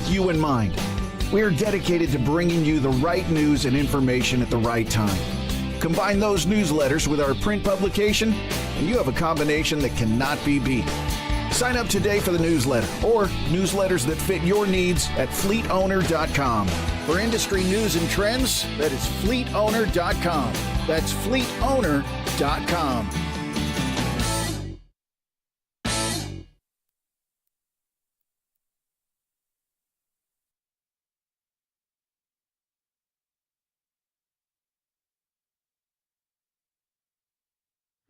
with you in mind. We are dedicated to bringing you the right news and information at the right time. Combine those newsletters with our print publication, and you have a combination that cannot be beat. Sign up today for the newsletter or newsletters that fit your needs at fleetowner.com. For industry news and trends, that is fleetowner.com. That's fleetowner.com.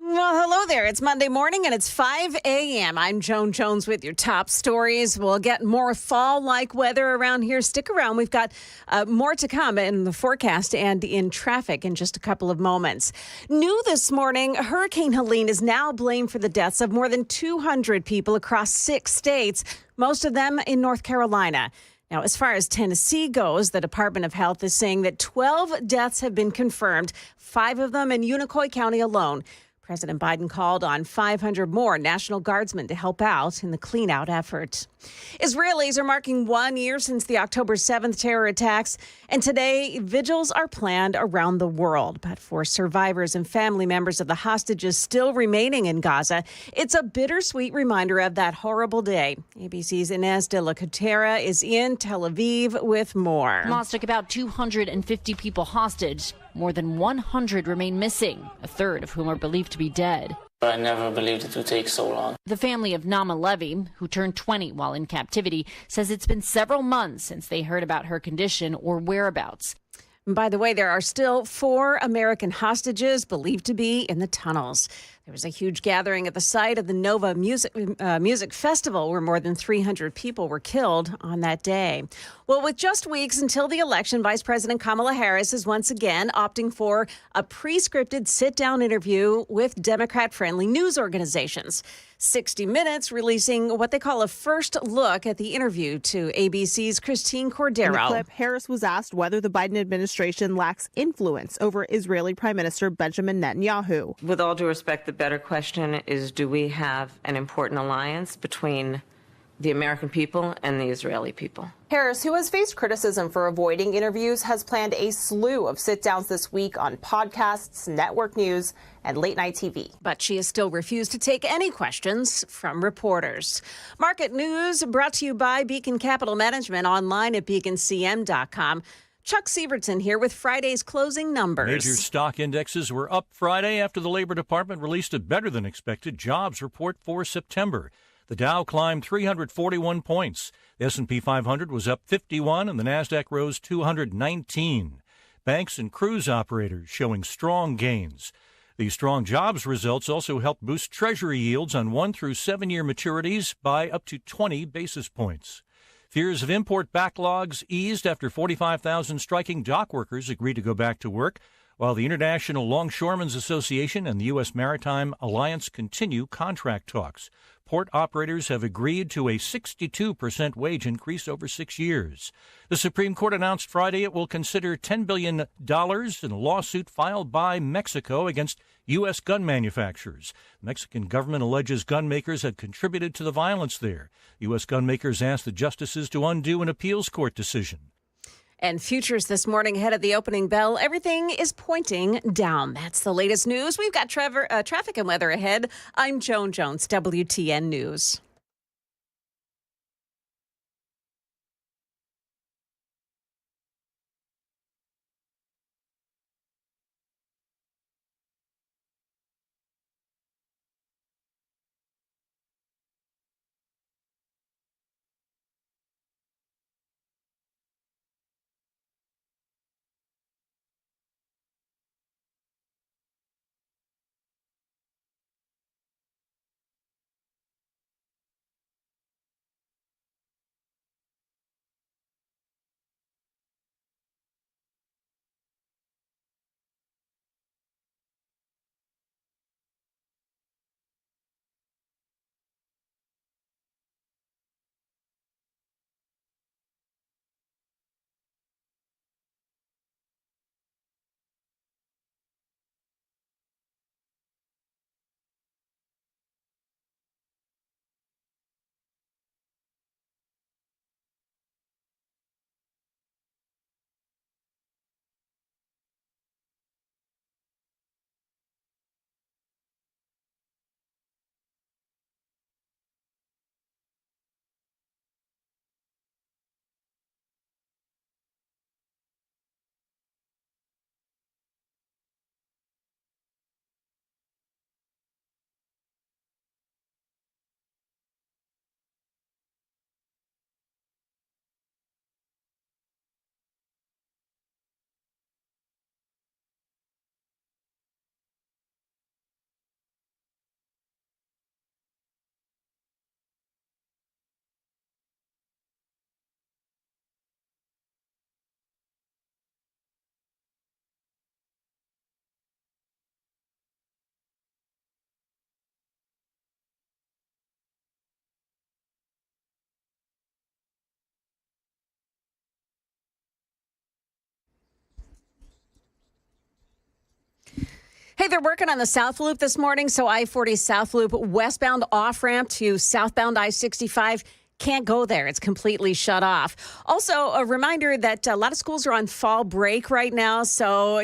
Well, hello there. It's Monday morning and it's 5 a.m. I'm Joan Jones with your top stories. We'll get more fall-like weather around here. Stick around. We've got more to come in the forecast and in traffic in just a couple of moments. New this morning, Hurricane Helene is now blamed for the deaths of more than 200 people across 6 states, most of them in North Carolina. Now, as far as Tennessee goes, the Department of Health is saying that 12 deaths have been confirmed, 5 of them in Unicoi County alone. President Biden called on 500 more National Guardsmen to help out in the clean-out effort. Israelis are marking 1 year since the October 7th terror attacks, and today vigils are planned around the world. But for survivors and family members of the hostages still remaining in Gaza, it's a bittersweet reminder of that horrible day. ABC's Inez de la Cutera is in Tel Aviv with more. Hamas took about 250 people hostage. More than 100 remain missing, a third of whom are believed to be dead. I never believed it would take so long. The family of Naama Levy, who turned 20 while in captivity, says it's been several months since they heard about her condition or whereabouts. By the way, there are still 4 American hostages believed to be in the tunnels. There was a huge gathering at the site of the Nova Music Festival where more than 300 people were killed on that day. Well, with just weeks until the election, Vice President Kamala Harris is once again opting for a pre-scripted sit-down interview with Democrat-friendly news organizations. 60 Minutes releasing what they call a first look at the interview to ABC's Christine Cordero. In the clip, Harris was asked whether the Biden administration lacks influence over Israeli Prime Minister Benjamin Netanyahu. With all due respect, the better question is, do we have an important alliance between the American people and the Israeli people? Harris, who has faced criticism for avoiding interviews, has planned a slew of sit-downs this week on podcasts, network news, and late-night TV. But she has still refused to take any questions from reporters. Market news brought to you by Beacon Capital Management, online at beaconcm.com. Chuck Sievertson here with Friday's closing numbers. Major stock indexes were up Friday after the Labor Department released a better-than-expected jobs report for September. The Dow climbed 341 points. The S&P 500 was up 51, and the Nasdaq rose 219. Banks and cruise operators showing strong gains. These strong jobs results also helped boost Treasury yields on 1 through 7 year maturities by up to 20 basis points. Fears of import backlogs eased after 45,000 striking dock workers agreed to go back to work, while the International Longshoremen's Association and the U.S. Maritime Alliance continue contract talks. Port operators have agreed to a 62% wage increase over 6 years. The Supreme Court announced Friday it will consider $10 billion in a lawsuit filed by Mexico against U.S. gun manufacturers. The Mexican government alleges gun makers had contributed to the violence there. U.S. gun makers asked the justices to undo an appeals court decision. And futures this morning ahead of the opening bell, everything is pointing down. That's the latest news. We've got traffic and weather ahead. I'm Joan Jones, WTN News. Hey, they're working on the South Loop this morning, so I-40 South Loop westbound off-ramp to southbound I-65 can't go there. It's completely shut off. Also, a reminder that a lot of schools are on fall break right now, so,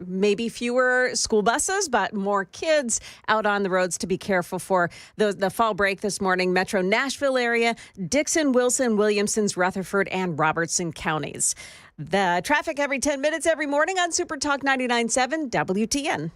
maybe fewer school buses, but more kids out on the roads to be careful for the fall break this morning. Metro Nashville area, Dixon, Wilson, Williamson's, Rutherford, and Robertson counties. The traffic every 10 minutes every morning on Super Talk 99.7 WTN.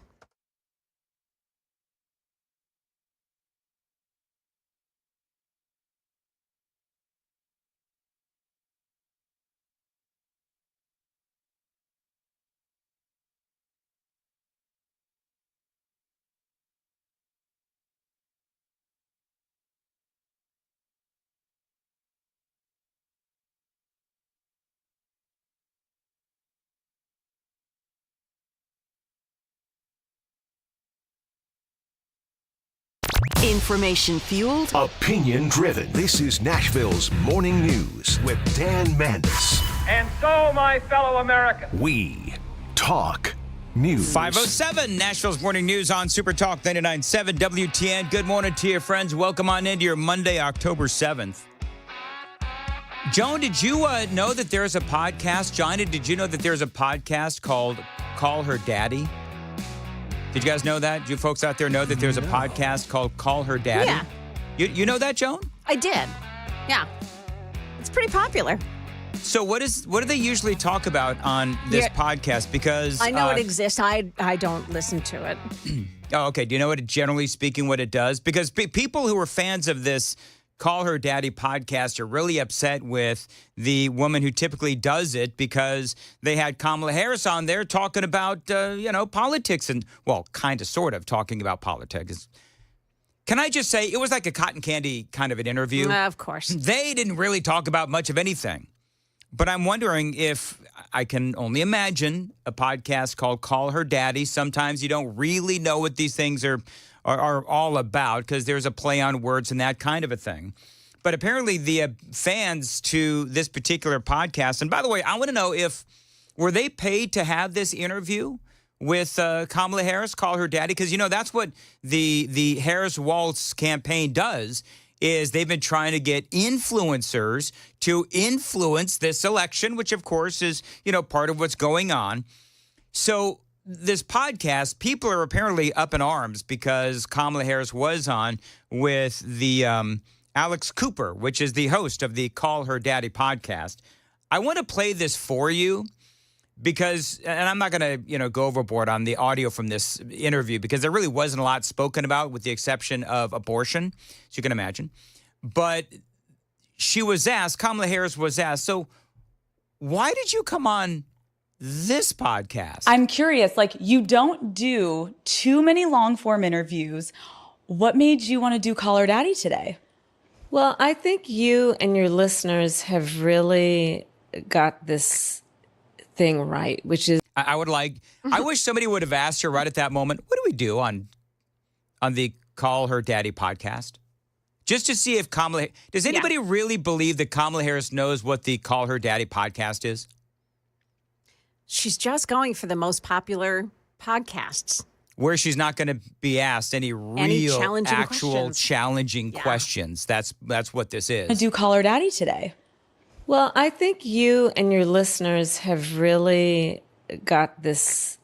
Information fueled, opinion driven. This is Nashville's Morning News with Dan Mandis. And so, my fellow Americans, we talk news. 5:07, Nashville's Morning News on Super Talk 99.7 WTN. Good morning to you, friends. Welcome on into your Monday, October 7th. Joan, did you know that there's a podcast? Johnny, did you know that there's a podcast called Call Her Daddy? Did you guys know that? Do you folks out there know that there's a podcast called Call Her Daddy? Yeah. You know that, Joan? I did. Yeah. It's pretty popular. So what do they usually talk about on this podcast? Because I know it exists. I don't listen to it. Oh, okay. Do you know what, generally speaking, what it does? Because people who are fans of this Call Her Daddy podcast are really upset with the woman who typically does it because they had Kamala Harris on there talking about, politics and, well, kind of, sort of talking about politics. Can I just say, it was like a cotton candy kind of an interview. Of course. They didn't really talk about much of anything. But I'm wondering if, I can only imagine, a podcast called Call Her Daddy. Sometimes you don't really know what these things are all about because there's a play on words and that kind of a thing. But apparently the fans to this particular podcast, and by the way, I want to know were they paid to have this interview with Kamala Harris, Call Her Daddy? Because, that's what the Harris-Waltz campaign does, is they've been trying to get influencers to influence this election, which, of course, is, part of what's going on. So this podcast, people are apparently up in arms because Kamala Harris was on with the Alex Cooper, which is the host of the Call Her Daddy podcast. I want to play this for you because, and I'm not going to, go overboard on the audio from this interview because there really wasn't a lot spoken about with the exception of abortion, as you can imagine. But Kamala Harris was asked, so why did you come on this podcast? I'm curious, you don't do too many long form interviews. What made you want to do Call Her Daddy today? Well, I think you and your listeners have really got this thing right, which is I wish somebody would have asked her right at that moment, what do we do on the Call Her Daddy podcast? Just to see if does anybody really believe that Kamala Harris knows what the Call Her Daddy podcast is? She's just going for the most popular podcasts. Where she's not going to be asked any challenging questions. That's what this is. I do Call Her Daddy today. Well, I think you and your listeners have really got this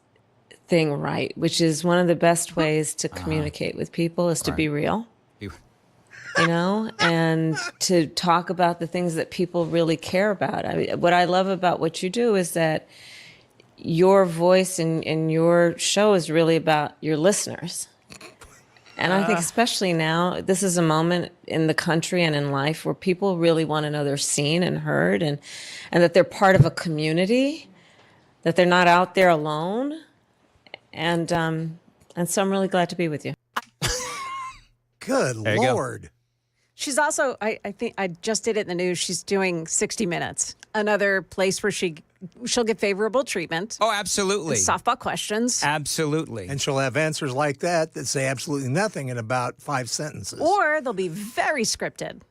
thing right, which is one of the best ways to communicate with people is to be real. And to talk about the things that people really care about. I mean, what I love about what you do is that your voice in your show is really about your listeners. And I think especially now, this is a moment in the country and in life where people really want to know they're seen and heard and that they're part of a community, that they're not out there alone. And so I'm really glad to be with you. Good Lord. She's also, I think I just did it in the news. She's doing 60 Minutes, another place where she'll get favorable treatment. Oh, absolutely. Softball questions. Absolutely. And she'll have answers like that say absolutely nothing in about 5 sentences. Or they'll be very scripted.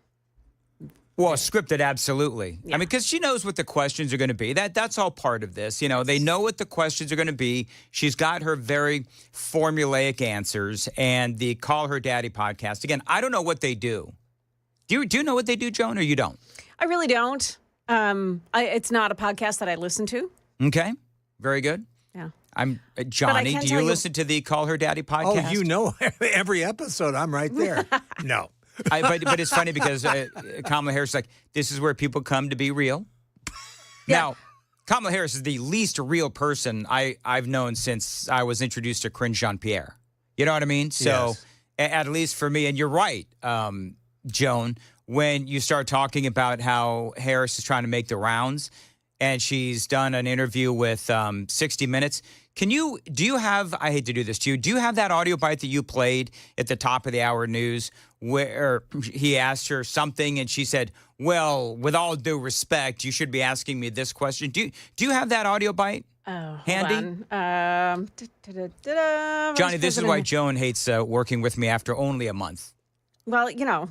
Well, scripted, absolutely. I mean, because she knows what the questions are going to be. That's all part of this. You know, they know what the questions are going to be. She's got her very formulaic answers. And the Call Her Daddy podcast, again, I don't know what they do. Do you know what they do, Joan, or you don't? I really don't. It's not a podcast that I listen to. Okay. Very good. Yeah. I'm Johnny. Do you listen to the Call Her Daddy podcast? Oh, you know every episode. I'm right there. No. But it's funny because Kamala Harris is like, this is where people come to be real. Yeah. Now, Kamala Harris is the least real person I've known since I was introduced to Corinne Jean-Pierre. You know what I mean? So at least for me, and you're right, Joan, when you start talking about how Harris is trying to make the rounds and she's done an interview with 60 Minutes. Do you have, I hate to do this to you, do you have that audio bite that you played at the top of the hour news where he asked her something and she said, well, with all due respect, you should be asking me this question. Do you have that audio bite handy? Johnny, this is why Joan hates working with me after only a month. Well, you know,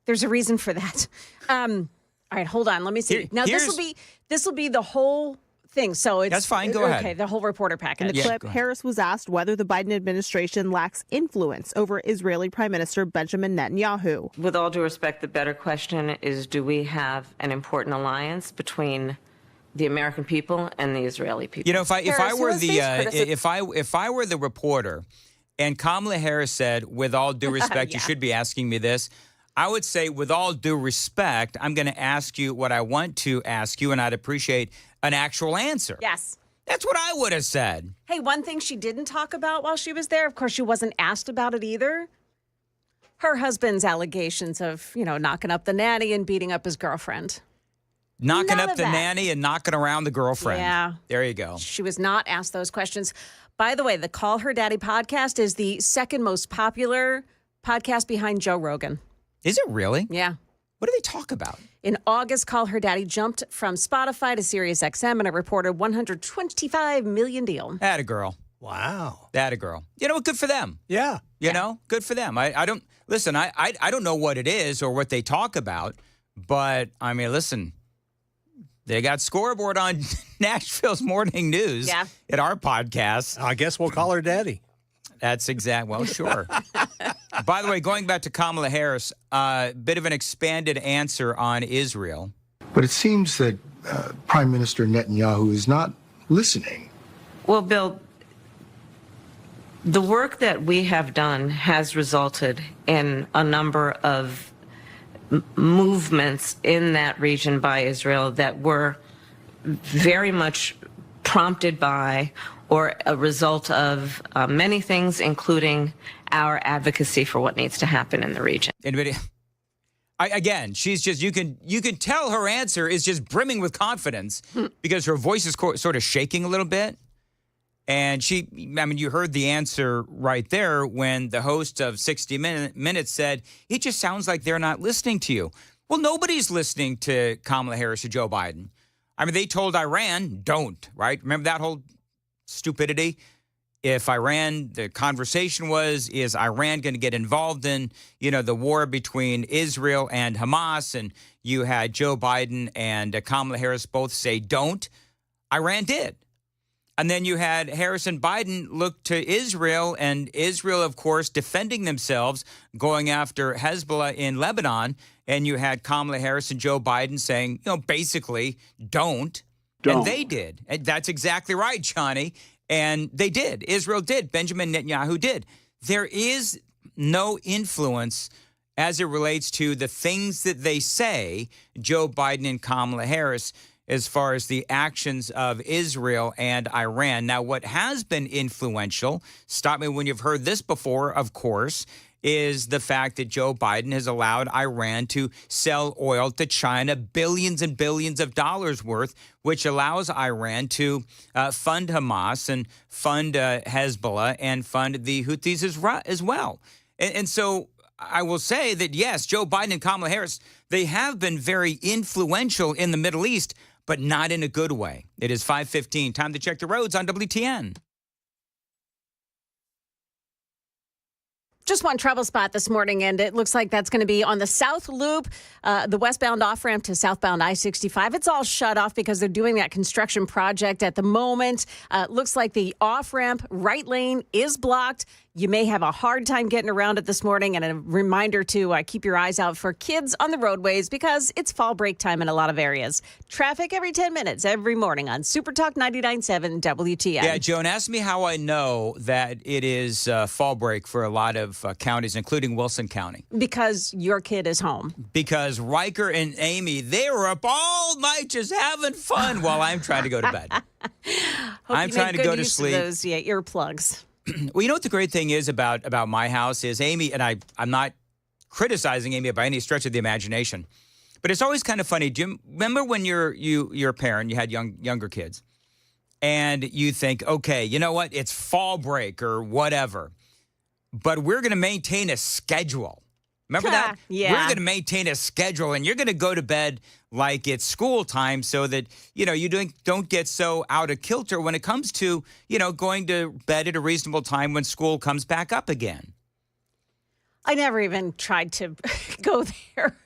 there's a reason for that. All right, hold on. Let me see. Now, this will be the whole thing. So it's that's fine. Go ahead. Okay, the whole reporter package. In the clip, Harris was asked whether the Biden administration lacks influence over Israeli Prime Minister Benjamin Netanyahu. With all due respect, the better question is, do we have an important alliance between the American people and the Israeli people? You know, if I were the reporter and Kamala Harris said, with all due respect, you should be asking me this, I would say, with all due respect, I'm going to ask you what I want to ask you, and I'd appreciate an actual answer. Yes. That's what I would have said. Hey, one thing she didn't talk about while she was there, of course, she wasn't asked about it either. Her husband's allegations of, knocking up the nanny and beating up his girlfriend. Knocking up the nanny and knocking around the girlfriend. Yeah. There you go. She was not asked those questions. By the way, the Call Her Daddy podcast is the second most popular podcast behind Joe Rogan. Is it really? Yeah. What do they talk about? In August, Call Her Daddy jumped from Spotify to SiriusXM and a reported $125 million deal. Atta girl. Wow. Atta girl. You know what? Good for them. Yeah. You know, good for them. I don't listen. I don't know what it is or what they talk about, but I mean, listen. They got scoreboard on Nashville's morning news at our podcast. I guess we'll call her daddy. That's exact. Well, sure. By the way, going back to Kamala Harris, bit of an expanded answer on Israel. But it seems that Prime Minister Netanyahu is not listening. Well, Bill, the work that we have done has resulted in a number of movements in that region by Israel that were very much prompted by or a result of many things, including our advocacy for what needs to happen in the region. Again, she's just, you can tell her answer is just brimming with confidence because her voice is sort of shaking a little bit. And you heard the answer right there when the host of 60 Minutes said, it just sounds like they're not listening to you. Well, nobody's listening to Kamala Harris or Joe Biden. I mean, they told Iran, don't, right? Remember that whole stupidity? If Iran, the conversation was, is Iran going to get involved in, the war between Israel and Hamas? And you had Joe Biden and Kamala Harris both say, don't. Iran did. And then you had Harris and Biden look to Israel, and Israel, of course, defending themselves, going after Hezbollah in Lebanon. And you had Kamala Harris and Joe Biden saying, basically, don't. And they did. And that's exactly right, Johnny. And they did. Israel did. Benjamin Netanyahu did. There is no influence as it relates to the things that they say, Joe Biden and Kamala Harris, as far as the actions of Israel and Iran. Now, what has been influential, stop me when you've heard this before, of course, is the fact that Joe Biden has allowed Iran to sell oil to China, billions and billions of dollars worth, which allows Iran to fund Hamas and fund Hezbollah and fund the Houthis as well. And so I will say that, yes, Joe Biden and Kamala Harris, they have been very influential in the Middle East, but not in a good way. It is 5:15. Time to check the roads on WTN. Just one trouble spot this morning, and it looks like that's going to be on the South Loop, the westbound off-ramp to southbound I-65. It's all shut off because they're doing that construction project at the moment. Looks like the off-ramp right lane is blocked. You may have a hard time getting around it this morning, and a reminder to keep your eyes out for kids on the roadways because it's fall break time in a lot of areas. Traffic every 10 minutes every morning on Super Talk 99.7 WTN. Yeah, Joan, ask me how I know that it is fall break for a lot of counties, including Wilson County. Because your kid is home. Because Riker and Amy, they were up all night just having fun while I'm trying to go to bed. I'm trying to go to sleep. Those earplugs. Well, you know what the great thing is about my house is Amy, and I'm not criticizing Amy by any stretch of the imagination, but it's always kind of funny. Do you remember when you're a parent, you had younger kids, and you think, okay, you know what? It's fall break or whatever, but we're going to maintain a schedule. Remember that? Yeah. We're going to maintain a schedule, and you're going to go to bed like it's school time so that, you don't get so out of kilter when it comes to, going to bed at a reasonable time when school comes back up again. I never even tried to go there.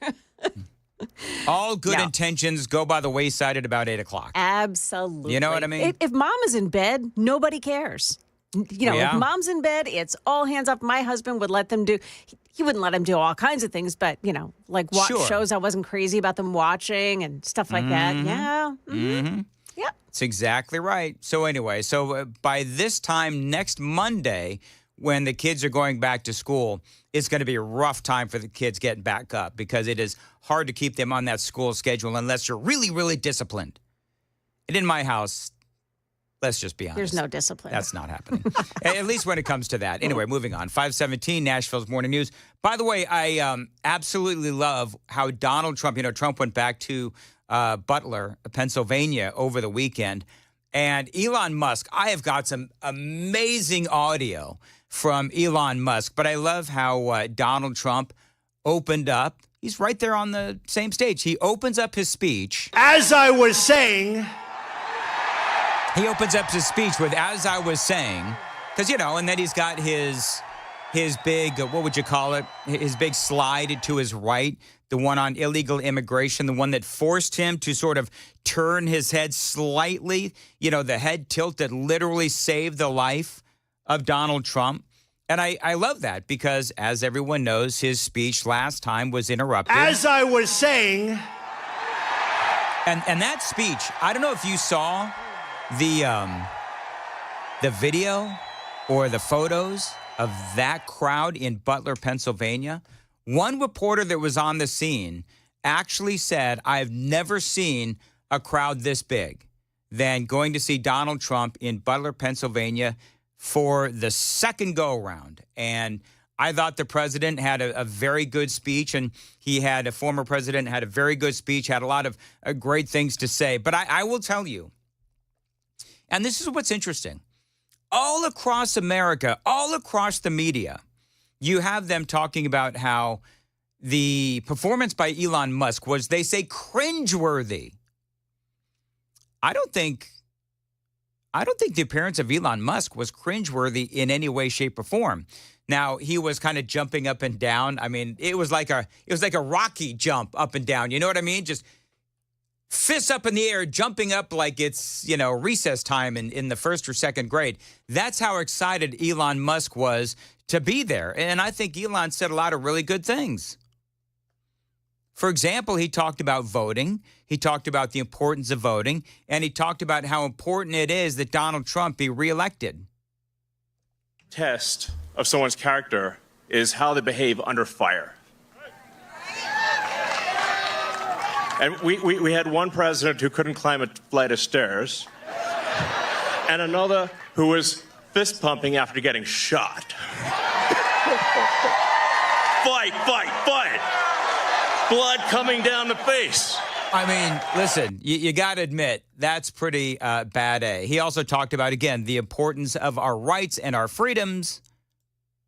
All good intentions go by the wayside at about 8 o'clock. Absolutely. You know what I mean? If mom is in bed, nobody cares. If mom's in bed, it's all hands up. My husband would let them do... He wouldn't let him do all kinds of things, but, like watch shows I wasn't crazy about them watching and stuff like that. Yeah. Mm-hmm. Yep. That's exactly right. So anyway, by this time next Monday, when the kids are going back to school, it's going to be a rough time for the kids getting back up because it is hard to keep them on that school schedule unless you're really, really disciplined. And in my house... Let's just be honest. There's no discipline. That's not happening. At least when it comes to that. Anyway, moving on. 517, Nashville's Morning News. By the way, I absolutely love how Donald Trump, Trump went back to Butler, Pennsylvania over the weekend. And Elon Musk, I have got some amazing audio from Elon Musk. But I love how Donald Trump opened up. He's right there on the same stage. He opens up his speech. As I was saying... He opens up his speech with, as I was saying, because, and then he's got his big, what would you call it? His big slide to his right, the one on illegal immigration, the one that forced him to sort of turn his head slightly, the head tilt that literally saved the life of Donald Trump. And I love that because, as everyone knows, his speech last time was interrupted. As I was saying. And that speech, I don't know if you saw... The video or the photos of that crowd in Butler, Pennsylvania. One reporter that was on the scene actually said, I've never seen a crowd this big than going to see Donald Trump in Butler, Pennsylvania for the second go-around. And I thought the president had a very good speech, and a former president had a very good speech, had a lot of great things to say. But I will tell you, and this is what's interesting. All across America, all across the media, you have them talking about how the performance by Elon Musk was, they say, cringeworthy. I don't think the appearance of Elon Musk was cringeworthy in any way, shape, or form. Now, he was kind of jumping up and down. I mean, it was like a Rocky jump up and down. You know what I mean? Just fists up in the air, jumping up like it's, recess time in the first or second grade. That's how excited Elon Musk was to be there. And I think Elon said a lot of really good things. For example, he talked about voting. He talked about the importance of voting. And he talked about how important it is that Donald Trump be reelected. Test of someone's character is how they behave under fire. And we had one president who couldn't climb a flight of stairs, and another who was fist pumping after getting shot. Fight, fight, fight! Blood coming down the face. I mean, listen, you got to admit, that's pretty bad A. He also talked about, again, the importance of our rights and our freedoms.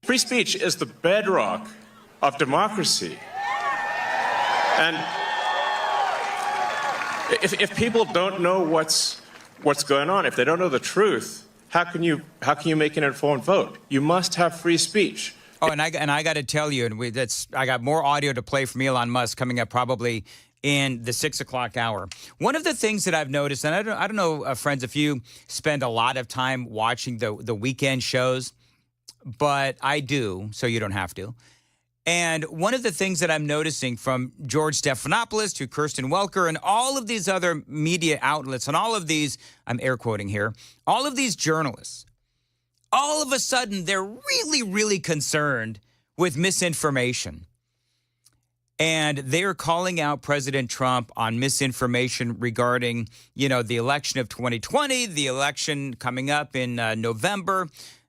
Free speech is the bedrock of democracy. And if people don't know what's going on, if they don't know the truth, how can you make an informed vote? You must have free speech. Oh, and I got to tell you, I got more audio to play from Elon Musk coming up probably in the 6 o'clock hour. One of the things that I've noticed, and I don't know, friends, if you spend a lot of time watching the weekend shows, but I do, so you don't have to. And one of the things that I'm noticing from George Stephanopoulos to Kirsten Welker and all of these other media outlets and all of these, I'm air quoting here, all of these journalists, all of a sudden they're really, really concerned with misinformation. And they're calling out President Trump on misinformation regarding, the election of 2020, the election coming up in November.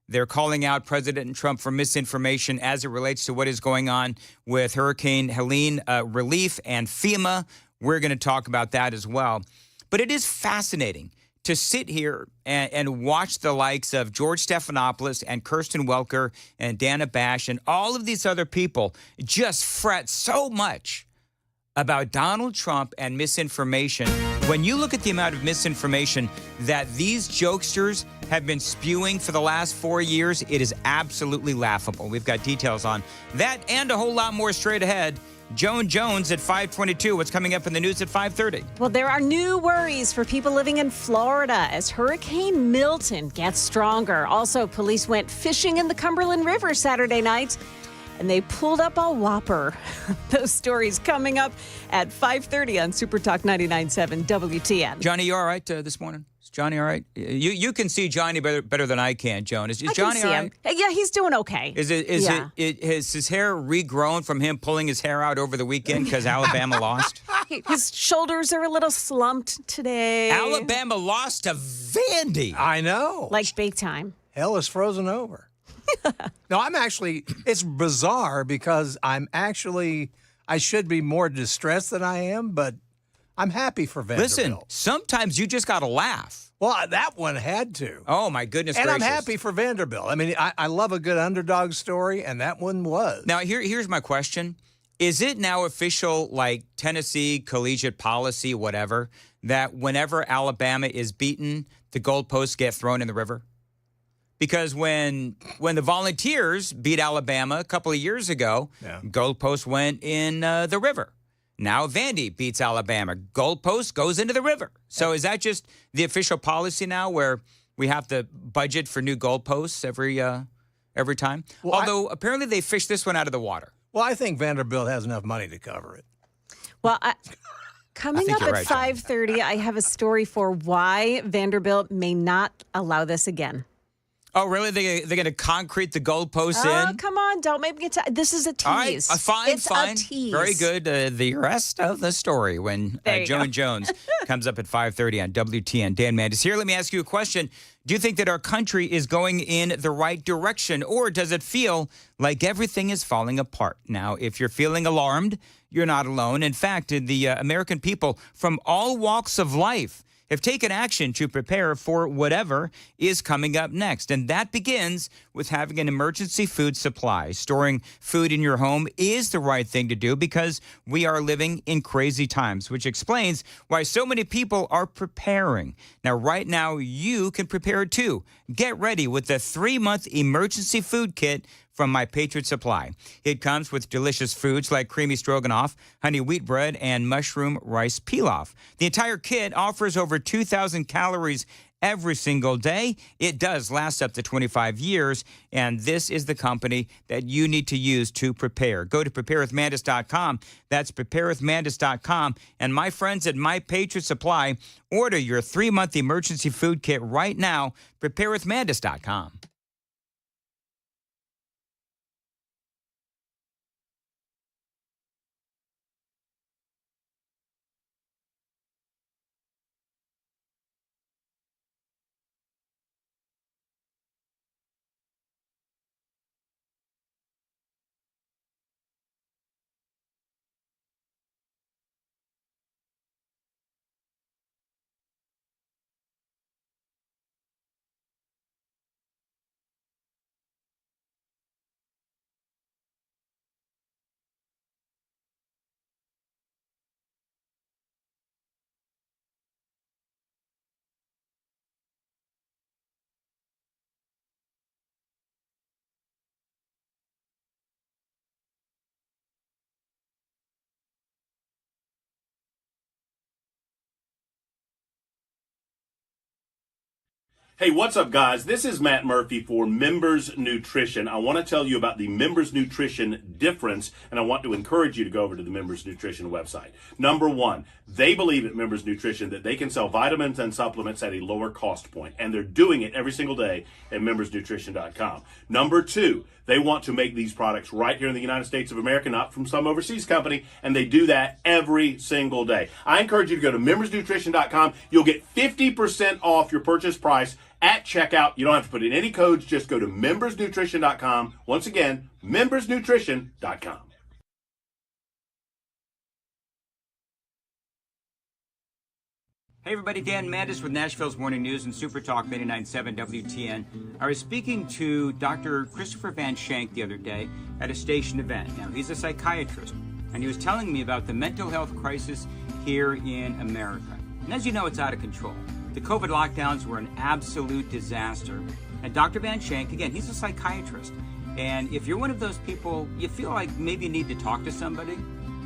They're calling out President Trump for misinformation as it relates to what is going on with Hurricane Helene relief and FEMA. We're going to talk about that as well. But it is fascinating to sit here and watch the likes of George Stephanopoulos and Kirsten Welker and Dana Bash and all of these other people just fret so much about Donald Trump and misinformation. When you look at the amount of misinformation that these jokesters have been spewing for the last 4 years, it is absolutely laughable. We've got details on that and a whole lot more straight ahead. Joan Jones at 5:22. What's coming up in the news at 5:30? Well, there are new worries for people living in Florida as Hurricane Milton gets stronger. Also, police went fishing in the Cumberland River Saturday night, and they pulled up a whopper. Those stories coming up at 5:30 on Super Talk 99.7 WTN. Johnny, you all right this morning? Is Johnny all right? You can see Johnny better than I can, Joan. Is Johnny all right? Yeah, he's doing okay. Is his hair regrown from him pulling his hair out over the weekend because Alabama lost? His shoulders are a little slumped today. Alabama lost to Vandy. I know. Like big time. Hell is frozen over. No, it's bizarre because I should be more distressed than I am, but I'm happy for Vanderbilt. Listen, sometimes you just got to laugh. Well, that one had to. Oh, my goodness gracious. And I'm happy for Vanderbilt. I mean, I love a good underdog story, and that one was. Now, here's my question. Is it now official, like Tennessee collegiate policy, whatever, that whenever Alabama is beaten, the goalposts get thrown in the river? Because when the Volunteers beat Alabama a couple of years ago, goalpost went in the river. Now Vandy beats Alabama. Goalpost goes into the river. So is that just the official policy now where we have to budget for new goalposts every time? Well, although apparently they fished this one out of the water. Well, I think Vanderbilt has enough money to cover it. Well, coming up at 5:30, I have a story for why Vanderbilt may not allow this again. Oh, really? They're going to concrete the goalposts in? Oh, come on. Don't make me this is a tease. All right. Fine. A tease. Very good. The rest of the story when Joan Jones comes up at 5:30 on WTN. Dan Mandis here. Let me ask you a question. Do you think that our country is going in the right direction, or does it feel like everything is falling apart? Now, if you're feeling alarmed, you're not alone. In fact, the American people from all walks of life have taken action to prepare for whatever is coming up next. And that begins with having an emergency food supply. Storing food in your home is the right thing to do because we are living in crazy times, which explains why so many people are preparing. Now, right now, you can prepare too. Get ready with the 3-month emergency food kit from My Patriot Supply. It comes with delicious foods like creamy stroganoff, honey wheat bread, and mushroom rice pilaf. The entire kit offers over 2,000 calories every single day. It does last up to 25 years, and this is the company that you need to use to prepare. Go to preparewithmandis.com. That's preparewithmandis.com. And my friends at My Patriot Supply, order your 3-month emergency food kit right now. Preparewithmandis.com. Hey, what's up, guys? This is Matt Murphy for Members Nutrition. I want to tell you about the Members Nutrition difference, and I want to encourage you to go over to the Members Nutrition website. Number one, they believe at Members Nutrition that they can sell vitamins and supplements at a lower cost point, and they're doing it every single day at membersnutrition.com. Number two, they want to make these products right here in the United States of America, not from some overseas company, and they do that every single day. I encourage you to go to membersnutrition.com. You'll get 50% off your purchase price at checkout. You don't have to put in any codes. Just go to membersnutrition.com. Once again, membersnutrition.com. Hey everybody, Dan Mandis with Nashville's Morning News and Super Talk 89.7 WTN. I was speaking to Dr. Christopher Van Shank the other day at a station event. Now, he's a psychiatrist, and he was telling me about the mental health crisis here in America. And as you know, it's out of control. The COVID lockdowns were an absolute disaster. And Dr. Van Shank, again, he's a psychiatrist. And if you're one of those people, you feel like maybe you need to talk to somebody,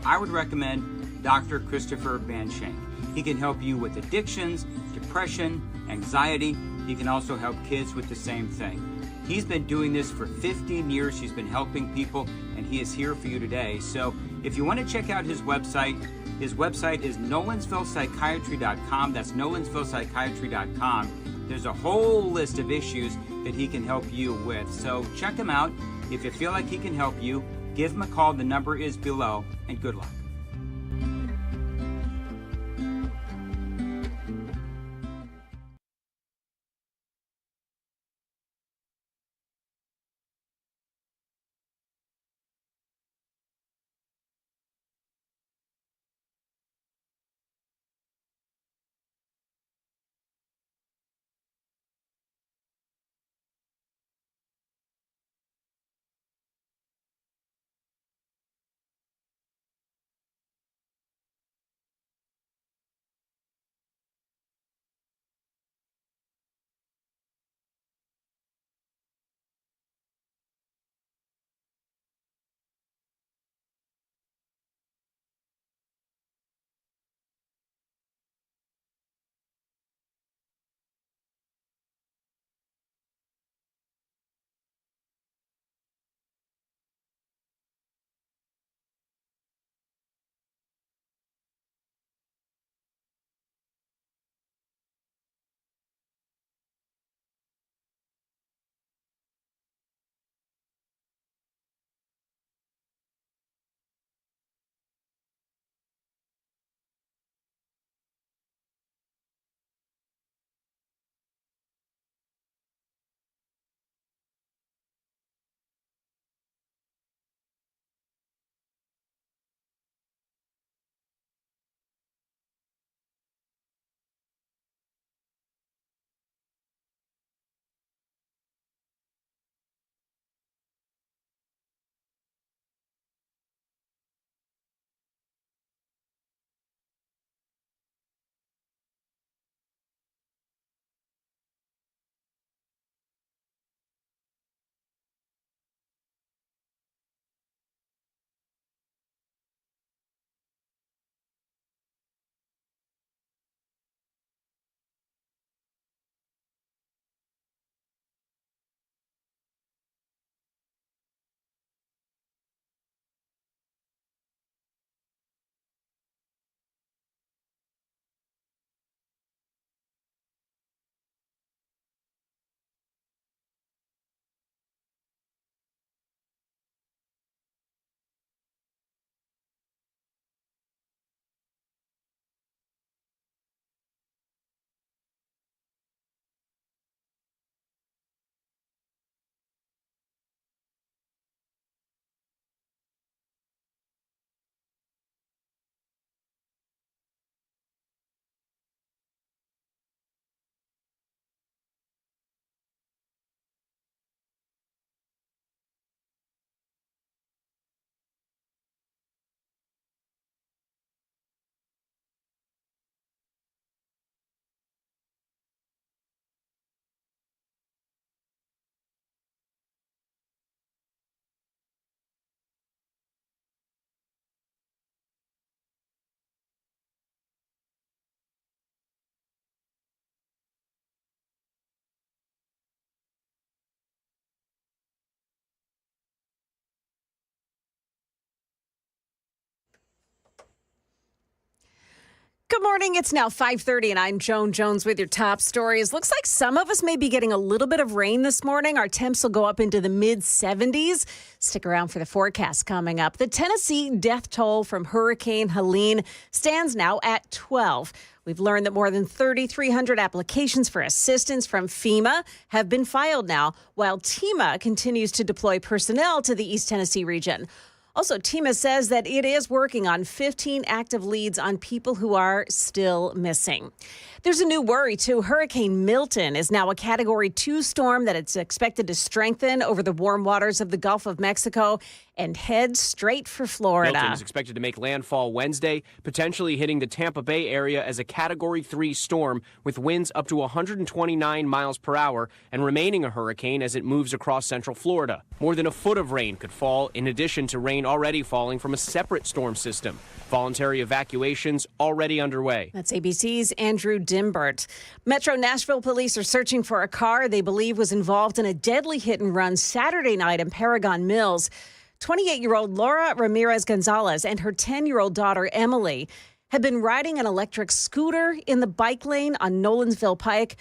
I would recommend Dr. Christopher Van Shank. He can help you with addictions, depression, anxiety. He can also help kids with the same thing. He's been doing this for 15 years. He's been helping people, and he is here for you today. So if you want to check out his website is nolensvillepsychiatry.com. That's nolensvillepsychiatry.com. There's a whole list of issues that he can help you with. So check him out. If you feel like he can help you, give him a call. The number is below, and good luck. Good morning. It's now 5:30, and I'm Joan Jones with your top stories. Looks like some of us may be getting a little bit of rain this morning. Our temps will go up into the mid-70s. Stick around for the forecast coming up. The Tennessee death toll from Hurricane Helene stands now at 12. We've learned that more than 3,300 applications for assistance from FEMA have been filed now, while TEMA continues to deploy personnel to the East Tennessee region. Also, TEMA says that it is working on 15 active leads on people who are still missing. There's a new worry, too. Hurricane Milton is now a Category 2 storm that it's expected to strengthen over the warm waters of the Gulf of Mexico and head straight for Florida. Milton is expected to make landfall Wednesday, potentially hitting the Tampa Bay area as a Category 3 storm with winds up to 129 miles per hour and remaining a hurricane as it moves across central Florida. More than a foot of rain could fall, in addition to rain already falling from a separate storm system. Voluntary evacuations already underway. That's ABC's Andrew Dimbert. Metro Nashville police are searching for a car they believe was involved in a deadly hit and run Saturday night in Paragon Mills. 28-year-old Laura Ramirez Gonzalez and her 10-year-old daughter, Emily, had been riding an electric scooter in the bike lane on Nolensville Pike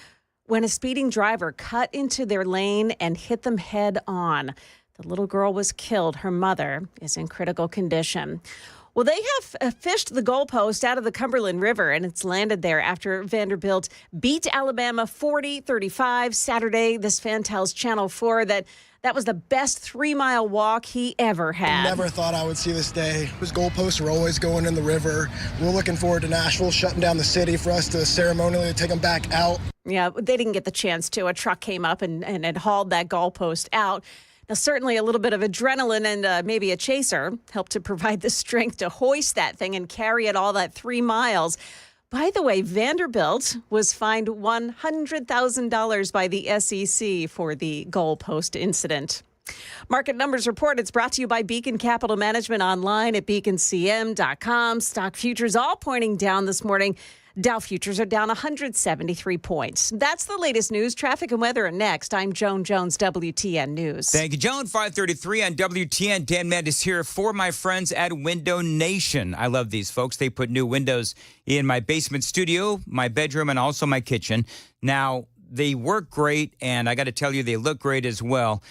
when a speeding driver cut into their lane and hit them head on. The little girl was killed. Her mother is in critical condition. Well, they have fished the goalpost out of the Cumberland River, and it's landed there after Vanderbilt beat Alabama 40-35 Saturday. This fan tells Channel 4 that was the best 3-mile walk he ever had. Never thought I would see this day. Those goalposts are always going in the river. We're looking forward to Nashville shutting down the city for us to ceremonially take them back out. Yeah, they didn't get the chance to. A truck came up and hauled that goalpost out. Now, certainly a little bit of adrenaline and maybe a chaser helped to provide the strength to hoist that thing and carry it all that 3 miles. By the way, Vanderbilt was fined $100,000 by the SEC for the goalpost incident. Market Numbers Report, it's brought to you by Beacon Capital Management online at beaconcm.com. Stock futures all pointing down this morning. Dow futures are down 173 points. That's the latest news. Traffic and weather are next. I'm Joan Jones, WTN News. Thank you, Joan. 5:33 on WTN. Dan Mandis here for my friends at Window Nation. I love these folks. They put new windows in my basement studio, my bedroom, and also my kitchen. Now, they work great, and I got to tell you, they look great as well.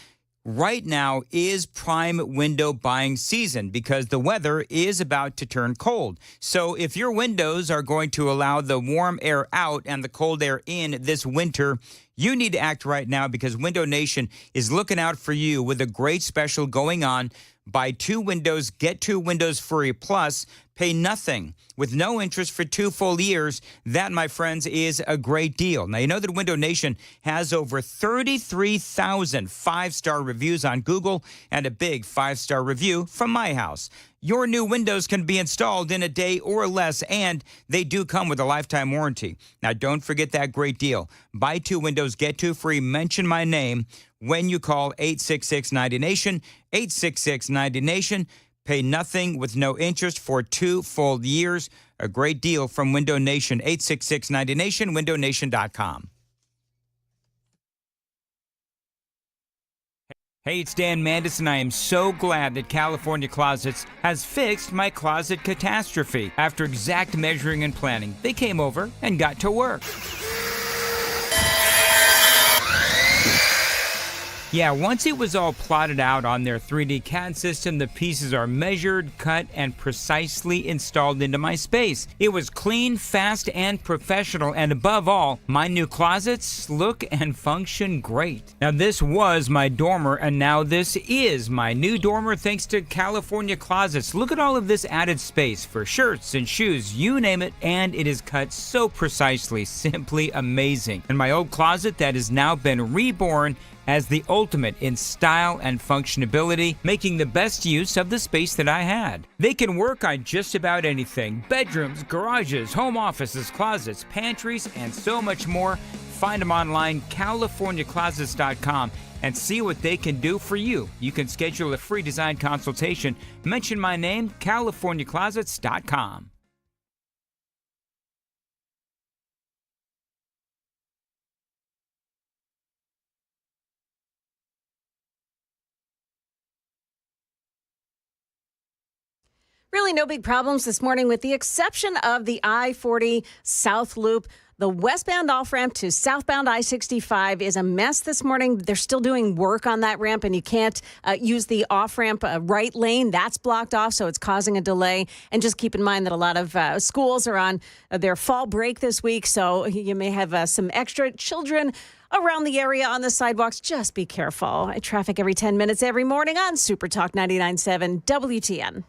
Right now is prime window buying season because the weather is about to turn cold. So if your windows are going to allow the warm air out and the cold air in this winter, you need to act right now because Window Nation is looking out for you with a great special going on. Buy 2 windows, get 2 windows free, plus pay nothing with no interest for 2 full years. That, my friends, is a great deal. Now, you know that Window Nation has over 33,000 5-star reviews on Google and a big 5-star review from my house. Your new windows can be installed in a day or less, and they do come with a lifetime warranty. Now, don't forget that great deal. Buy 2 windows, get 2 free. Mention my name when you call 866-90-NATION, 866-90-NATION. Pay nothing with no interest for 2 full years. A great deal from Window Nation, 866-90-NATION, windownation.com. Hey, it's Dan Mandis, and I am so glad that California Closets has fixed my closet catastrophe. After exact measuring and planning, they came over and got to work. Yeah, once it was all plotted out on their 3D CAD system, the pieces are measured, cut, and precisely installed into my space. It was clean, fast, and professional, and above all, my new closets look and function great. Now, this was my dormer, and now this is my new dormer thanks to California Closets. Look at all of this added space for shirts and shoes, you name it, and it is cut so precisely, simply amazing. And my old closet that has now been reborn as the ultimate in style and functionability, making the best use of the space that I had. They can work on just about anything: bedrooms, garages, home offices, closets, pantries, and so much more. Find them online, CaliforniaClosets.com, and see what they can do for you. You can schedule a free design consultation. Mention my name, CaliforniaClosets.com. Really no big problems this morning with the exception of the I-40 South Loop. The westbound off-ramp to southbound I-65 is a mess this morning. They're still doing work on that ramp, and you can't use the off-ramp right lane. That's blocked off, so it's causing a delay. And just keep in mind that a lot of schools are on their fall break this week, so you may have some extra children around the area on the sidewalks. Just be careful. Traffic every 10 minutes every morning on Super Talk 99.7 WTN.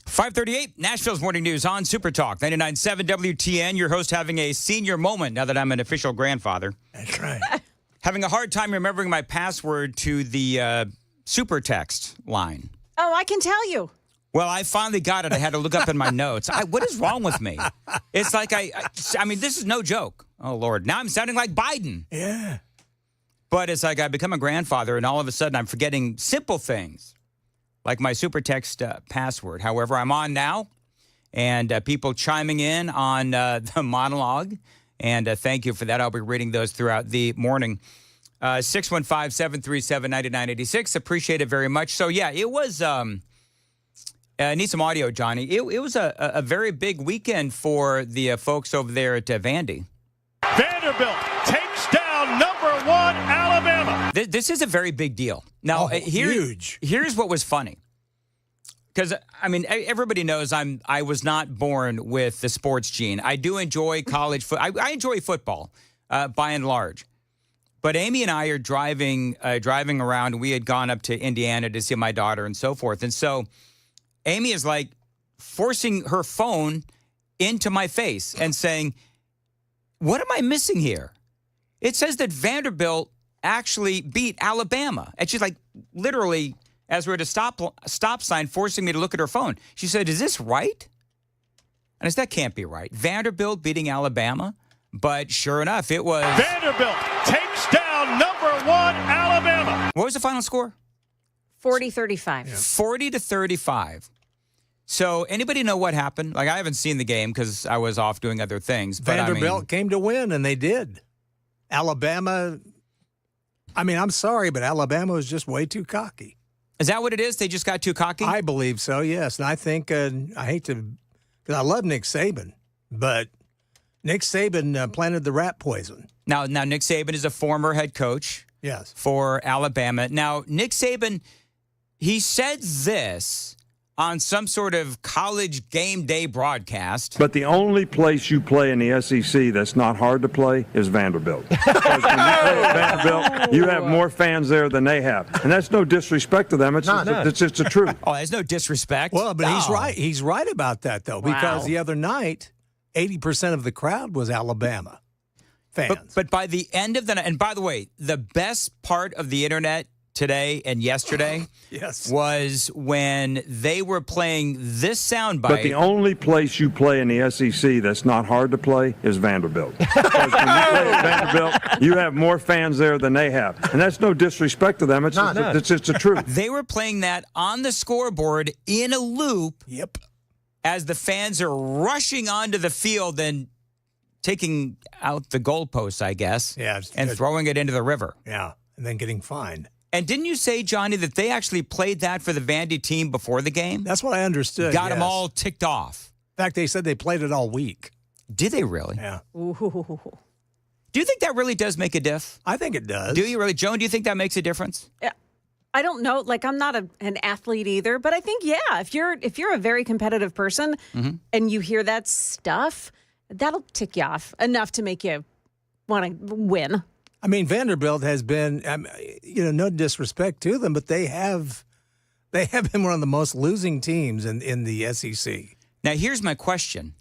.538, Nashville's Morning News on Super Talk 99.7 WTN. Your host having a senior moment now that I'm an official grandfather. That's right. Having a hard time remembering my password to the super text line. Oh, I can tell you. Well, I finally got it. I had to look up in my notes. What is wrong with me? It's like I mean, this is no joke. Oh, Lord. Now I'm sounding like Biden. Yeah. But it's like I become a grandfather, and all of a sudden I'm forgetting simple things, like my super text password. However, I'm on now, and people chiming in on the monologue, and thank you for that. I'll be reading those throughout the morning. 615-737-9986. Appreciate it very much. So, yeah, it was, I need some audio, Johnny. It was a very big weekend for the folks over there at Vandy. Vanderbilt takes down #1 Alabama. This is a very big deal. Now, huge. Here's what was funny. Because, I mean, everybody knows I was not born with the sports gene. I do enjoy college football. I enjoy football, by and large. But Amy and I are driving around. We had gone up to Indiana to see my daughter and so forth. And so Amy is like forcing her phone into my face and saying, what am I missing here? It says that Vanderbilt actually beat Alabama. And she's like, literally, as we're at a stop sign, forcing me to look at her phone. She said, is this right? And I said, that can't be right. Vanderbilt beating Alabama. But sure enough, it was. Vanderbilt takes down #1 Alabama. What was the final score? 40-35. 40-35. So anybody know what happened? Like, I haven't seen the game because I was off doing other things. But Vanderbilt came to win, and they did. Alabama, I mean, I'm sorry, but Alabama was just way too cocky. Is that what it is? They just got too cocky? I believe so, yes. And I think, I hate to, because I love Nick Saban, but Nick Saban planted the rat poison. Now, Nick Saban is a former head coach. Yes. For Alabama. Now, Nick Saban, he said this on some sort of college game day broadcast. But the only place you play in the SEC that's not hard to play is Vanderbilt. Because when you play at Vanderbilt, you have more fans there than they have. And that's no disrespect to them. It's just the truth. Oh, there's no disrespect. Well, but he's right. He's right about that, though, because the other night, 80% of the crowd was Alabama fans. But by the end of the night, and by the way, the best part of the internet today and yesterday Yes. was when they were playing this soundbite. But the only place you play in the SEC that's not hard to play is Vanderbilt. Because when you play at Vanderbilt, you have more fans there than they have. And that's no disrespect to them. It's just the truth. They were playing that on the scoreboard in a loop. Yep. As the fans are rushing onto the field and taking out the goalposts, I guess, and throwing it into the river. Yeah, and then getting fined. And didn't you say, Johnny, that they actually played that for the Vandy team before the game? That's what I understood. Got them all ticked off. In fact, they said they played it all week. Did they really? Yeah. Ooh. Do you think that really does make a diff? I think it does. Do you really? Joan, do you think that makes a difference? Yeah. I don't know. Like, I'm not an athlete either, but I think, yeah, if you're a very competitive person and you hear that stuff, that'll tick you off enough to make you want to win. I mean, Vanderbilt has been, no disrespect to them, but they have been one of the most losing teams in the SEC. Now, here's my question.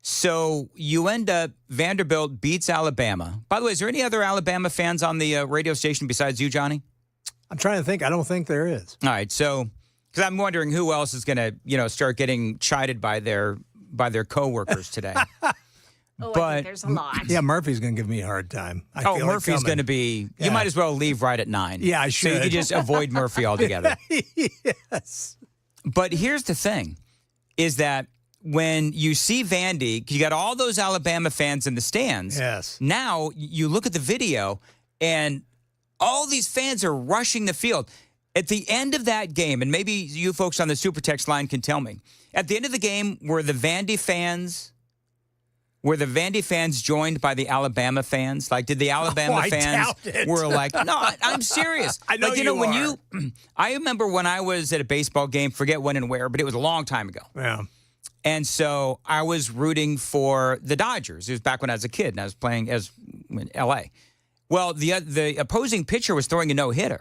So you end up, Vanderbilt beats Alabama. By the way, is there any other Alabama fans on the radio station besides you, Johnny? I'm trying to think. I don't think there is. All right. So, because I'm wondering who else is going to, start getting chided by their coworkers today. I think there's a lot. Yeah, Murphy's going to give me a hard time. Murphy's going to be. Yeah. You might as well leave right at 9. Yeah, I should. So you could just avoid Murphy altogether. Yes. But here's the thing, is that when you see Vandy, you got all those Alabama fans in the stands. Yes. Now you look at the video, and all these fans are rushing the field. At the end of that game, and maybe you folks on the Super Text line can tell me, at the end of the game, were the Vandy fans joined by the Alabama fans? Like, did the Alabama fans were like, no, I'm serious. I know I remember when I was at a baseball game, forget when and where, but it was a long time ago. Yeah. And so I was rooting for the Dodgers. It was back when I was a kid and I was playing in L.A. Well, the opposing pitcher was throwing a no-hitter,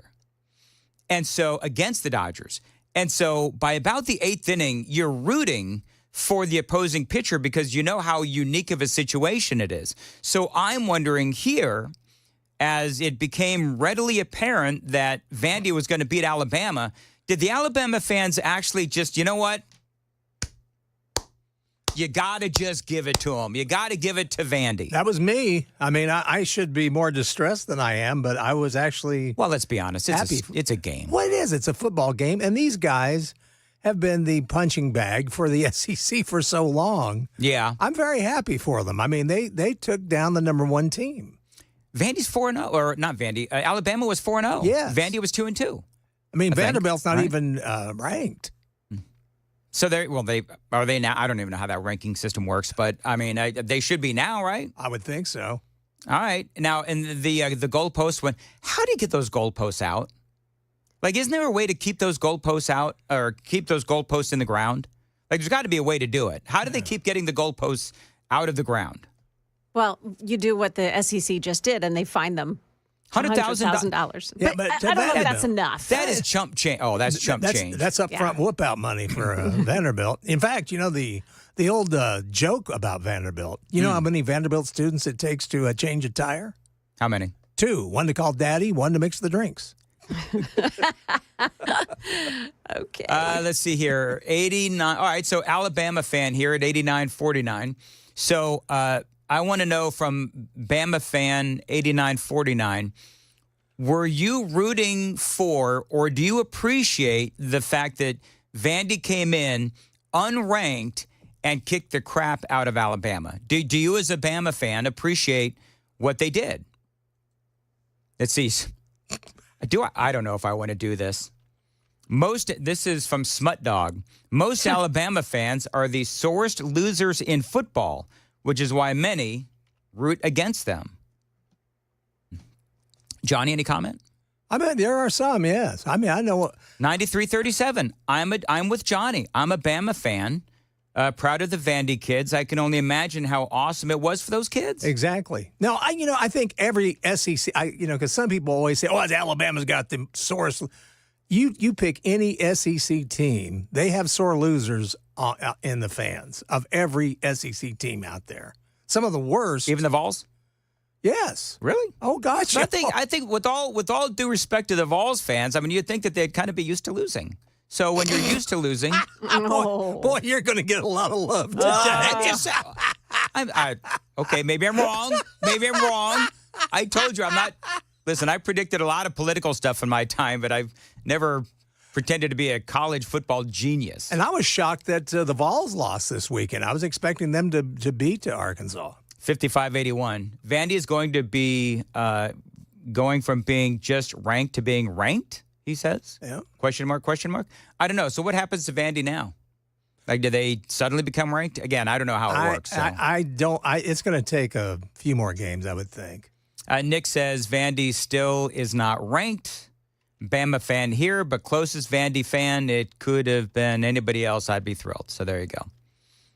and so against the Dodgers. And so by about the 8th inning, you're rooting for the opposing pitcher because you know how unique of a situation it is. So I'm wondering here, as it became readily apparent that Vandy was going to beat Alabama, did the Alabama fans actually just, you know what? You got to just give it to them. You got to give it to Vandy. That was me. I mean, I should be more distressed than I am, but I was actually Well, let's be honest. It's a game. Well, it is. It's a football game, and these guys have been the punching bag for the SEC for so long. Yeah. I'm very happy for them. I mean, they took down the number 1 team. Vandy's 4-0, or not Vandy. Alabama was 4-0. Yes. Vandy was 2-2. I mean, Vanderbilt's not even ranked. So are they now? I don't even know how that ranking system works, but I mean, they should be now, right? I would think so. All right. Now, and the goalposts how do you get those goalposts out? Like, isn't there a way to keep those goalposts out or keep those goalposts in the ground? Like, there's got to be a way to do it. How do they keep getting the goalposts out of the ground? Well, you do what the SEC just did, and they fine them $100,000. Yeah, but I don't know if that's enough. That is chump change. Oh, that's chump change. That's upfront whoop-out money for Vanderbilt. In fact, the old joke about Vanderbilt. You know how many Vanderbilt students it takes to change a tire? How many? 2. 1 to call daddy, 1 to mix the drinks. Okay. Let's see here. 89. All right, so Alabama fan here at 89-49. So I want to know from Bama fan 89-49, were you rooting for or do you appreciate the fact that Vandy came in unranked and kicked the crap out of Alabama? Do you as a Bama fan appreciate what they did? Let's see. I don't know if I want to do this. This is from Smut Dog. Most Alabama fans are the sorest losers in football, which is why many root against them. Johnny, any comment? I mean, there are some, yes. I mean, I know. 93-37. I'm with Johnny. I'm a Bama fan. Proud of the Vandy kids. I can only imagine how awesome it was for those kids. Exactly. No, I think every SEC, because some people always say, Alabama's got the sorest. You pick any SEC team, they have sore losers in the fans of every SEC team out there. Some of the worst. Even the Vols? Yes. Really? Oh, gosh. I think with all due respect to the Vols fans, I mean, you'd think that they'd kind of be used to losing. So when you're used to losing, boy, you're going to get a lot of love today. Okay, maybe I'm wrong. I told you I'm not. Listen, I predicted a lot of political stuff in my time, but I've never pretended to be a college football genius. And I was shocked that the Vols lost this weekend. I was expecting them to beat Arkansas. 55-81. Vandy is going to be going from being just ranked to being ranked, he says. Yeah. Question mark. I don't know. So what happens to Vandy now? Like, do they suddenly become ranked? Again, I don't know how it works. So. I don't. It's going to take a few more games, I would think. Nick says Vandy still is not ranked. Bama fan here, but closest Vandy fan, it could have been anybody else. I'd be thrilled. So there you go.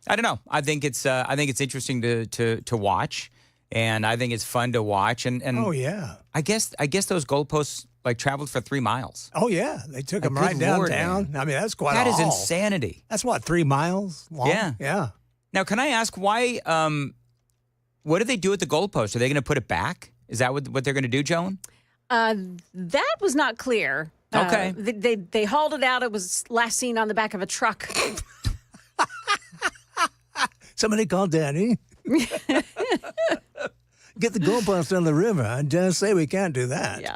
I don't know. I think it's interesting to watch, and I think it's fun to watch. And oh yeah, I guess those goalposts like traveled for 3 miles. Oh yeah, they took them right downtown. I mean, that's quite. That is haul. Insanity. That's what, 3 miles long? Yeah. Now, can I ask why? What do they do with the goalpost? Are they going to put it back? Is that what they're going to do, Joan? That was not clear. Okay. They hauled it out. It was last seen on the back of a truck. Somebody called Daddy. Get the goalpost on the river. I just say we can't do that. Yeah.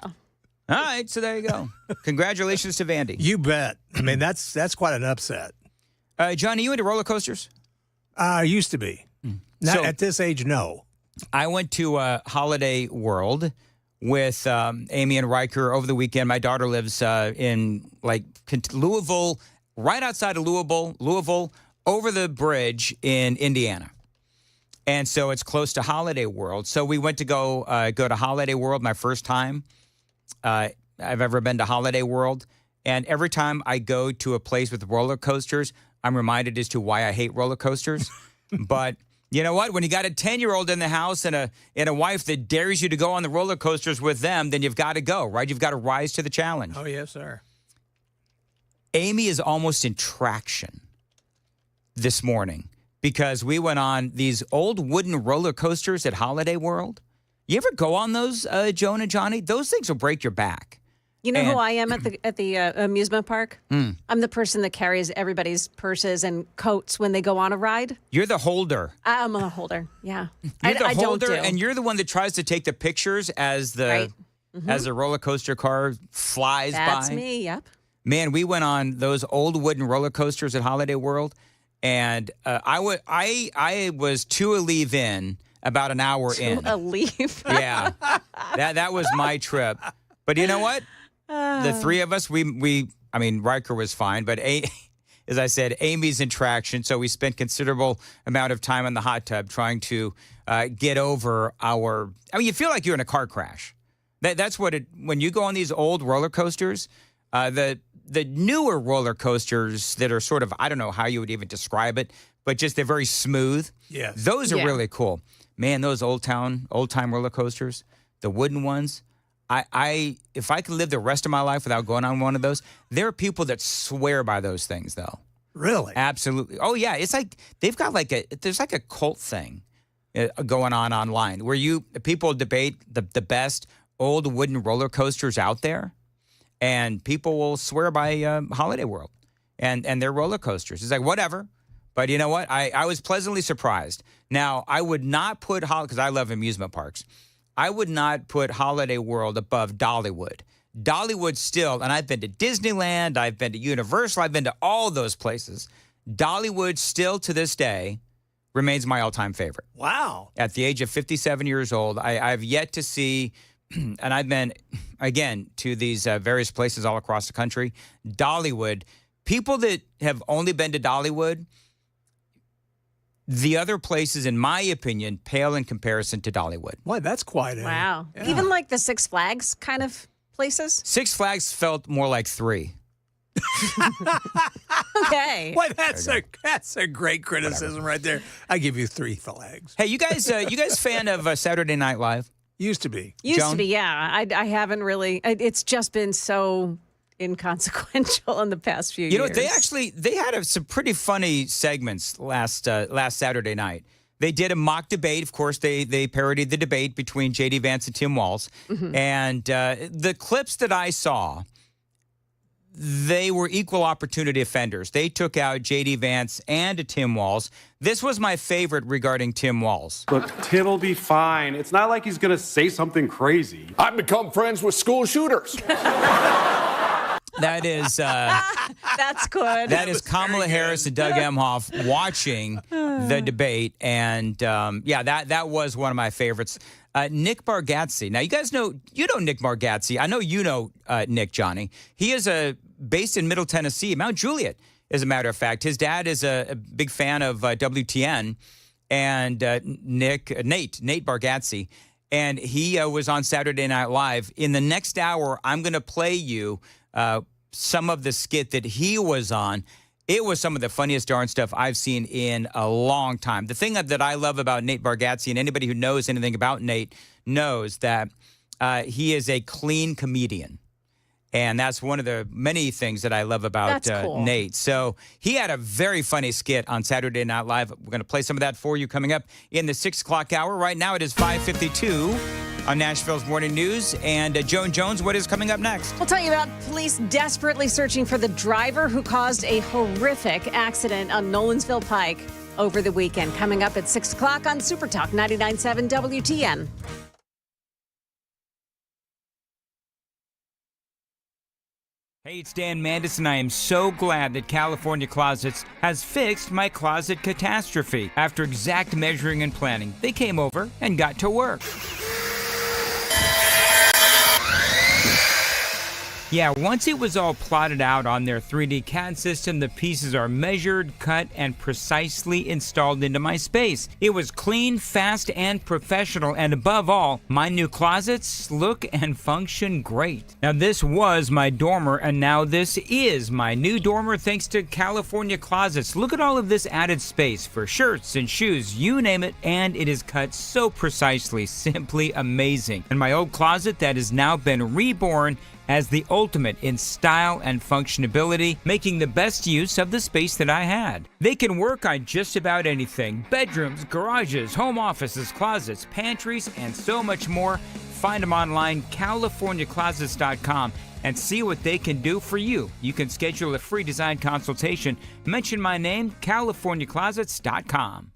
All right, so there you go. Congratulations to Vandy. You bet. I mean, that's quite an upset. John, are you into roller coasters? I used to be. Not at this age, no. I went to Holiday World with Amy and Riker over the weekend. My daughter lives in Louisville, right outside of Louisville, over the bridge in Indiana. And so it's close to Holiday World. So we went to go to Holiday World, my first time I've ever been to Holiday World. And every time I go to a place with roller coasters, I'm reminded as to why I hate roller coasters. But you know what? When you got a 10-year-old in the house and a wife that dares you to go on the roller coasters with them, then you've got to go, right? You've got to rise to the challenge. Oh, yes, sir. Amy is almost in traction this morning because we went on these old wooden roller coasters at Holiday World. You ever go on those, Joan and Johnny? Those things will break your back. You know who I am at the amusement park? I'm the person that carries everybody's purses and coats when they go on a ride. You're the holder. I'm a holder. Yeah, You're the holder, don't do. and you're the one that tries to take the pictures as the as the roller coaster car flies by. That's me. Yep. Man, we went on those old wooden roller coasters at Holiday World, and I was to a leave in about an hour in. A leave. Yeah, that was my trip. But you know what? The three of us, I mean, Riker was fine, but as I said, Amy's in traction, so we spent considerable amount of time in the hot tub trying to get over I mean, you feel like you're in a car crash. That's what when you go on these old roller coasters, the newer roller coasters that are sort of, I don't know how you would even describe it, but just they're very smooth. Yes. Those are really cool. Man, those old time roller coasters, the wooden ones. If I could live the rest of my life without going on one of those, there are people that swear by those things, though. Really? Absolutely. Oh yeah, it's like they've got there's like a cult thing going on online where people debate the best old wooden roller coasters out there, and people will swear by Holiday World and their roller coasters. It's like whatever, but you know what? I was pleasantly surprised. Now I would not put because I love amusement parks. I would not put Holiday World above Dollywood. Dollywood still, and I've been to Disneyland, I've been to Universal, I've been to all those places. Dollywood still to this day remains my all-time favorite. Wow. At the age of 57 years old, I've yet to see, and I've been, again, to these various places all across the country. Dollywood, people that have only been to Dollywood, the other places, in my opinion, pale in comparison to Dollywood. Boy, that's quite wow. Yeah. Even like the Six Flags kind of places? Six Flags felt more like 3. Okay. Boy, that's a great criticism right there. I give you 3 flags. Hey, you guys fan of Saturday Night Live? Used to be. Used to be, yeah. I haven't really. It's just been so inconsequential in the past few years. You know, they had some pretty funny segments last Saturday night. They did a mock debate. Of course, they parodied the debate between J.D. Vance and Tim Walz. And the clips that I saw, they were equal opportunity offenders. They took out J.D. Vance and Tim Walz. This was my favorite regarding Tim Walz. Look, Tim will be fine. It's not like he's going to say something crazy. I've become friends with school shooters. That is... That's good. That is Kamala Harris and Doug Emhoff watching the debate. And, that was one of my favorites. Nick Bargatze. Now, you guys know Nick Bargatze. I know you know Nick, Johnny. He is based in Middle Tennessee, Mount Juliet, as a matter of fact. His dad is a big fan of WTN. And Nate Bargatze. And he was on Saturday Night Live. In the next hour, I'm going to play you some of the skit that he was on. It was some of the funniest darn stuff I've seen in a long time. The thing that I love about Nate Bargatze, and anybody who knows anything about Nate knows that he is a clean comedian. And that's one of the many things that I love about cool. Nate. So he had a very funny skit on Saturday Night Live. We're going to play some of that for you coming up in the 6 o'clock hour. Right now it is 5:52 on Nashville's Morning News. And Joan Jones, what is coming up next? We'll tell you about police desperately searching for the driver who caused a horrific accident on Nolensville Pike over the weekend. Coming up at 6 o'clock on Super Talk 99.7 WTN. Hey, it's Dan Mandis, and I am so glad that California Closets has fixed my closet catastrophe. After exact measuring and planning, they came over and got to work. Yeah, once it was all plotted out on their 3D CAD system, the pieces are measured, cut, and precisely installed into my space. It was clean, fast, and professional, and above all, my new closets look and function great. Now, this was my dormer, and now this is my new dormer thanks to California Closets. Look at all of this added space for shirts and shoes, you name it, and it is cut so precisely, simply amazing. And my old closet that has now been reborn as the ultimate in style and functionability, making the best use of the space that I had. They can work on just about anything: bedrooms, garages, home offices, closets, pantries, and so much more. Find them online, CaliforniaClosets.com, and see what they can do for you. You can schedule a free design consultation. Mention my name, CaliforniaClosets.com.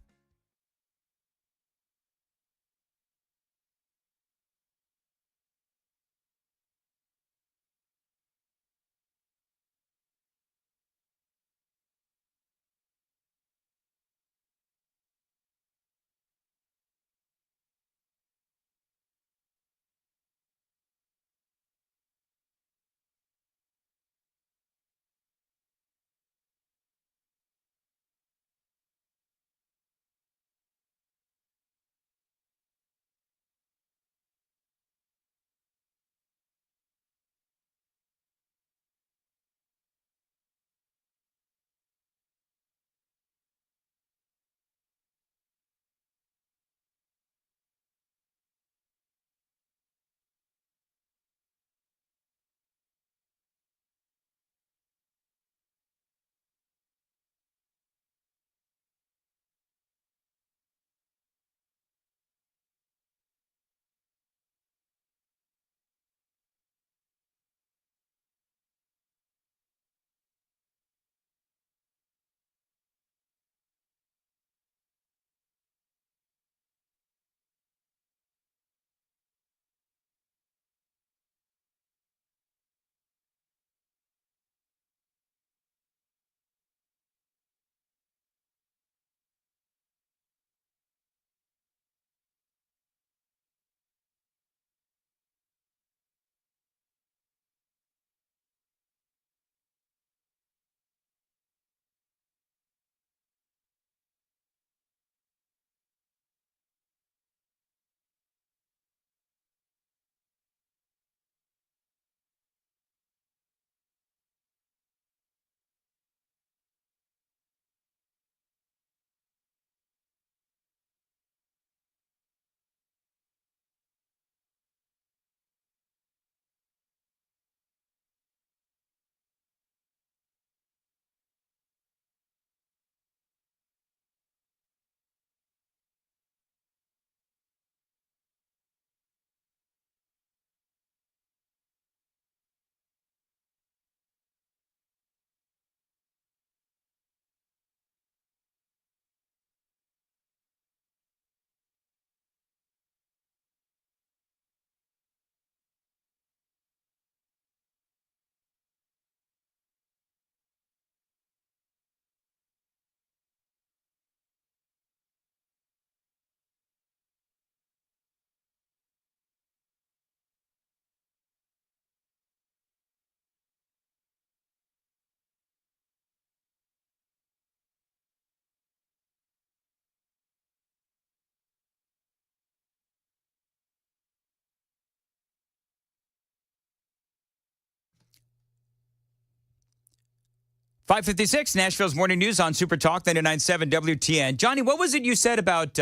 5:56, Nashville's Morning News on Super Talk 99.7 WTN. Johnny, what was it you said about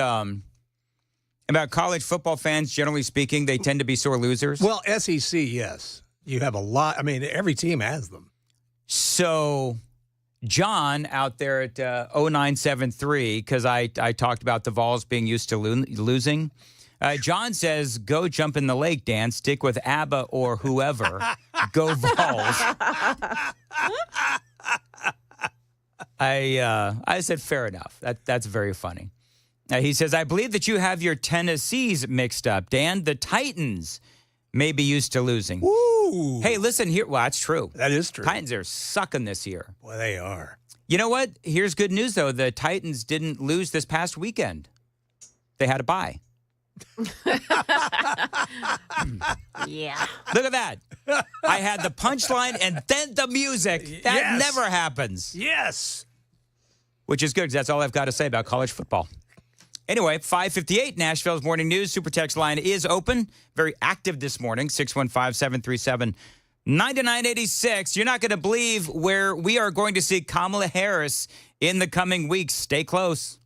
college football fans, generally speaking? They tend to be sore losers? Well, SEC, yes. You have a lot. I mean, every team has them. So John out there at 0973, because I talked about the Vols being used to losing. John says, go jump in the lake, Dan. Stick with ABBA or whoever. Go Vols. I said, fair enough. That's very funny. He says, I believe that you have your Tennessees mixed up, Dan. The Titans may be used to losing. Ooh. Hey, listen here. Well, that's true. That is true. Titans are sucking this year. Boy, they are. You know what? Here's good news, though. The Titans didn't lose this past weekend. They had a bye. Yeah. Look at that. I had the punchline and then the music. That never happens. Yes. Which is good, because that's all I've got to say about college football. Anyway, 5:58, Nashville's Morning News. Super text line is open. Very active this morning, 615-737-9986. You're not going to believe where we are going to see Kamala Harris in the coming weeks. Stay close.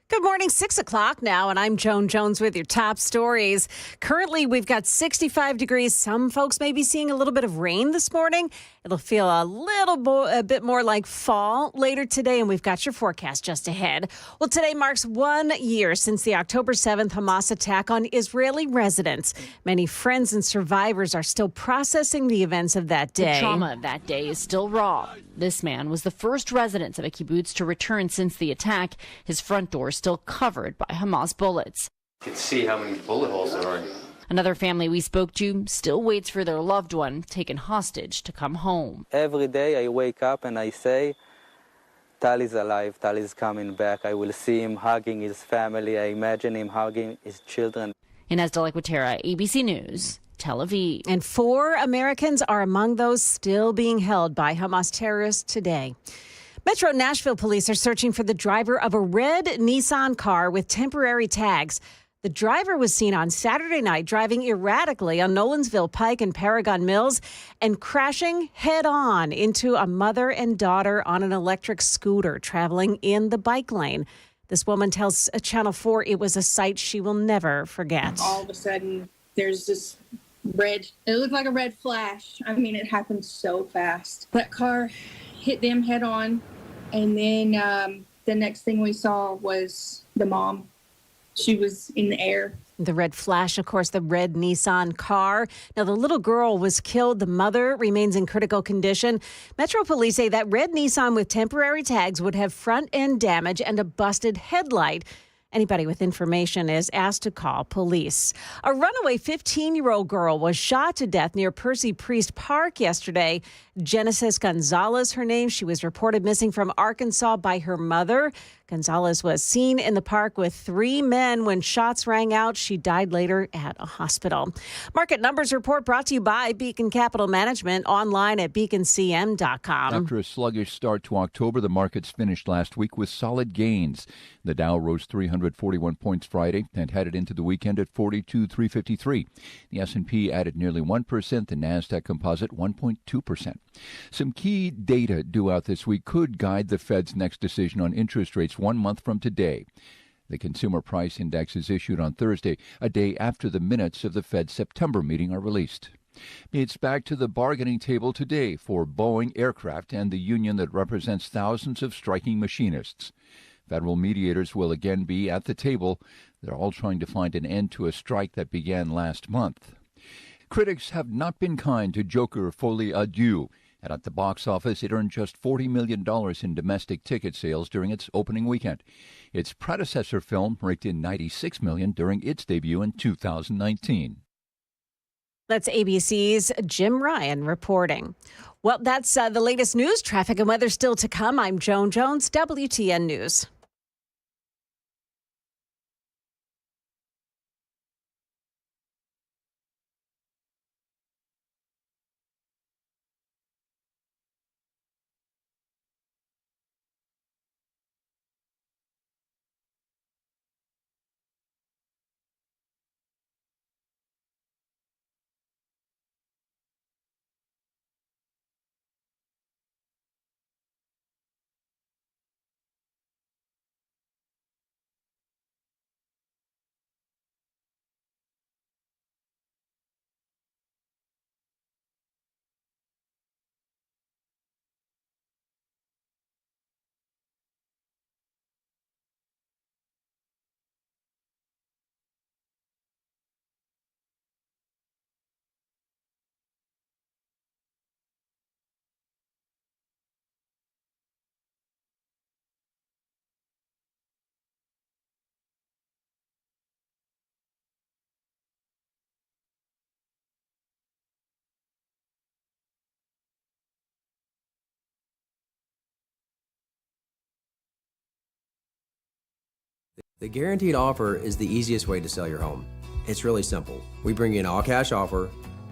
Good morning, 6 o'clock now, and I'm Joan Jones with your top stories. Currently, we've got 65 degrees. Some folks may be seeing a little bit of rain this morning. It'll feel a bit more like fall later today, and we've got your forecast just ahead. Well, today marks 1 year since the October 7th Hamas attack on Israeli residents. Many friends and survivors are still processing the events of that day. The trauma of that day is still raw. This man was the first resident of a kibbutz to return since the attack. His front door still covered by Hamas bullets. You can see how many bullet holes there are. Another family we spoke to still waits for their loved one taken hostage to come home. Every day I wake up and I say, Tal is alive, Tal is coming back. I will see him hugging his family. I imagine him hugging his children. Inez Delaquatera, ABC News, Tel Aviv. And 4 Americans are among those still being held by Hamas terrorists today. Metro Nashville police are searching for the driver of a red Nissan car with temporary tags. The driver was seen on Saturday night driving erratically on Nolensville Pike and Paragon Mills and crashing head-on into a mother and daughter on an electric scooter traveling in the bike lane. This woman tells Channel 4 it was a sight she will never forget. All of a sudden, there's this red. It looked like a red flash. I mean, it happened so fast. That car hit them head on, and then the next thing we saw was the mom. She was in the air. The red flash, of course, the red Nissan car. Now, the little girl was killed. The mother remains in critical condition. Metro police say that red Nissan with temporary tags would have front end damage and a busted headlight. Anybody with information is asked to call police. A runaway 15-year-old girl was shot to death near Percy Priest Park yesterday. Genesis Gonzalez, her name. She was reported missing from Arkansas by her mother. Gonzalez was seen in the park with 3 men when shots rang out. She died later at a hospital. Market Numbers Report brought to you by Beacon Capital Management, online at beaconcm.com. After a sluggish start to October, the markets finished last week with solid gains. The Dow rose 341 points Friday and headed into the weekend at 42,353. The S&P added nearly 1%, the Nasdaq Composite 1.2%. Some key data due out this week could guide the Fed's next decision on interest rates 1 month from today. The Consumer Price Index is issued on Thursday, a day after the minutes of the Fed's September meeting are released. It's back to the bargaining table today for Boeing Aircraft and the union that represents thousands of striking machinists. Federal mediators will again be at the table. They're all trying to find an end to a strike that began last month. Critics have not been kind to Joker Folie à Deux, and at the box office it earned just $40 million in domestic ticket sales during its opening weekend. Its predecessor film raked in $96 million during its debut in 2019. That's ABC's Jim Ryan reporting. Well, that's the latest news. Traffic and weather still to come. I'm Joan Jones, WTN News. The guaranteed offer is the easiest way to sell your home. It's really simple. We bring you an all-cash offer.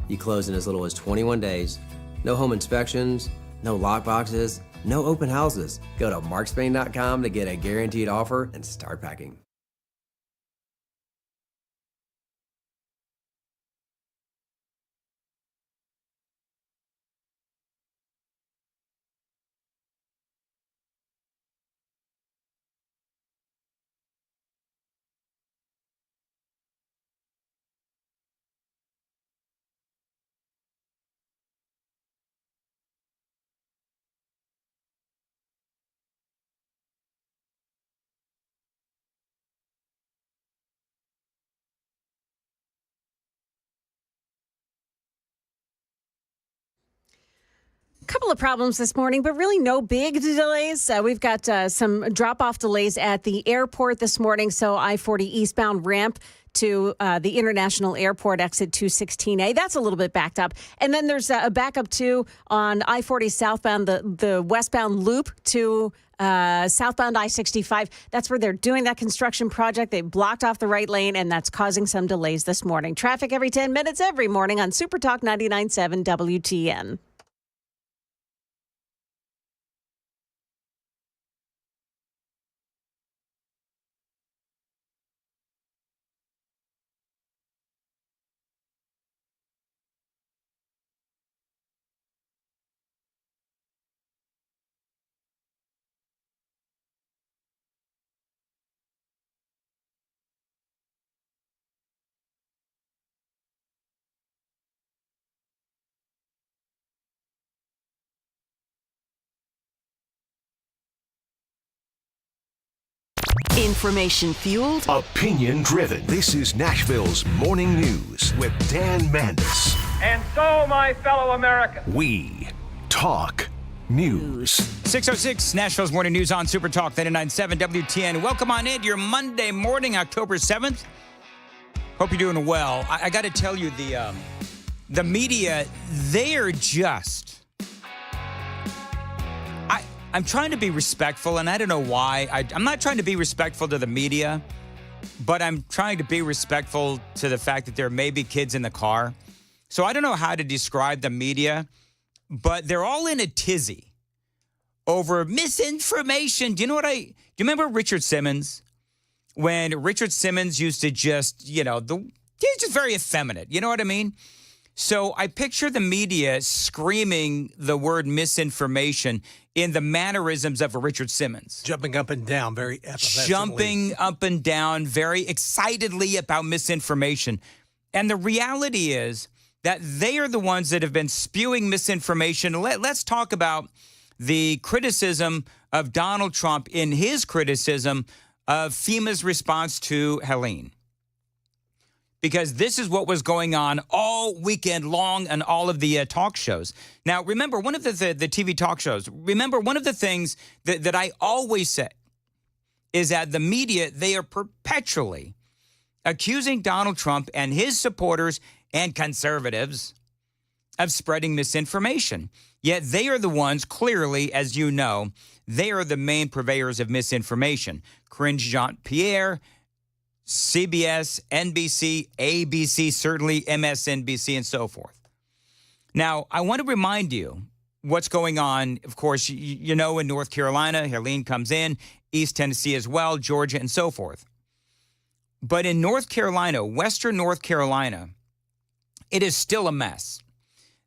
You close in as little as 21 days. No home inspections, no lockboxes, no open houses. Go to markspain.com to get a guaranteed offer and start packing. Couple of problems this morning, but really no big delays. We've got some drop-off delays at the airport this morning. So I-40 eastbound ramp to the International Airport exit 216A. That's a little bit backed up. And then there's a backup too on I-40 southbound, the westbound loop to southbound I-65. That's where they're doing that construction project. They blocked off the right lane, and that's causing some delays this morning. Traffic every 10 minutes every morning on Super Talk 99.7 WTN. Information fueled, opinion driven. This is Nashville's Morning News with Dan Mandis. And so, my fellow Americans, we talk news. 6:06, Nashville's Morning News on Super Talk 99.7 WTN. Welcome on in to your Monday morning, October 7th. Hope you're doing well. I got to tell you, the media, they are just... I'm trying to be respectful, and I don't know why. I'm not trying to be respectful to the media, but I'm trying to be respectful to the fact that there may be kids in the car. So I don't know how to describe the media, but they're all in a tizzy over misinformation. Do you remember Richard Simmons? When Richard Simmons used to just, he's just very effeminate. You know what I mean? So I picture the media screaming the word misinformation in the mannerisms of a Richard Simmons. Jumping up and down, very effervescently. Jumping up and down, very excitedly about misinformation. And the reality is that they are the ones that have been spewing misinformation. Let's talk about the criticism of Donald Trump in his criticism of FEMA's response to Helene. Because this is what was going on all weekend long on all of the talk shows. Now, remember, one of the TV talk shows, one of the things that I always say is that the media, they are perpetually accusing Donald Trump and his supporters and conservatives of spreading misinformation. Yet they are the ones, clearly, as you know, they are the main purveyors of misinformation. Karine Jean-Pierre, CBS, NBC, ABC, certainly MSNBC, and so forth. Now, I want to remind you what's going on. Of course, in North Carolina, Helene comes in, East Tennessee as well, Georgia, and so forth. But in North Carolina, Western North Carolina, it is still a mess.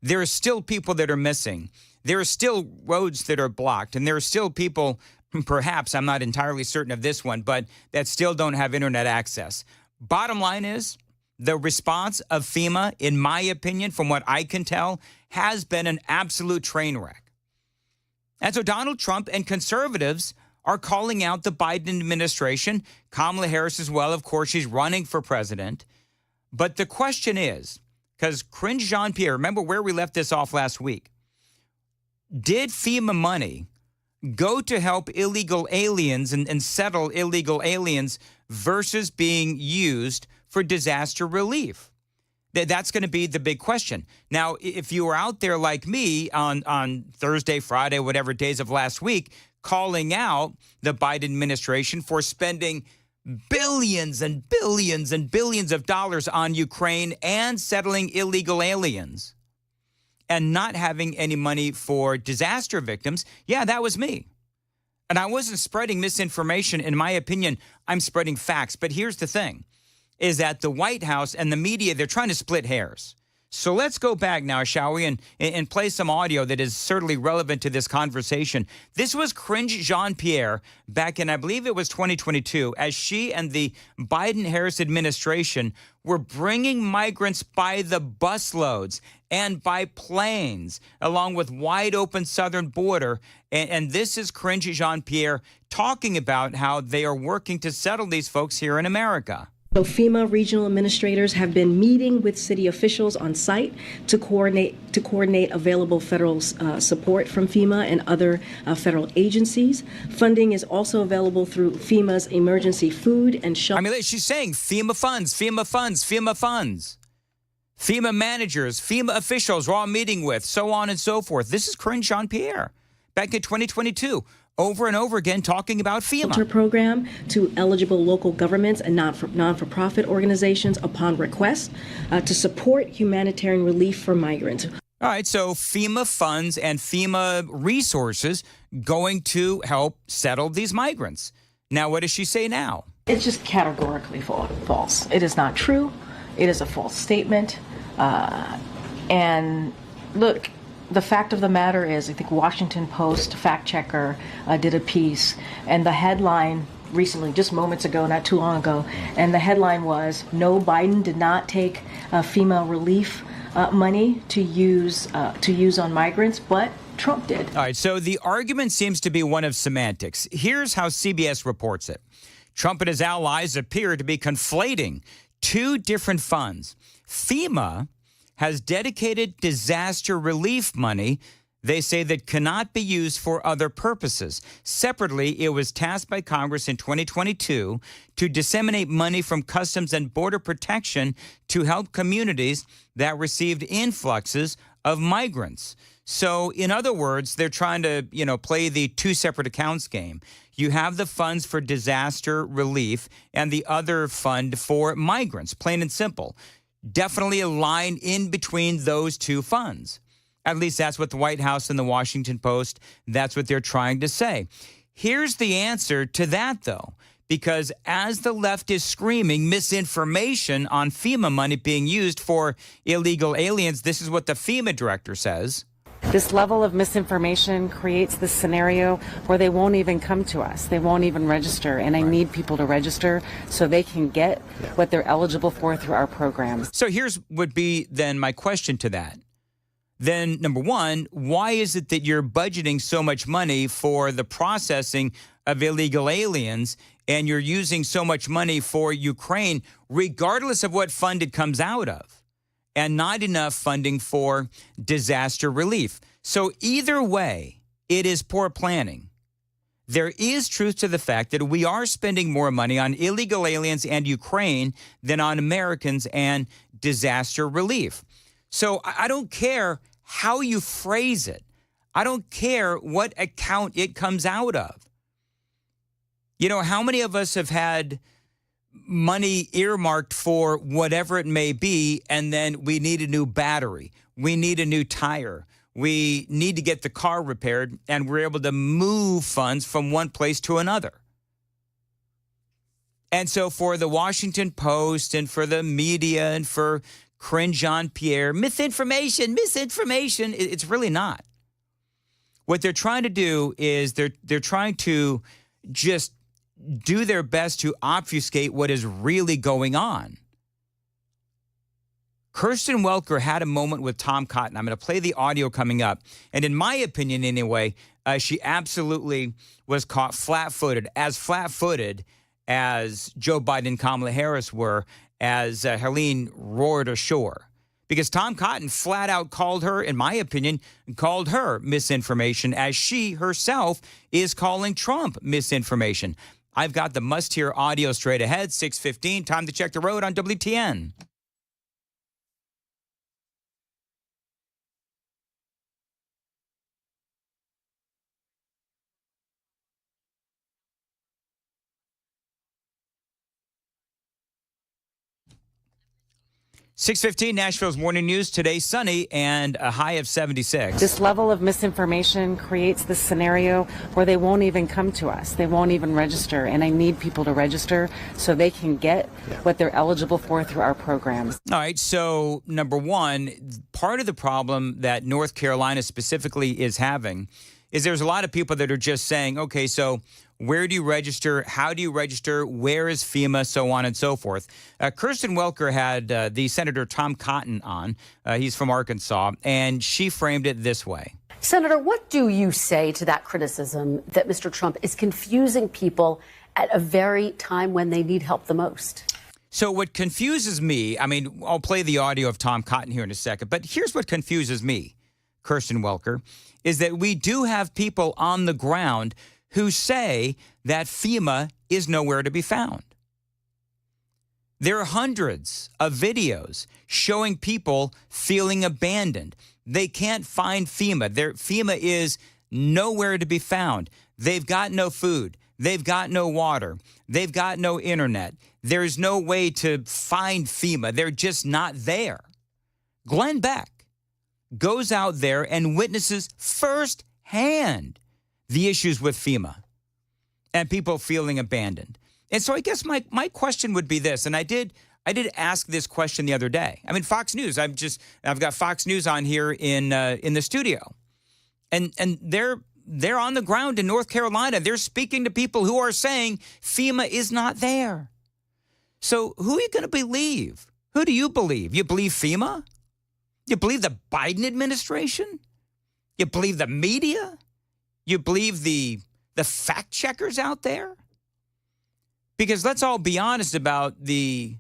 There are still people that are missing. There are still roads that are blocked, and there are still people, perhaps, I'm not entirely certain of this one, but that still don't have internet access. Bottom line is, the response of FEMA, in my opinion, from what I can tell, has been an absolute train wreck. And so Donald Trump and conservatives are calling out the Biden administration. Kamala Harris as well, of course, she's running for president. But the question is, because Karine Jean-Pierre, remember where we left this off last week, did FEMA money go to help illegal aliens and settle illegal aliens versus being used for disaster relief? That's going to be the big question. Now, if you were out there like me on Thursday, Friday, whatever days of last week, calling out the Biden administration for spending billions and billions and billions of dollars on Ukraine and settling illegal aliens and not having any money for disaster victims, yeah, that was me. And I wasn't spreading misinformation. In my opinion, I'm spreading facts. But here's the thing, is that the White House and the media, they're trying to split hairs. So let's go back now, shall we, and play some audio that is certainly relevant to this conversation. This was Karine Jean-Pierre back in, I believe it was 2022, as she and the Biden-Harris administration were bringing migrants by the busloads and by planes along with wide open southern border. And this is Karine Jean-Pierre talking about how they are working to settle these folks here in America. So FEMA regional administrators have been meeting with city officials on site to coordinate available federal support from FEMA and other federal agencies. Funding is also available through FEMA's emergency food and shelter. I mean, she's saying FEMA funds, FEMA funds, FEMA funds. FEMA managers, FEMA officials we're all meeting with, so on and so forth. This is Karine Jean-Pierre back in 2022. Over and over again talking about FEMA. Program to eligible local governments and non-for-profit organizations upon request to support humanitarian relief for migrants. All right, so FEMA funds and FEMA resources going to help settle these migrants. Now, what does she say now? It's just categorically false. It is not true. It is a false statement. And look, the fact of the matter is, I think Washington Post fact checker did a piece, and the headline recently, just moments ago, not too long ago, and the headline was, "No, Biden did not take FEMA relief money to use on migrants, but Trump did." All right, so the argument seems to be one of semantics. Here's how CBS reports it. Trump and his allies appear to be conflating two different funds. FEMA has dedicated disaster relief money they say that cannot be used for other purposes. Separately, it was tasked by Congress in 2022 to disseminate money from Customs and Border Protection to help communities that received influxes of migrants. So, in other words, they're trying to, play the two separate accounts game. You have the funds for disaster relief and the other fund for migrants, plain and simple. Definitely a line in between those two funds. At least that's what the White House and the Washington Post, that's what they're trying to say. Here's the answer to that, though, because as the left is screaming misinformation on FEMA money being used for illegal aliens, this is what the FEMA director says. This level of misinformation creates this scenario where they won't even come to us. They won't even register. And I need people to register so they can get what they're eligible for through our programs. So would be then my question to that. Then, number one, why is it that you're budgeting so much money for the processing of illegal aliens and you're using so much money for Ukraine, regardless of what fund it comes out of, and not enough funding for disaster relief? So either way, it is poor planning. There is truth to the fact that we are spending more money on illegal aliens and Ukraine than on Americans and disaster relief. So I don't care how you phrase it. I don't care what account it comes out of. How many of us have had money earmarked for whatever it may be, and then we need a new battery, we need a new tire, we need to get the car repaired, and we're able to move funds from one place to another. And so for the Washington Post and for the media and for Corinne Jean-Pierre, misinformation, it's really not. What they're trying to do is they're trying to just do their best to obfuscate what is really going on. Kirsten Welker had a moment with Tom Cotton. I'm going to play the audio coming up. And in my opinion, anyway, she absolutely was caught flat-footed as Joe Biden and Kamala Harris were, as Helene roared ashore. Because Tom Cotton flat out called her, in my opinion, called her misinformation, as she herself is calling Trump misinformation. I've got the must-hear audio straight ahead, 6:15. Time to check the road on WTN. .6:15, Nashville's morning news. Today, sunny and a high of 76. This level of misinformation creates this scenario where they won't even come to us. They won't even register. And I need people to register so they can get what they're eligible for through our programs. All right. So, number one, part of the problem that North Carolina specifically is having is there's a lot of people that are just saying, okay, so where do you register? How do you register? Where is FEMA? So on and so forth. Kirsten Welker had the Senator Tom Cotton on. He's from Arkansas, and she framed it this way. Senator, what do you say to that criticism that Mr. Trump is confusing people at a very time when they need help the most? So what confuses me, I'll play the audio of Tom Cotton here in a second, but here's what confuses me, Kirsten Welker, is that we do have people on the ground who say that FEMA is nowhere to be found. There are hundreds of videos showing people feeling abandoned. They can't find FEMA. FEMA is nowhere to be found. They've got no food. They've got no water. They've got no internet. There's no way to find FEMA. They're just not there. Glenn Beck goes out there and witnesses firsthand the issues with FEMA and people feeling abandoned. And so I guess my question would be this, and I did ask this question the other day. Fox News. I've got Fox News on here in the studio, and they're on the ground in North Carolina. They're speaking to people who are saying FEMA is not there. So who are you going to believe? Who do you believe? You believe FEMA? You believe the Biden administration? You believe the media? You believe the fact checkers out there? Because let's all be honest about the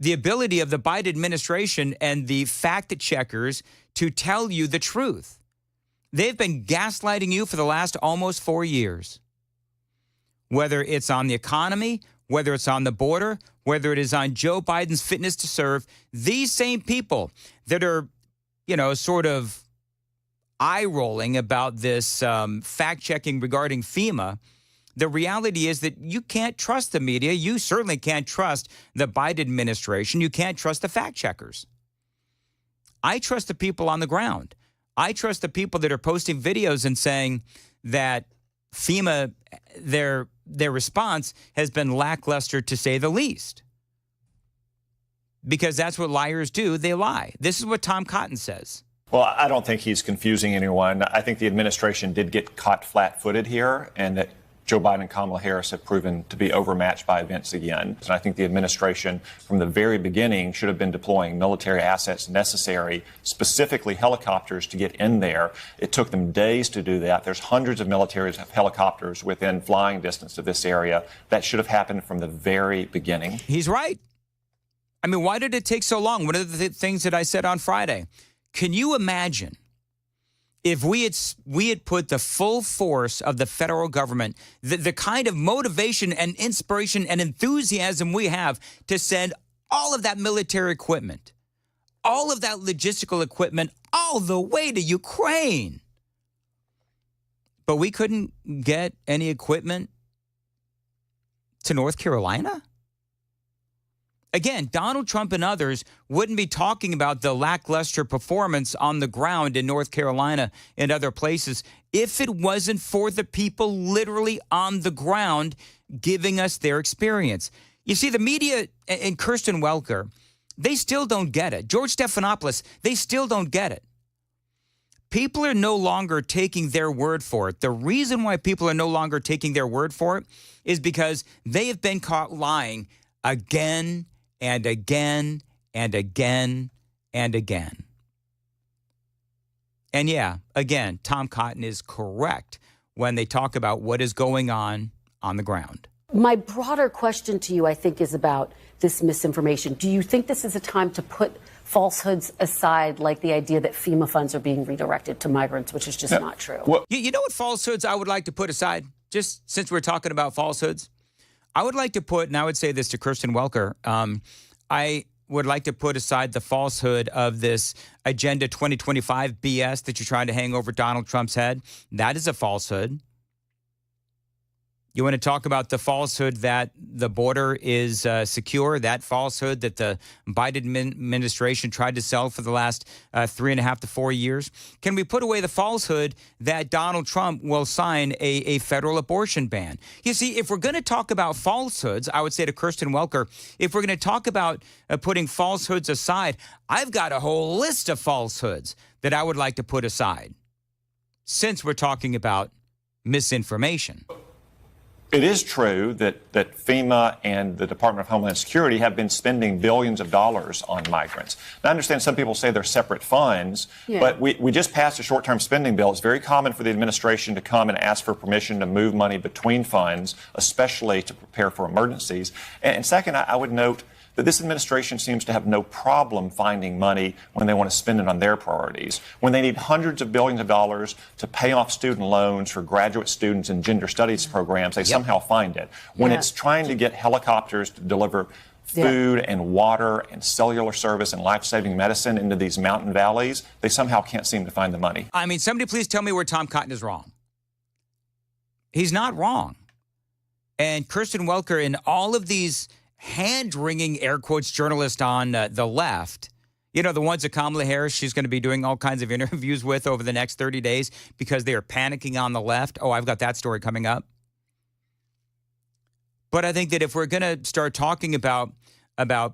ability of the Biden administration and the fact checkers to tell you the truth. They've been gaslighting you for the last almost 4 years. Whether it's on the economy, whether it's on the border, whether it is on Joe Biden's fitness to serve, these same people that are, sort of eye-rolling about this fact-checking regarding FEMA, the reality is that you can't trust the media. You certainly can't trust the Biden administration. You can't trust the fact-checkers. I trust the people on the ground. I trust the people that are posting videos and saying that FEMA, their response has been lackluster, to say the least. Because that's what liars do. They lie. This is what Tom Cotton says. Well, I don't think he's confusing anyone. I think the administration did get caught flat-footed here, and that Joe Biden and Kamala Harris have proven to be overmatched by events again. And I think the administration, from the very beginning, should have been deploying military assets necessary, specifically helicopters, to get in there. It took them days to do that. There's hundreds of military helicopters within flying distance of this area. That should have happened from the very beginning. He's right. I mean, why did it take so long? One of the things that I said on Friday, can you imagine if we had put the full force of the federal government, the kind of motivation and inspiration and enthusiasm we have to send all of that military equipment, all of that logistical equipment, all the way to Ukraine. But we couldn't get any equipment to North Carolina? Again, Donald Trump and others wouldn't be talking about the lackluster performance on the ground in North Carolina and other places if it wasn't for the people literally on the ground giving us their experience. You see, the media and Kirsten Welker, they still don't get it. George Stephanopoulos, they still don't get it. People are no longer taking their word for it. The reason why people are no longer taking their word for it is because they have been caught lying again and again and again and again. And yeah, again, Tom Cotton is correct when they talk about what is going on the ground. My broader question to you, I think, is about this misinformation. Do you think this is a time to put falsehoods aside, like the idea that FEMA funds are being redirected to migrants, which is just not true? Well, you know what falsehoods I would like to put aside, just since we're talking about falsehoods? I would like to put, and I would say this to Kirsten Welker, I would like to put aside the falsehood of this Agenda 2025 BS that you're trying to hang over Donald Trump's head. That is a falsehood. You want to talk about the falsehood that the border is secure, that falsehood that the Biden administration tried to sell for the last 3.5 to 4 years? Can we put away the falsehood that Donald Trump will sign a federal abortion ban? You see, if we're going to talk about falsehoods, I would say to Kirsten Welker, if we're going to talk about putting falsehoods aside, I've got a whole list of falsehoods that I would like to put aside, since we're talking about misinformation. It is true that FEMA and the Department of Homeland Security have been spending billions of dollars on migrants. Now, I understand some people say they're separate funds, but we just passed a short-term spending bill. It's very common for the administration to come and ask for permission to move money between funds, especially to prepare for emergencies. And second, I would note that this administration seems to have no problem finding money when they want to spend it on their priorities. When they need hundreds of billions of dollars to pay off student loans for graduate students in gender studies programs, they somehow find it. When it's trying to get helicopters to deliver food and water and cellular service and life-saving medicine into these mountain valleys, they somehow can't seem to find the money. I mean, somebody please tell me where Tom Cotton is wrong. He's not wrong. And Kirsten Welker and all of these hand-wringing, air quotes, journalists on the left, you know, the ones that Kamala Harris, she's going to be doing all kinds of interviews with over the next 30 days because they are panicking on the left. Oh, I've got that story coming up. But I think that if we're going to start talking about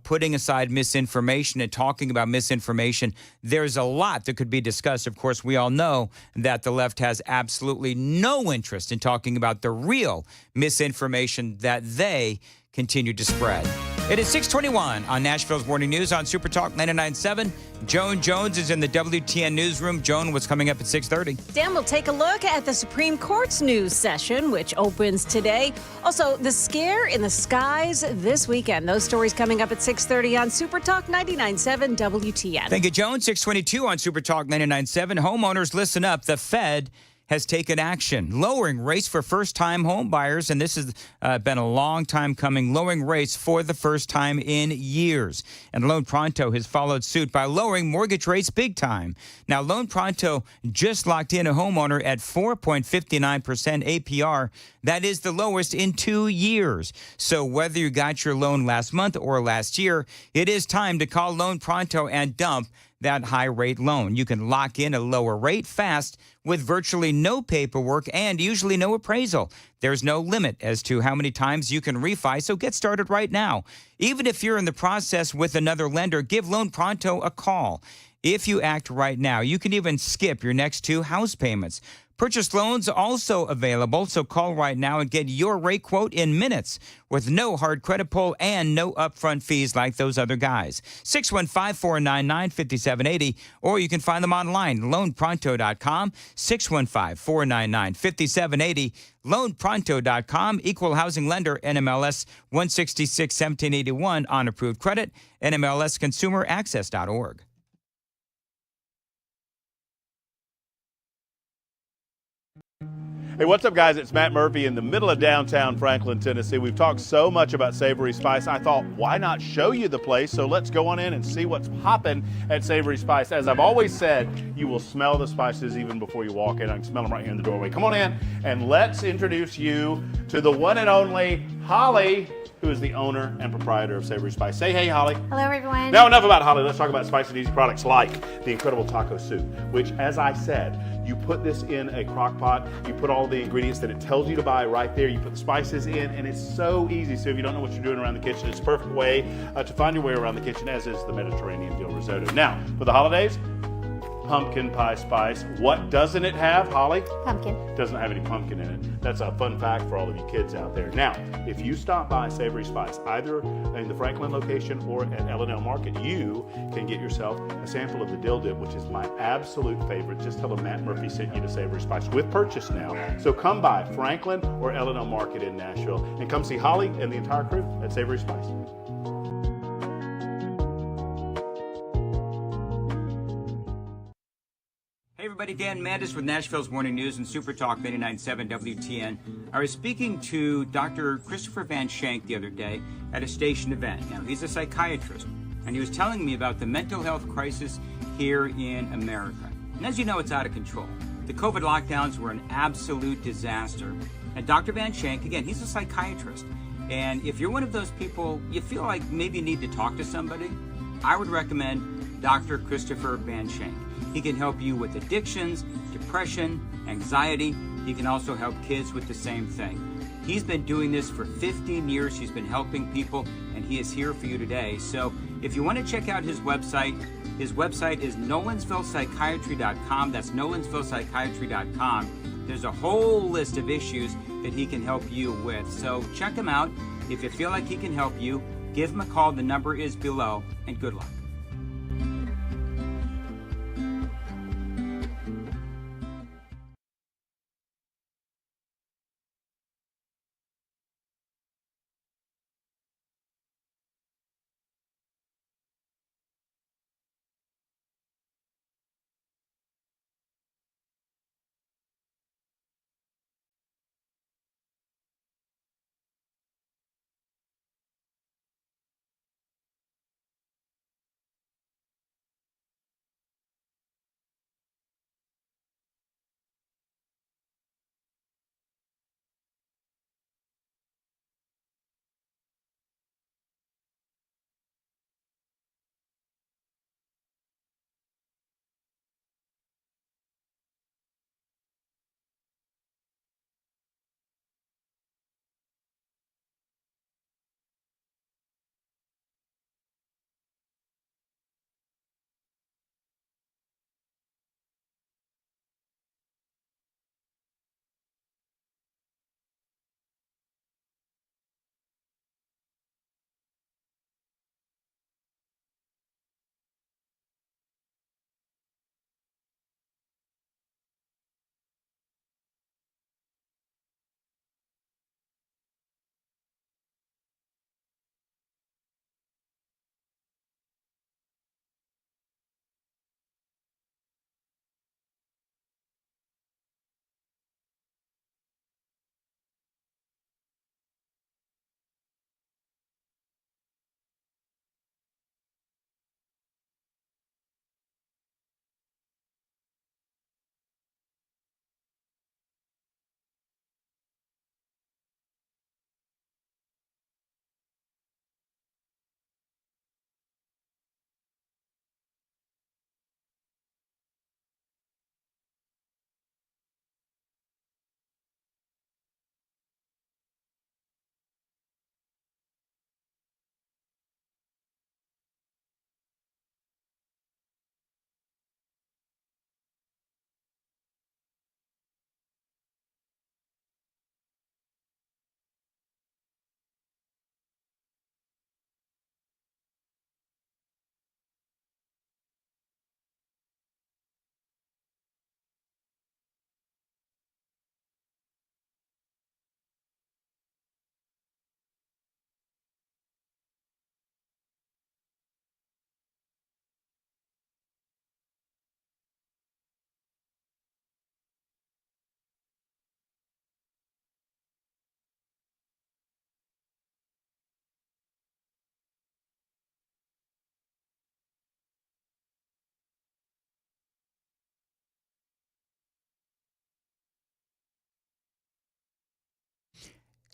putting aside misinformation and talking about misinformation, there's a lot that could be discussed. Of course, we all know that the left has absolutely no interest in talking about the real misinformation that they continue to spread. It is 6:21 on Nashville's Morning News on Super Talk 99.7. Joan Jones is in the WTN newsroom. Joan, what's coming up at 6:30? Dan will take a look at the Supreme Court's news session, which opens today. Also, the scare in the skies this weekend. Those stories coming up at 6:30 on Super Talk 99.7 WTN. Thank you, Joan. 6:22 on Super Talk 99.7. Homeowners, listen up. The Fed has taken action, lowering rates for first-time home buyers, and this has been a long time coming, lowering rates for the first time in years. And Loan Pronto has followed suit by lowering mortgage rates big time. Now, Loan Pronto just locked in a homeowner at 4.59% APR. That is the lowest in 2 years. So whether you got your loan last month or last year, it is time to call Loan Pronto and dump that high-rate loan. You can lock in a lower rate fast with virtually no paperwork and usually no appraisal. There's no limit as to how many times you can refi, so get started right now. Even if you're in the process with another lender, give Loan Pronto a call. If you act right now, you can even skip your next 2 house payments. Purchase loans also available, so call right now and get your rate quote in minutes with no hard credit pull and no upfront fees like those other guys. 615-499-5780, or you can find them online, loanpronto.com, 615-499-5780, loanpronto.com, equal housing lender, NMLS 166-1781 on approved credit, NMLSconsumeraccess.org. Hey, what's up, guys? It's Matt Murphy in the middle of downtown Franklin, Tennessee. We've talked so much about Savory Spice. I thought, why not show you the place? So let's go on in and see what's popping at Savory Spice. As I've always said, you will smell the spices even before you walk in. I can smell them right here in the doorway. Come on in and let's introduce you to the one and only Holly, who is the owner and proprietor of Savory Spice. Say hey, Holly. Hello, everyone. Now, enough about Holly. Let's talk about Spice and Easy products like the incredible taco soup, which, as I said, you put this in a crock pot, you put all the ingredients that it tells you to buy right there, you put the spices in, and it's so easy. So if you don't know what you're doing around the kitchen, it's a perfect way to find your way around the kitchen, as is the Mediterranean dill risotto. Now, for the holidays, pumpkin pie spice. What doesn't it have, Holly? Pumpkin. Doesn't have any pumpkin in it. That's a fun fact for all of you kids out there. Now, if you stop by Savory Spice, either in the Franklin location or at L&L Market, you can get yourself a sample of the dill dip, which is my absolute favorite. Just tell them Matt Murphy sent you to Savory Spice with purchase now. So come by Franklin or L&L Market in Nashville and come see Holly and the entire crew at Savory Spice. Hey everybody, Dan Mandis with Nashville's Morning News and Super Talk 99.7 WTN. I was speaking to Dr. Christopher Van Shank the other day at a station event. Now, he's a psychiatrist, and he was telling me about the mental health crisis here in America. And as you know, it's out of control. The COVID lockdowns were an absolute disaster. And Dr. Van Shank, again, he's a psychiatrist. And if you're one of those people, you feel like maybe you need to talk to somebody, I would recommend Dr. Christopher Van Shank. He can help you with addictions, depression, anxiety. He can also help kids with the same thing. He's been doing this for 15 years. He's been helping people, and he is here for you today. So if you want to check out his website is nolansvillepsychiatry.com. That's nolansvillepsychiatry.com. There's a whole list of issues that he can help you with. So check him out. If you feel like he can help you, give him a call. The number is below, and good luck.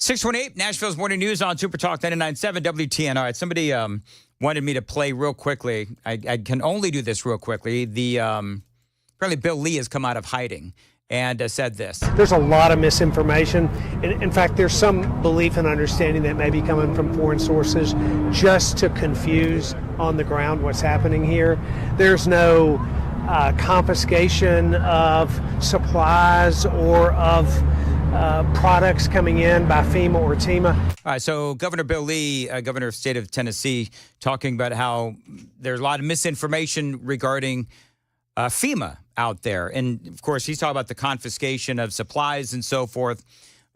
618, Nashville's Morning News on Super Talk 99.7 WTN. All right, somebody wanted me to play real quickly. I can only do this real quickly. Apparently Bill Lee has come out of hiding and said this. There's a lot of misinformation. In fact, there's some belief and understanding that may be coming from foreign sources just to confuse on the ground what's happening here. There's no confiscation of supplies or of products coming in by FEMA or TEMA. All right, so Governor Bill Lee, governor of the state of Tennessee, talking about how there's a lot of misinformation regarding FEMA out there. And, of course, he's talking about the confiscation of supplies and so forth.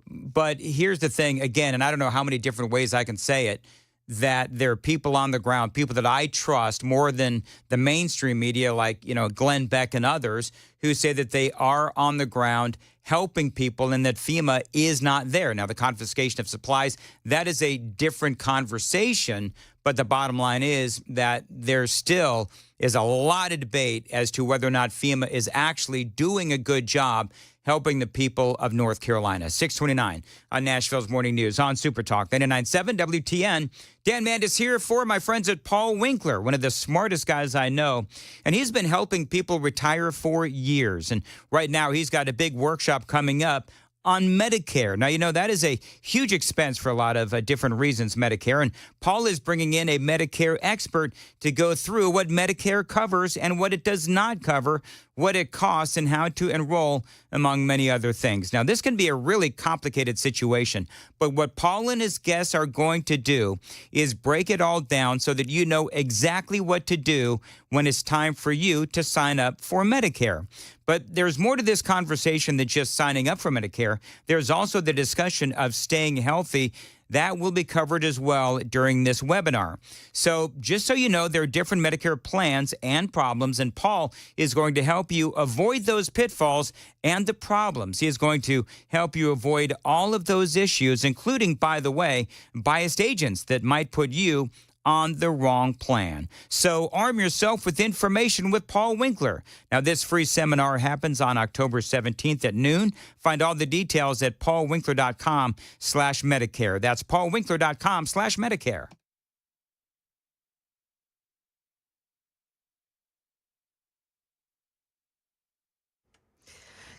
But here's the thing, again, and I don't know how many different ways I can say it, that there are people on the ground, people that I trust more than the mainstream media like, Glenn Beck and others, who say that they are on the ground helping people and that FEMA is not there. Now, the confiscation of supplies, that is a different conversation, but the bottom line is that there still is a lot of debate as to whether or not FEMA is actually doing a good job helping the people of North Carolina. 629 on Nashville's Morning News on Super Talk 99.7 WTN. Dan Mandis here for my friends at Paul Winkler, one of the smartest guys I know. And he's been helping people retire for years. And right now he's got a big workshop coming up on Medicare. Now, that is a huge expense for a lot of different reasons, Medicare. And Paul is bringing in a Medicare expert to go through what Medicare covers and what it does not cover, what it costs, and how to enroll, among many other things. Now, this can be a really complicated situation, but what Paul and his guests are going to do is break it all down so that you know exactly what to do when it's time for you to sign up for Medicare. But there's more to this conversation than just signing up for Medicare. There's also the discussion of staying healthy. That will be covered as well during this webinar. So just so you know, there are different Medicare plans and problems, and Paul is going to help you avoid those pitfalls and the problems. He is going to help you avoid all of those issues, including, by the way, biased agents that might put you on the wrong plan. So arm yourself with information with Paul Winkler. Now, this free seminar happens on October 17th at noon. Find all the details at paulwinkler.com/Medicare. That's paulwinkler.com/Medicare.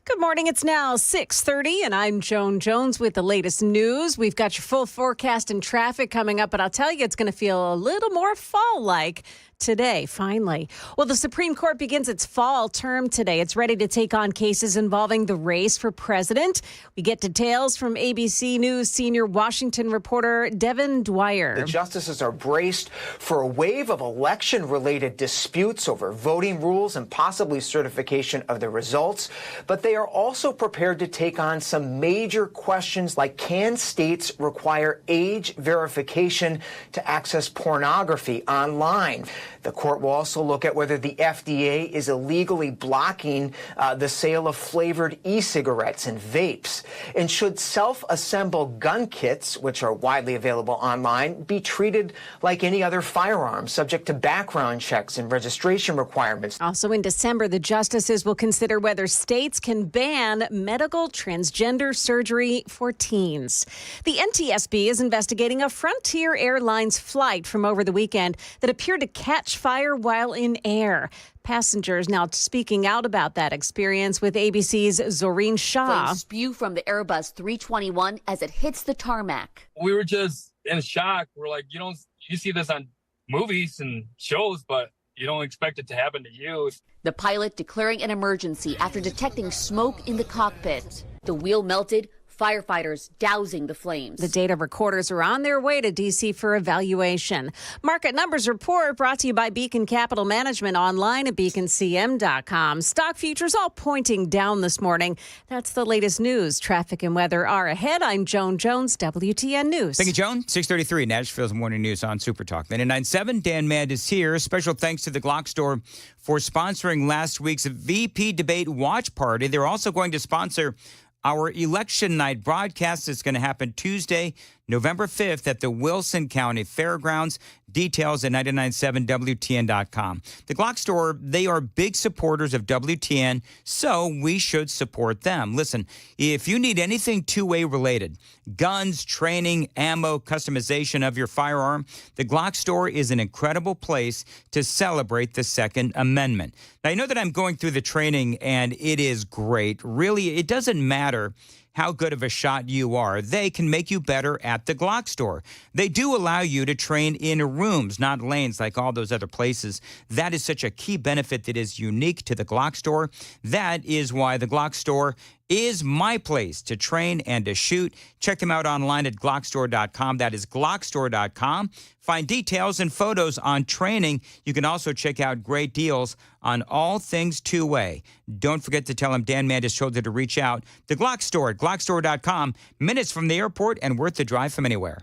Good morning. It's now 6:30, and I'm Joan Jones with the latest news. We've got your full forecast and traffic coming up, but I'll tell you, it's going to feel a little more fall-like today, finally. Well, the Supreme Court begins its fall term today. It's ready to take on cases involving the race for president. We get details from ABC News senior Washington reporter Devin Dwyer. The justices are braced for a wave of election-related disputes over voting rules and possibly certification of the results. But they are also prepared to take on some major questions like, can states require age verification to access pornography online? The court will also look at whether the FDA is illegally blocking the sale of flavored e-cigarettes and vapes. And should self-assembled gun kits, which are widely available online, be treated like any other firearm, subject to background checks and registration requirements? Also in December, the justices will consider whether states can ban medical transgender surgery for teens. The NTSB is investigating a Frontier Airlines flight from over the weekend that appeared to catch fire while in air. Passengers now speaking out about that experience with ABC's Zoreen Shah. Flames spew from the Airbus 321 as it hits the tarmac. We were just in shock. We're like, you see this on movies and shows, but you don't expect it to happen to you. The pilot declaring an emergency after detecting smoke in the cockpit. The wheel melted. Firefighters dousing the flames. The data recorders are on their way to D.C. for evaluation. Market Numbers Report brought to you by Beacon Capital Management online at beaconcm.com. Stock futures all pointing down this morning. That's the latest news. Traffic and weather are ahead. I'm Joan Jones, WTN News. Thank you, Joan. 6:33, Nashville's Morning News on Super Talk 99.7. Dan Mandis here. Special thanks to the Glock Store for sponsoring last week's VP Debate Watch Party. They're also going to sponsor our election night broadcast is going to happen Tuesday, November 5th at the Wilson County Fairgrounds. Details at 997WTN.com. The Glock Store, they are big supporters of WTN, so we should support them. Listen, if you need anything two-way related, guns, training, ammo, customization of your firearm, the Glock Store is an incredible place to celebrate the Second Amendment. Now, I know that I'm going through the training, and it is great. Really, it doesn't matter how good of a shot you are. They can make you better at the Glock Store. They do allow you to train in rooms, not lanes like all those other places. That is such a key benefit that is unique to the Glock Store. That is why the Glock Store is my place to train and to shoot. Check them out online at Glockstore.com. That is Glockstore.com. Find details and photos on training. You can also check out great deals on all things two-way. Don't forget to tell them Dan Mandis told you to reach out. The Glock Store at Glockstore.com. Minutes from the airport and worth the drive from anywhere.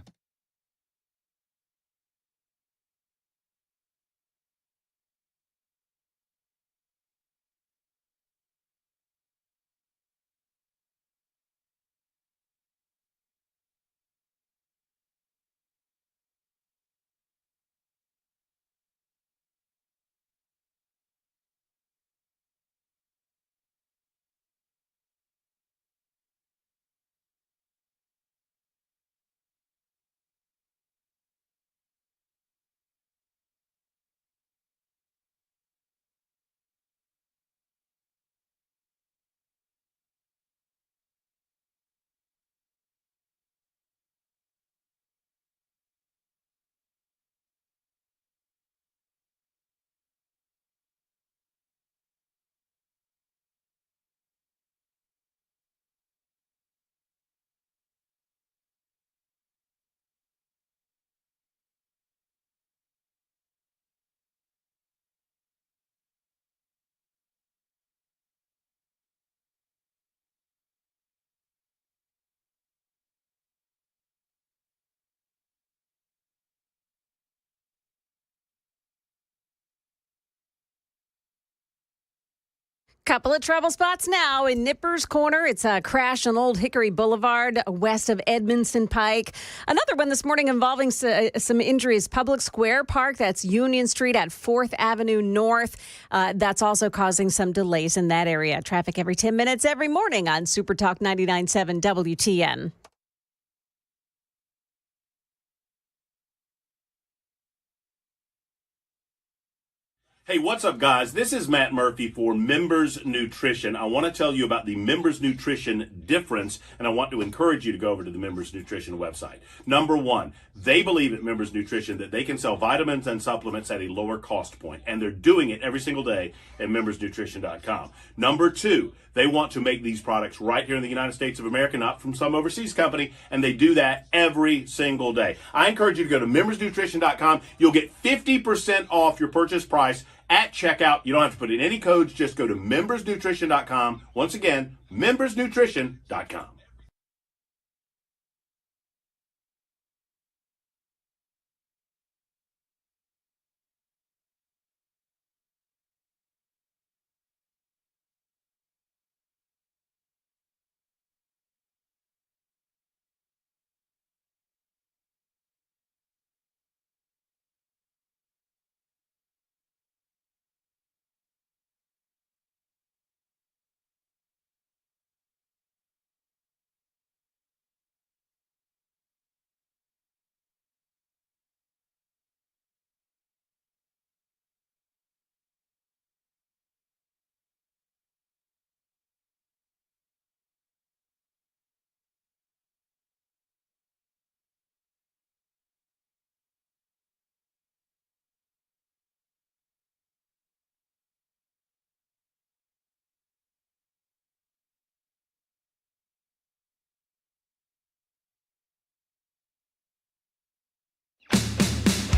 Couple of trouble spots now in Nippers Corner. It's a crash on Old Hickory Boulevard west of Edmondson Pike. Another one this morning involving some injuries. Public Square Park, that's Union Street at 4th Avenue North. That's also causing some delays in that area. Traffic every 10 minutes every morning on Super Talk 99.7 WTN. Hey, what's up, guys? This is Matt Murphy for Members Nutrition. I want to tell you about the Members Nutrition difference, and I want to encourage you to go over to the Members Nutrition website. Number one, they believe at Members Nutrition that they can sell vitamins and supplements at a lower cost point, and they're doing it every single day at membersnutrition.com. Number two, they want to make these products right here in the United States of America, not from some overseas company, and they do that every single day. I encourage you to go to membersnutrition.com. You'll get 50% off your purchase price at checkout. You don't have to put in any codes. Just go to membersnutrition.com. Once again, membersnutrition.com.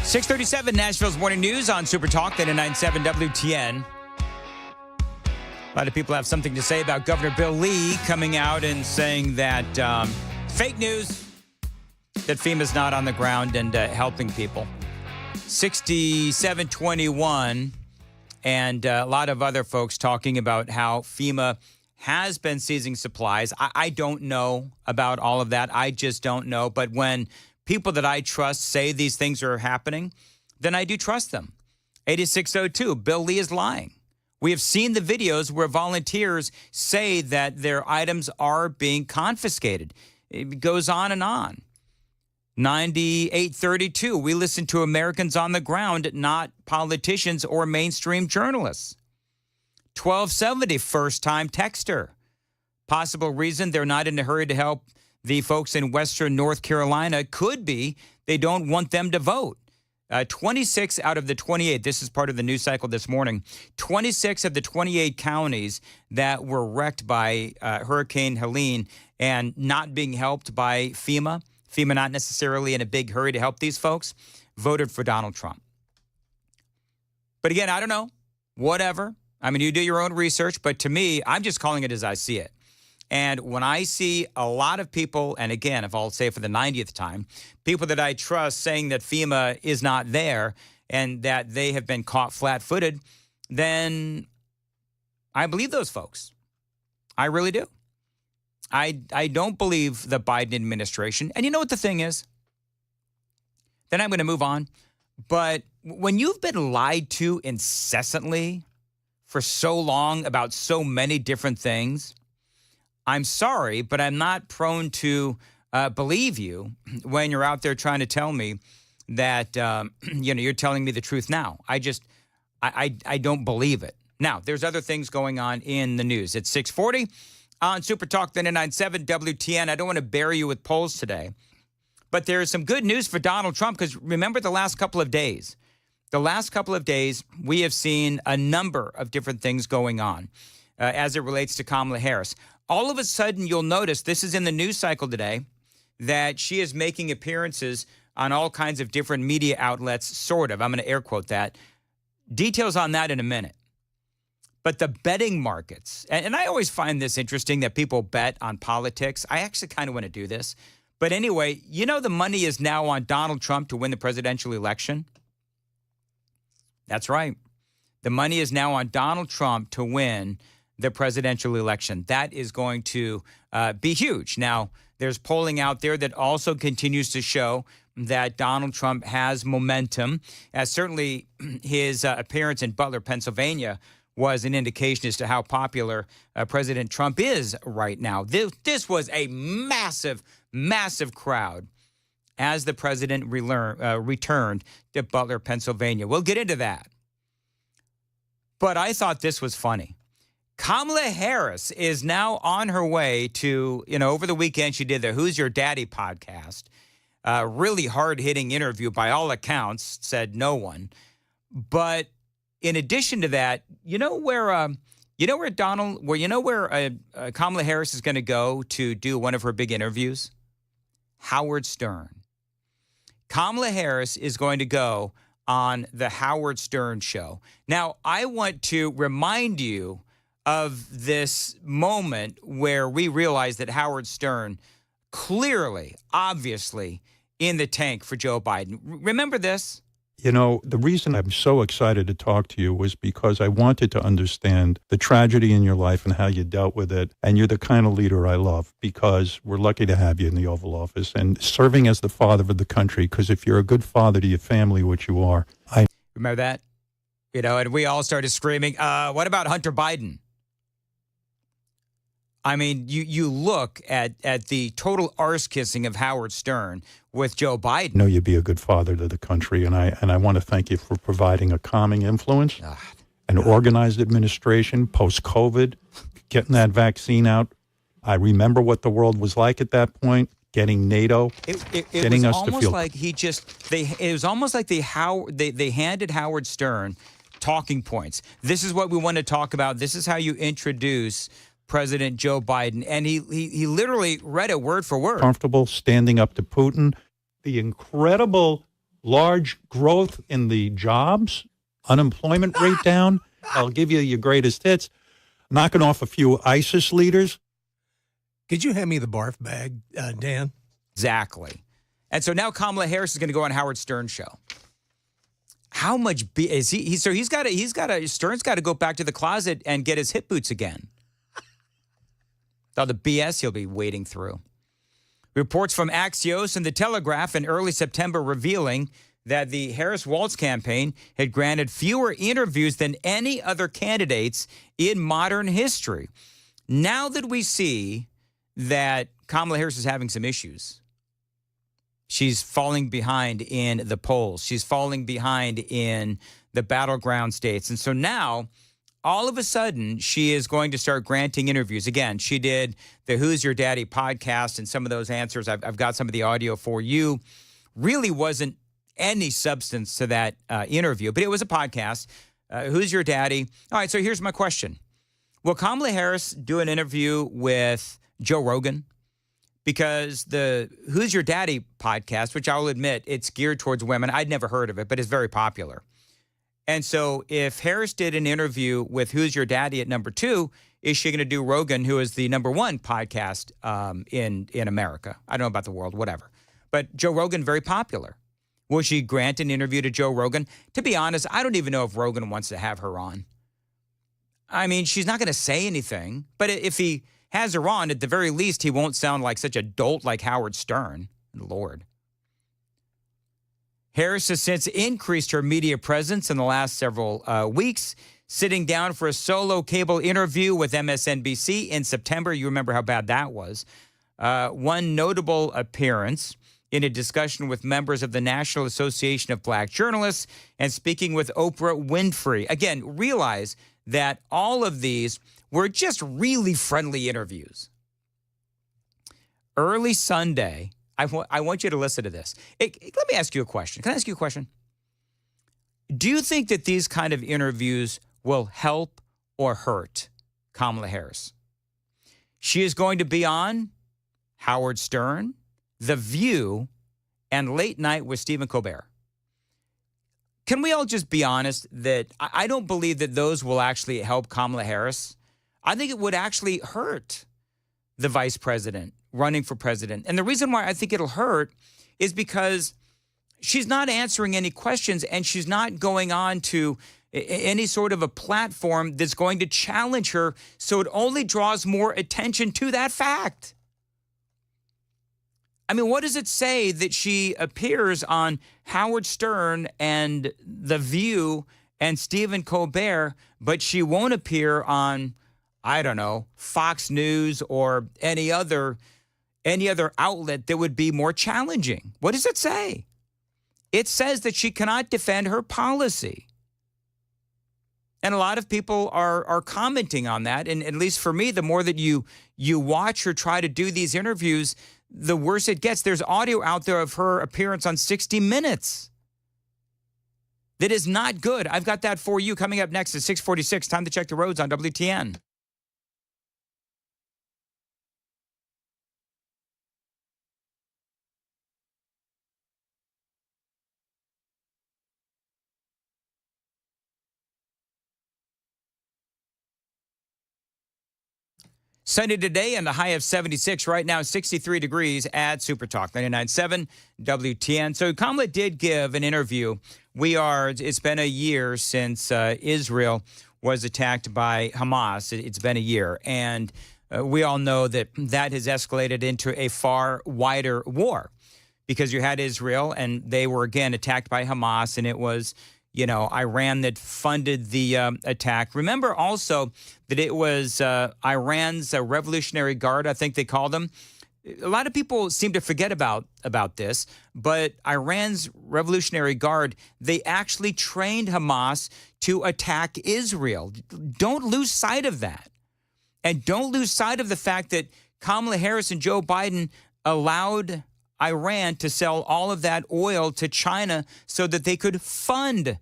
.637 Nashville's Morning News on Super Talk 99.7 WTN. A lot of people have something to say about Governor Bill Lee coming out and saying that fake news, that FEMA's not on the ground and helping people. 6721 and a lot of other folks talking about how FEMA has been seizing supplies. I don't know about all of that. I just don't know. But when people that I trust say these things are happening, then I do trust them. 8602, Bill Lee is lying. We have seen the videos where volunteers say that their items are being confiscated. It goes on and on. 9832, we listen to Americans on the ground, not politicians or mainstream journalists. 1270, first-time texter. Possible reason they're not in a hurry to help the folks in Western North Carolina could be they don't want them to vote. 26 out of the 28, this is part of the news cycle this morning, 26 of the 28 counties that were wrecked by Hurricane Helene and not being helped by FEMA not necessarily in a big hurry to help these folks, voted for Donald Trump. But again, I don't know, whatever. I mean, you do your own research, but to me, I'm just calling it as I see it. And when I see a lot of people, and again, if I'll say for the 90th time, people that I trust saying that FEMA is not there and that they have been caught flat-footed, then I believe those folks. I really do. I don't believe the Biden administration. And you know what the thing is? Then I'm going to move on. But when you've been lied to incessantly for so long about so many different things, I'm sorry, but I'm not prone to believe you when you're out there trying to tell me that, you're telling me the truth now. I don't believe it. Now, there's other things going on in the news. It's 640 on Super Talk 99.7 WTN. I don't want to bury you with polls today, but there's some good news for Donald Trump because remember the last couple of days. The last couple of days, we have seen a number of different things going on as it relates to Kamala Harris. All of a sudden, you'll notice, this is in the news cycle today, that she is making appearances on all kinds of different media outlets, sort of. I'm going to air quote that. Details on that in a minute. But the betting markets, and I always find this interesting that people bet on politics. I actually kind of want to do this. But anyway, the money is now on Donald Trump to win the presidential election. That's right. The money is now on Donald Trump to win the presidential election. That is going to be huge. Now, there's polling out there that also continues to show that Donald Trump has momentum, as certainly his appearance in Butler, Pennsylvania, was an indication as to how popular President Trump is right now. This was a massive, massive crowd as the president returned to Butler, Pennsylvania. We'll get into that. But I thought this was funny. Kamala Harris is now on her way to, over the weekend she did the Who's Your Daddy podcast. Really hard-hitting interview by all accounts, said no one. But in addition to that, where Kamala Harris is going to go to do one of her big interviews? Howard Stern. Kamala Harris is going to go on the Howard Stern show. Now, I want to remind you of this moment where we realized that Howard Stern clearly, obviously, in the tank for Joe Biden. Remember this? The reason I'm so excited to talk to you was because I wanted to understand the tragedy in your life and how you dealt with it. And you're the kind of leader I love because we're lucky to have you in the Oval Office and serving as the father of the country. Because if you're a good father to your family, which you are. Remember that? And we all started screaming, what about Hunter Biden? I mean, you look at the total arse-kissing of Howard Stern with Joe Biden. I know you'd be a good father to the country, and I want to thank you for providing a calming influence, an organized administration post-COVID, getting that vaccine out. I remember what the world was like at that point, getting NATO, getting us to feel. It was almost like they handed Howard Stern talking points. This is what we want to talk about. This is how you introduce President Joe Biden. And he literally read it word for word. Comfortable standing up to Putin. The incredible large growth in the jobs, unemployment rate down. I'll give you your greatest hits. Knocking off a few ISIS leaders. Could you hand me the barf bag, Dan? Exactly. And so now Kamala Harris is going to go on Howard Stern's show. How much is he? Stern's got to go back to the closet and get his hip boots again. With all the BS he'll be wading through. Reports from Axios and The Telegraph in early September revealing that the Harris-Walz campaign had granted fewer interviews than any other candidates in modern history. Now that we see that Kamala Harris is having some issues, she's falling behind in the polls. She's falling behind in the battleground states. And so now, all of a sudden, she is going to start granting interviews. Again, she did the Who's Your Daddy podcast, and some of those answers, I've got some of the audio for you. Really wasn't any substance to that interview, but it was a podcast. Who's Your Daddy? All right, so here's my question. Will Kamala Harris do an interview with Joe Rogan? Because the Who's Your Daddy podcast, which I'll admit, it's geared towards women. I'd never heard of it, but it's very popular. And so if Harris did an interview with Who's Your Daddy at number 2, is she going to do Rogan, who is the number 1 podcast in America? I don't know about the world, whatever. But Joe Rogan, very popular. Will she grant an interview to Joe Rogan? To be honest, I don't even know if Rogan wants to have her on. I mean, she's not going to say anything. But if he has her on, at the very least, he won't sound like such a dolt like Howard Stern. Lord. Harris has since increased her media presence in the last several weeks, sitting down for a solo cable interview with MSNBC in September. You remember how bad that was. One notable appearance in a discussion with members of the National Association of Black Journalists and speaking with Oprah Winfrey. Again, realize that all of these were just really friendly interviews. Early Sunday, I want you to listen to this. Let me ask you a question. Can I ask you a question? Do you think that these kind of interviews will help or hurt Kamala Harris? She is going to be on Howard Stern, The View, and Late Night with Stephen Colbert. Can we all just be honest that I don't believe that those will actually help Kamala Harris? I think it would actually hurt the vice president running for president. And the reason why I think it'll hurt is because she's not answering any questions and she's not going on to any sort of a platform that's going to challenge her. So it only draws more attention to that fact. I mean, what does it say that she appears on Howard Stern and The View and Stephen Colbert, but she won't appear on, I don't know, Fox News or any other outlet that would be more challenging? What does it say? It says that she cannot defend her policy. And a lot of people are commenting on that. And at least for me, the more that you watch her try to do these interviews, the worse it gets. There's audio out there of her appearance on 60 Minutes that is not good. I've got that for you coming up next at 6:46. Time to check the roads on WTN. Sunny today and a high of 76. Right now, 63 degrees at Super Talk 99.7 WTN. So Kamala did give an interview. It's been a year since Israel was attacked by Hamas. It's been a year. And we all know that has escalated into a far wider war because you had Israel and they were again attacked by Hamas, and it was Iran that funded the attack. Remember also that it was Iran's Revolutionary Guard, I think they called them. A lot of people seem to forget about this, but Iran's Revolutionary Guard, they actually trained Hamas to attack Israel. Don't lose sight of that. And don't lose sight of the fact that Kamala Harris and Joe Biden allowed Iran to sell all of that oil to China so that they could fund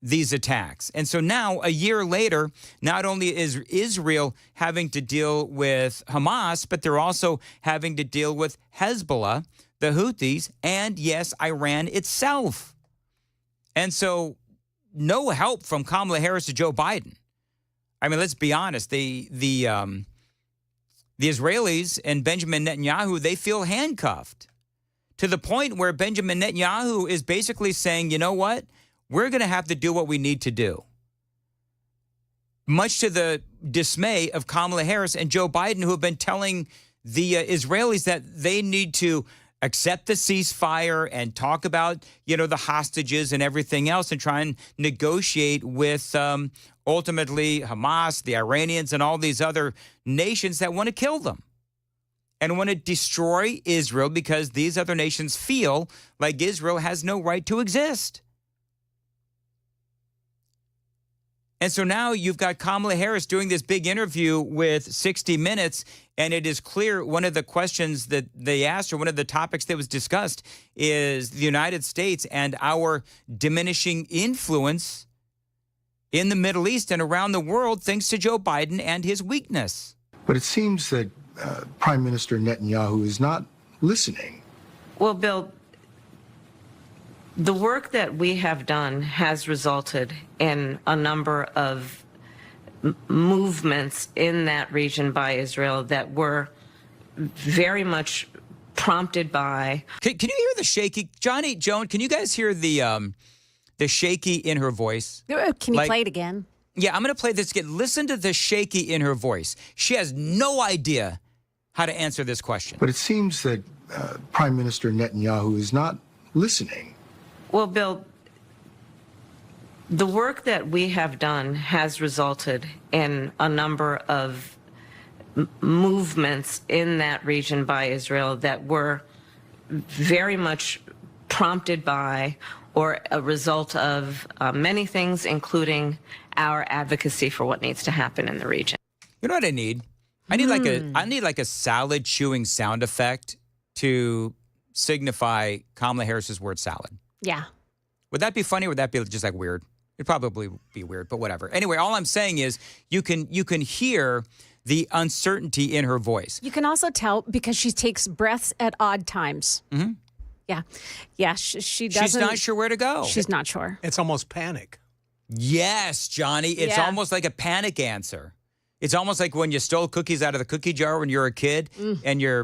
these attacks. And so now, a year later, not only is Israel having to deal with Hamas, but they're also having to deal with Hezbollah, the Houthis, and yes, Iran itself. And so no help from Kamala Harris to Joe Biden. I mean, let's be honest. The Israelis and Benjamin Netanyahu, they feel handcuffed to the point where Benjamin Netanyahu is basically saying, you know what? We're going to have to do what we need to do. Much to the dismay of Kamala Harris and Joe Biden, who have been telling the Israelis that they need to accept the ceasefire and talk about, the hostages and everything else and try and negotiate with ultimately Hamas, the Iranians, and all these other nations that want to kill them and want to destroy Israel because these other nations feel like Israel has no right to exist. And so now you've got Kamala Harris doing this big interview with 60 Minutes, and it is clear one of the questions that they asked, or one of the topics that was discussed, is the United States and our diminishing influence in the Middle East and around the world thanks to Joe Biden and his weakness. But it seems that Prime Minister Netanyahu is not listening. Well, Bill, the work that we have done has resulted in a number of movements in that region by Israel that were very much prompted by. Can you hear the shaky, Johnny, Joan? Can you guys hear the shaky in her voice? Can you play it again? Yeah, I'm going to play this again. Listen to the shaky in her voice. She has no idea how to answer this question. But it seems that Prime Minister Netanyahu is not listening. Well, Bill, the work that we have done has resulted in a number of movements in that region by Israel that were very much prompted by or a result of many things, including our advocacy for what needs to happen in the region. You know what I need? I need like a salad chewing sound effect to signify Kamala Harris's word salad. Yeah. Would that be funny or would that be just like weird? It'd probably be weird, but whatever. Anyway, all I'm saying is you can hear the uncertainty in her voice. You can also tell because she takes breaths at odd times. Mm-hmm. Yeah. Yeah, she doesn't. She's not sure where to go. She's not sure. It's almost panic. Yes, Johnny. It's almost like a panic answer. It's almost like when you stole cookies out of the cookie jar when you were a kid and your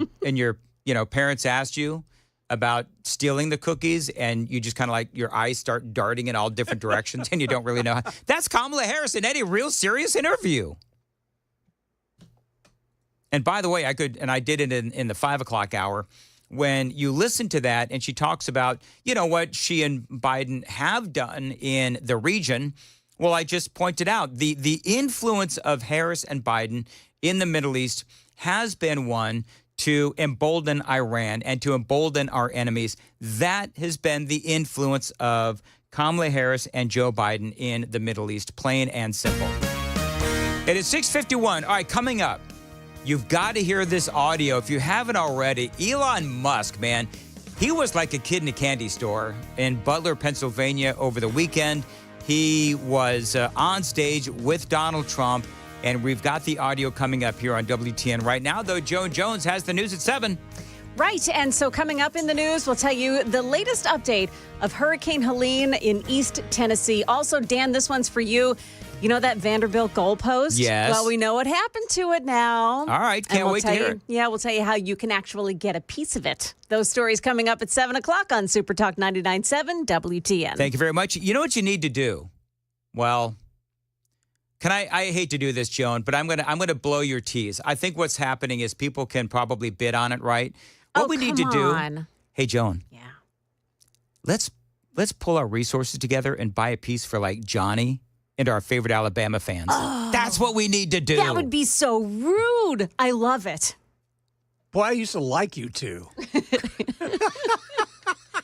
parents asked you about stealing the cookies and you just kind of like your eyes start darting in all different directions and you don't really know how. That's Kamala Harris in any real serious interview. And by the way, I did it in the 5 o'clock hour. When you listen to that and she talks about, what she and Biden have done in the region, well, I just pointed out the influence of Harris and Biden in the Middle East has been one to embolden Iran and to embolden our enemies. That has been the influence of Kamala Harris and Joe Biden in the Middle East, plain and simple. It is 6:51. All right, coming up, you've got to hear this audio. If you haven't already, Elon Musk, man, he was like a kid in a candy store in Butler, Pennsylvania over the weekend. He was on stage with Donald Trump. And we've got the audio coming up here on WTN right now, though. Joan Jones has the news at 7. Right. And so coming up in the news, we'll tell you the latest update of Hurricane Helene in East Tennessee. Also, Dan, this one's for you. You know that Vanderbilt goalpost? Yes. Well, we know what happened to it now. All right. Can't wait to hear it. Yeah, we'll tell you how you can actually get a piece of it. Those stories coming up at 7 o'clock on Super Talk 99.7 WTN. Thank you very much. You know what you need to do? Well, I hate to do this, Joan, but I'm gonna blow your tease. I think what's happening is people can probably bid on it, right? What we need to do. Hey, Joan. Yeah. Let's pull our resources together and buy a piece for like Johnny and our favorite Alabama fans. Oh, that's what we need to do. That would be so rude. I love it. Boy, I used to like you two.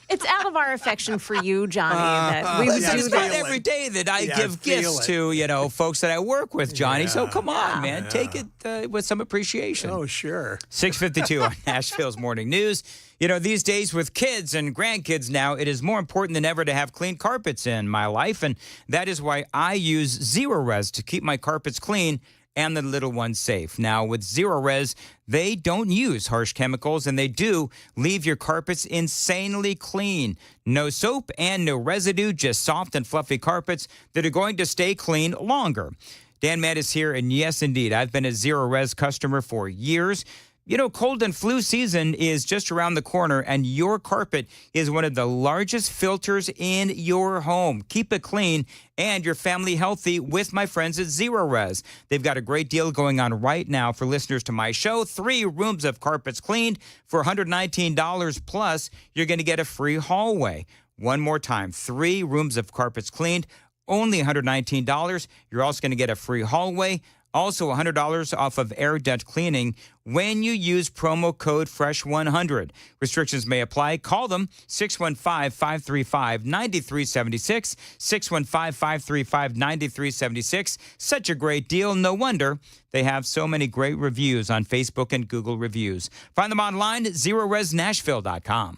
It's out of our affection for you, Johnny, that we would do It's not every day that I give gifts to, folks that I work with, Johnny. So come on, man. Take it with some appreciation. Oh, sure. 6:52 on Nashville's Morning News. These days with kids and grandkids now, it is more important than ever to have clean carpets in my life. And that is why I use Zero Res to keep my carpets clean and the little ones safe. Now, with Zero Res, they don't use harsh chemicals, and they do leave your carpets insanely clean. No soap and no residue, just soft and fluffy carpets that are going to stay clean longer. Dan Mandis here, and yes, indeed, I've been a Zero Res customer for years. You know, cold and flu season is just around the corner, and your carpet is one of the largest filters in your home. Keep it clean and your family healthy with my friends at Zero Res. They've got a great deal going on right now for listeners to my show. 3 rooms of carpets cleaned for $119 plus. You're going to get a free hallway. One more time, 3 rooms of carpets cleaned, only $119. You're also going to get a free hallway. Also, $100 off of air duct cleaning when you use promo code FRESH100. Restrictions may apply. Call them 615-535-9376, 615-535-9376. Such a great deal. No wonder they have so many great reviews on Facebook and Google Reviews. Find them online at ZeroResNashville.com.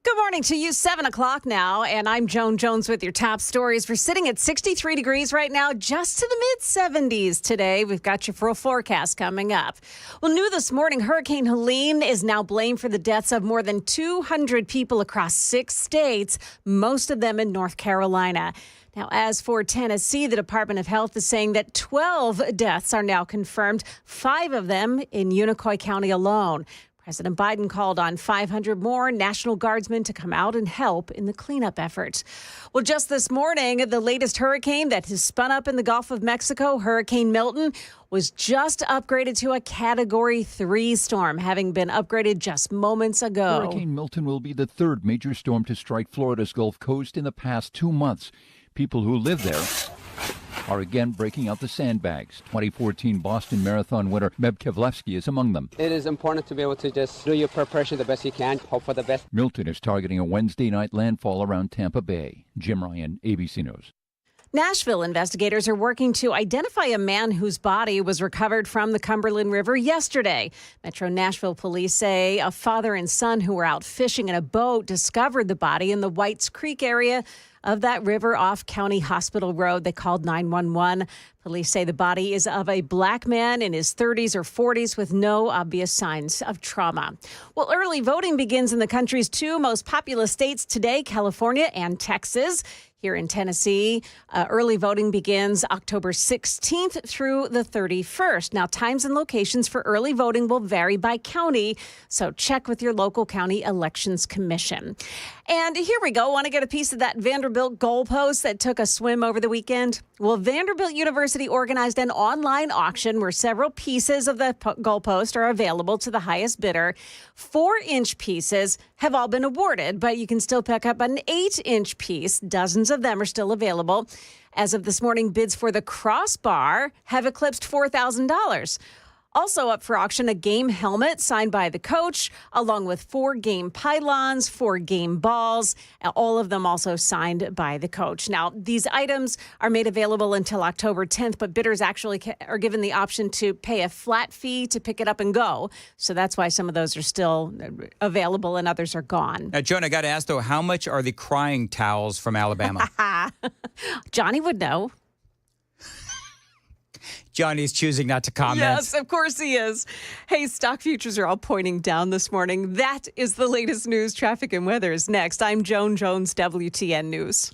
Good morning to you, 7 o'clock now, and I'm Joan Jones with your top stories. We're sitting at 63 degrees right now, just to the mid-70s today. We've got your full forecast coming up. Well, new this morning, Hurricane Helene is now blamed for the deaths of more than 200 people across 6 states, most of them in North Carolina. Now, as for Tennessee, the Department of Health is saying that 12 deaths are now confirmed, 5 of them in Unicoi County alone. President Biden called on 500 more National Guardsmen to come out and help in the cleanup effort. Well, just this morning, the latest hurricane that has spun up in the Gulf of Mexico, Hurricane Milton, was just upgraded to a Category 3 storm, having been upgraded just moments ago. Hurricane Milton will be the third major storm to strike Florida's Gulf Coast in the past 2 months. People who live there are again breaking out the sandbags. 2014 Boston Marathon winner Meb Keflevsky is among them. It is important to be able to just do your preparation the best you can, hope for the best. Milton is targeting a Wednesday night landfall around Tampa Bay. Jim Ryan, ABC News. Nashville investigators are working to identify a man whose body was recovered from the Cumberland River yesterday. Metro Nashville police say a father and son who were out fishing in a boat discovered the body in the Whites Creek area of that river off County Hospital Road. They called 911. Police say the body is of a black man in his 30s or 40s with no obvious signs of trauma. Well, early voting begins in the country's 2 most populous states today, California and Texas. Here in Tennessee, early voting begins October 16th through the 31st. Now, times and locations for early voting will vary by county, so check with your local county elections commission. And here we go. Want to get a piece of that Vanderbilt goalpost that took a swim over the weekend? Well, Vanderbilt University organized an online auction where several pieces of the goalpost are available to the highest bidder. 4-inch pieces have all been awarded, but you can still pick up an 8-inch piece. Dozens of them are still available. As of this morning, bids for the crossbar have eclipsed $4,000. Also up for auction, a game helmet signed by the coach, along with 4 game pylons, 4 game balls, all of them also signed by the coach. Now, these items are made available until October 10th, but bidders actually are given the option to pay a flat fee to pick it up and go. So that's why some of those are still available and others are gone. Now, Joan, I got to ask, though, how much are the crying towels from Alabama? Johnny would know. Johnny's choosing not to comment. Yes, of course he is. Hey, stock futures are all pointing down this morning. That is the latest news. Traffic and weather is next. I'm Joan Jones, WTN News.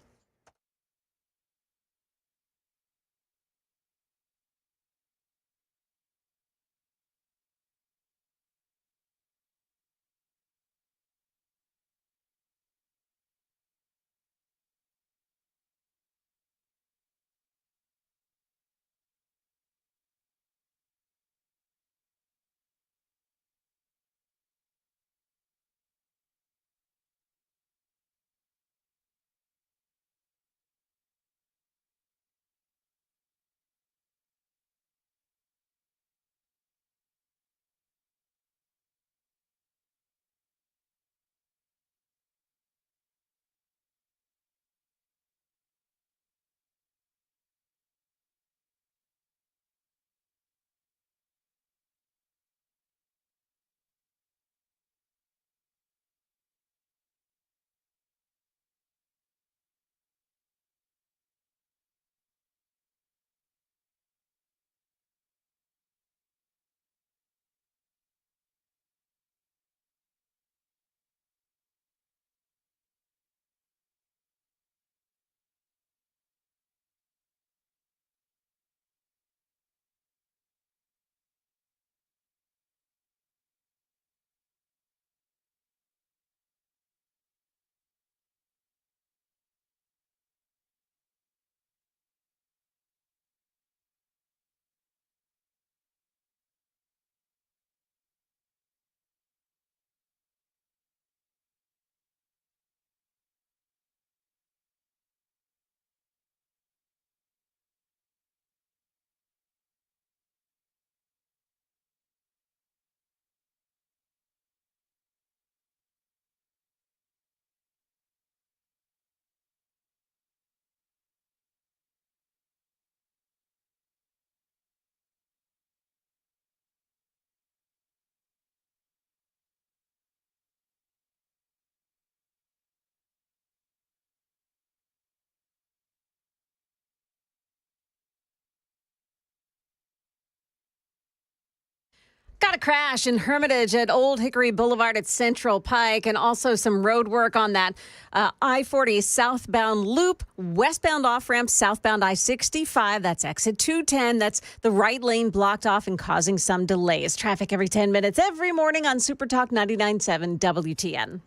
Got a crash in Hermitage at Old Hickory Boulevard at Central Pike, and also some road work on that I-40 southbound loop, westbound off-ramp, southbound I-65. That's exit 210. That's the right lane blocked off and causing some delays. Traffic every 10 minutes, every morning on Super Talk 99.7 WTN.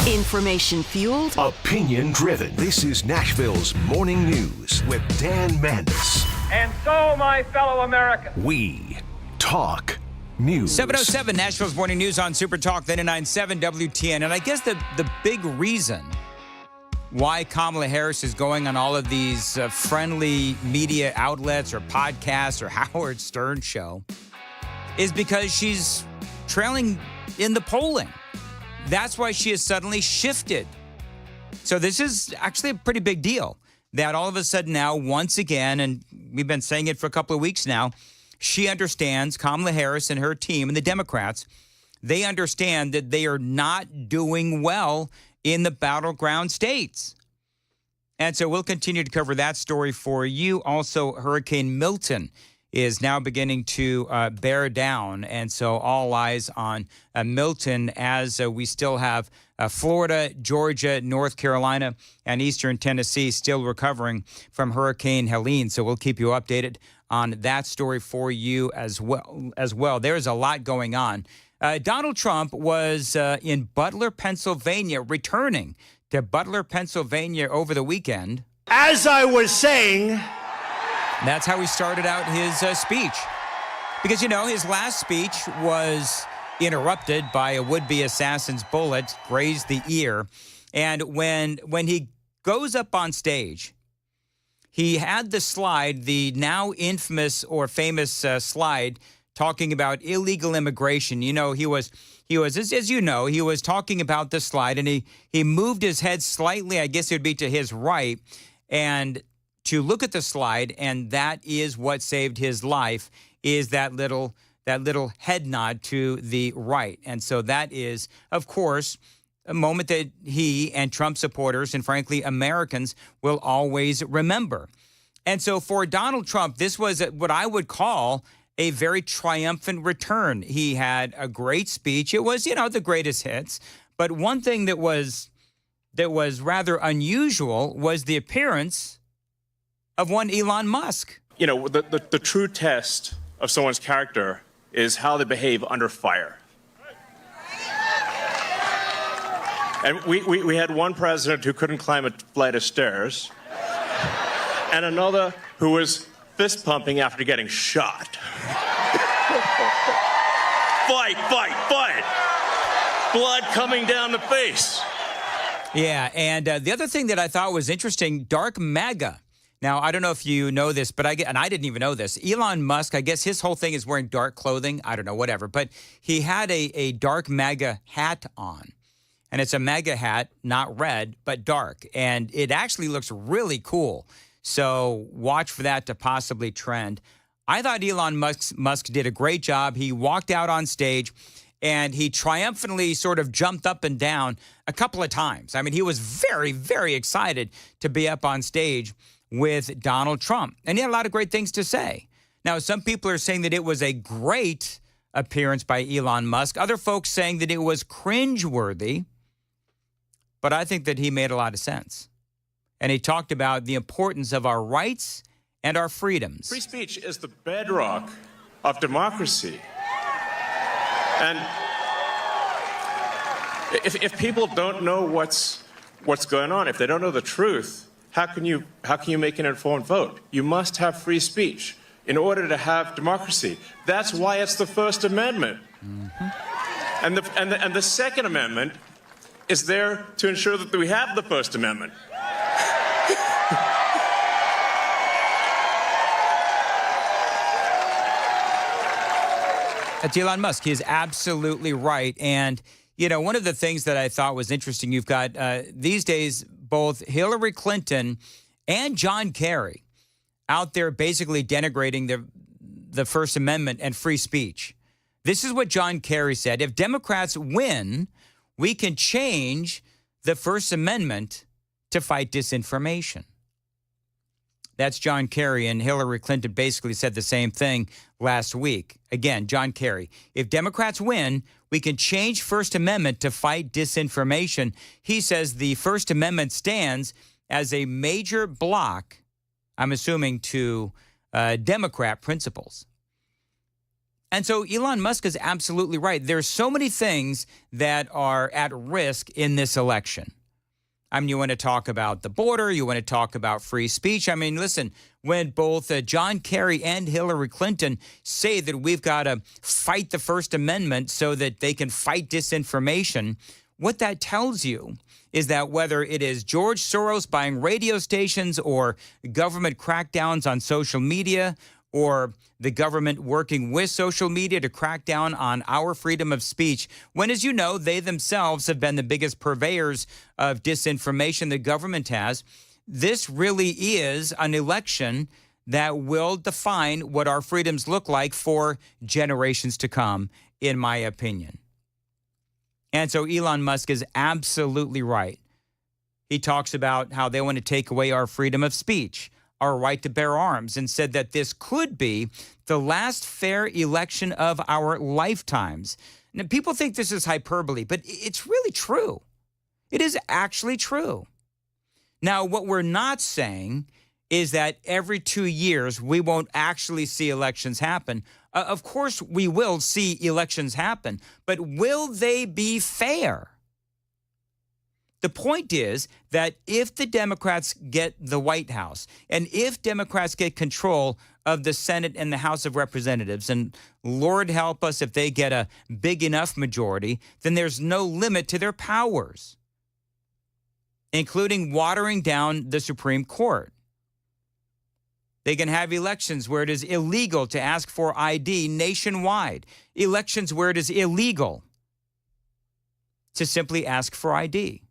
Information fueled, opinion driven. This is Nashville's Morning News with Dan Mandis. And so, my fellow Americans, we talk news. 7:07 Nashville's Morning News on Super Talk 99.7 WTN. And I guess the big reason why Kamala Harris is going on all of these friendly media outlets or podcasts or Howard Stern show is because she's trailing in the polling. That's why she has suddenly shifted. So this is actually a pretty big deal that all of a sudden now, once again, and we've been saying it for a couple of weeks now, she understands, Kamala Harris and her team and the Democrats, they understand that they are not doing well in the battleground states. And so we'll continue to cover that story for you. Also, Hurricane Milton is now beginning to bear down. And so all eyes on Milton as we still have Florida, Georgia, North Carolina, and eastern Tennessee still recovering from Hurricane Helene. So we'll keep you updated on that story for you as well. There's a lot going on. Donald Trump was in Butler, Pennsylvania, returning to Butler, Pennsylvania over the weekend. As I was saying, that's how he started out his speech. Because, you know, his last speech was interrupted by a would-be assassin's bullet, grazed the ear. And when he goes up on stage, he had the slide, the now infamous or famous slide, talking about illegal immigration. You know, he was as you know, he was talking about the slide, and he moved his head slightly, I guess it would be to his right, and to look at the slide, and that is what saved his life, is that little head nod to the right. And so that is, of course, a moment that he and Trump supporters and, frankly, Americans will always remember. And so for Donald Trump, this was what I would call a very triumphant return. He had a great speech. It was, the greatest hits. But one thing that was rather unusual was the appearance of one Elon Musk. You know, the true test of someone's character is how they behave under fire. And we had one president who couldn't climb a flight of stairs, and another who was fist pumping after getting shot. Fight, fight, fight. Blood coming down the face. Yeah, and the other thing that I thought was interesting, dark MAGA. Now, I don't know if you know this, but I didn't even know this. Elon Musk, I guess his whole thing is wearing dark clothing. I don't know, whatever. But he had a dark MAGA hat on. And it's a MAGA hat, not red, but dark. And it actually looks really cool. So watch for that to possibly trend. I thought Elon Musk did a great job. He walked out on stage, and he triumphantly sort of jumped up and down a couple of times. I mean, he was very, very excited to be up on stage with Donald Trump. And he had a lot of great things to say. Now, some people are saying that it was a great appearance by Elon Musk. Other folks saying that it was cringeworthy. But I think that he made a lot of sense. And he talked about the importance of our rights and our freedoms. Free speech is the bedrock of democracy. And if people don't know what's going on, if they don't know the truth, how can you make an informed vote? You must have free speech in order to have democracy. That's why it's the First Amendment. Mm-hmm. And the Second Amendment is there to ensure that we have the First Amendment. That's Elon Musk. He is absolutely right. And, you know, one of the things that I thought was interesting, you've got these days both Hillary Clinton and John Kerry out there basically denigrating the First Amendment and free speech. This is what John Kerry said. If Democrats win, we can change the First Amendment to fight disinformation. That's John Kerry, and Hillary Clinton basically said the same thing last week. Again, John Kerry, if Democrats win, we can change First Amendment to fight disinformation. He says the First Amendment stands as a major block, I'm assuming, to Democrat principles. And so Elon Musk is absolutely right. There's so many things that are at risk in this election. I mean, you want to talk about the border. You want to talk about free speech. I mean, listen, when both John Kerry and Hillary Clinton say that we've got to fight the First Amendment so that they can fight disinformation, what that tells you is that whether it is George Soros buying radio stations or government crackdowns on social media or the government working with social media to crack down on our freedom of speech, when, as you know, they themselves have been the biggest purveyors of disinformation the government has, this really is an election that will define what our freedoms look like for generations to come, in my opinion. And so Elon Musk is absolutely right. He talks about how they want to take away our freedom of speech, our right to bear arms, and said that this could be the last fair election of our lifetimes. Now, people think this is hyperbole, but it's really true. It is actually true. Now, what we're not saying is that every 2 years we won't actually see elections happen. Of course, we will see elections happen, but will they be fair? The point is that if the Democrats get the White House and if Democrats get control of the Senate and the House of Representatives, and Lord help us if they get a big enough majority, then there's no limit to their powers, including watering down the Supreme Court. They can have elections where it is illegal to ask for ID nationwide, elections where it is illegal to simply ask for ID.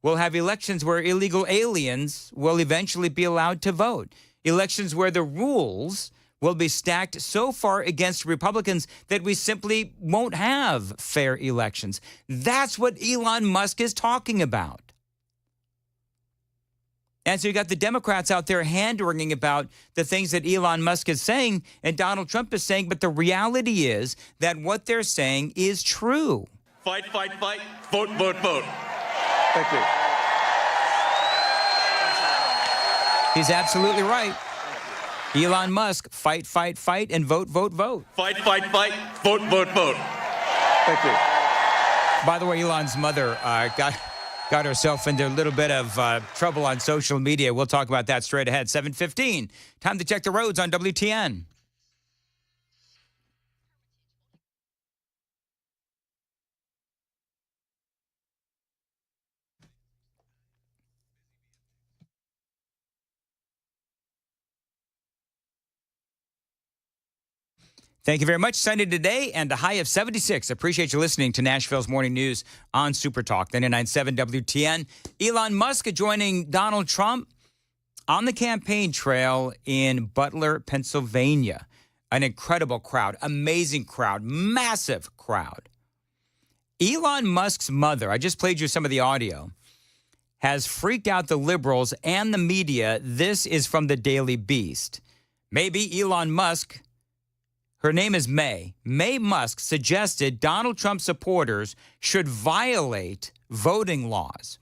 We'll have elections where illegal aliens will eventually be allowed to vote. Elections where the rules will be stacked so far against Republicans that we simply won't have fair elections. That's what Elon Musk is talking about. And so you got the Democrats out there hand-wringing about the things that Elon Musk is saying and Donald Trump is saying, but the reality is that what they're saying is true. Fight, fight, fight. Vote, vote, vote. Thank you. He's absolutely right. Elon Musk, fight, fight, fight, and vote, vote, vote. Fight, fight, fight. Vote, vote, vote. Thank you. By the way, Elon's mother got herself into a little bit of trouble on social media. We'll talk about that straight ahead. 7:15. Time to check the roads on WTN. Thank you very much. Sunny today and a high of 76. Appreciate you listening to Nashville's Morning News on Super Talk 99.7 WTN. Elon Musk joining Donald Trump on the campaign trail in Butler, Pennsylvania. An incredible crowd, amazing crowd, massive crowd. Elon Musk's mother, I just played you some of the audio, has freaked out the liberals and the media. This is from the Daily Beast. Maybe Elon Musk... Her name is May. May Musk suggested Donald Trump supporters should violate voting laws.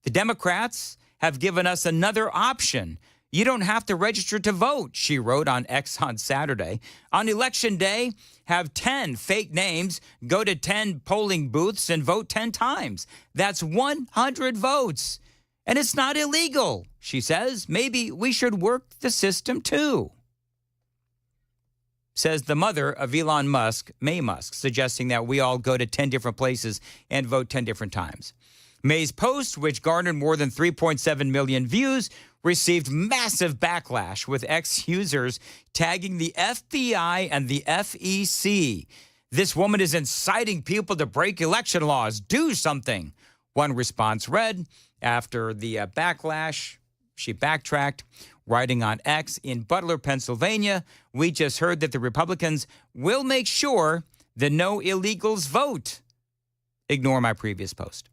The Democrats have given us another option. You don't have to register to vote, she wrote on X on Saturday. On Election Day, have 10 fake names, go to 10 polling booths and vote 10 times. That's 100 votes. And it's not illegal, she says. Maybe we should work the system too. says the mother of Elon Musk, May Musk, suggesting that we all go to 10 different places and vote 10 different times. May's post, which garnered more than 3.7 million views, received massive backlash, with ex-users tagging the FBI and the FEC. This woman is inciting people to break election laws. Do something. One response read, after the backlash, she backtracked, writing on X, in Butler, Pennsylvania, we just heard that the Republicans will make sure that no illegals vote. Ignore my previous post.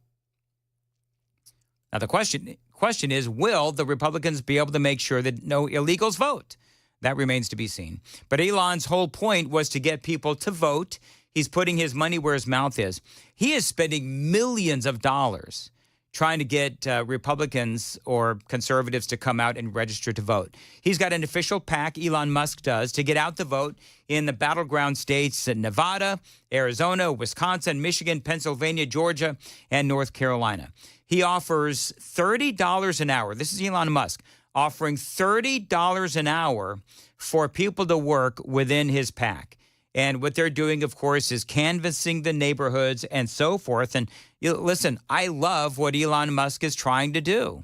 Now, the question is, will the Republicans be able to make sure that no illegals vote? That remains to be seen. But Elon's whole point was to get people to vote. He's putting his money where his mouth is. He is spending millions of dollars trying to get Republicans or conservatives to come out and register to vote. He's got an official PAC, Elon Musk does, to get out the vote in the battleground states in Nevada, Arizona, Wisconsin, Michigan, Pennsylvania, Georgia, and North Carolina. He offers $30 an hour. This is Elon Musk offering $30 an hour for people to work within his PAC. And what they're doing, of course, is canvassing the neighborhoods and so forth. And listen, I love what Elon Musk is trying to do.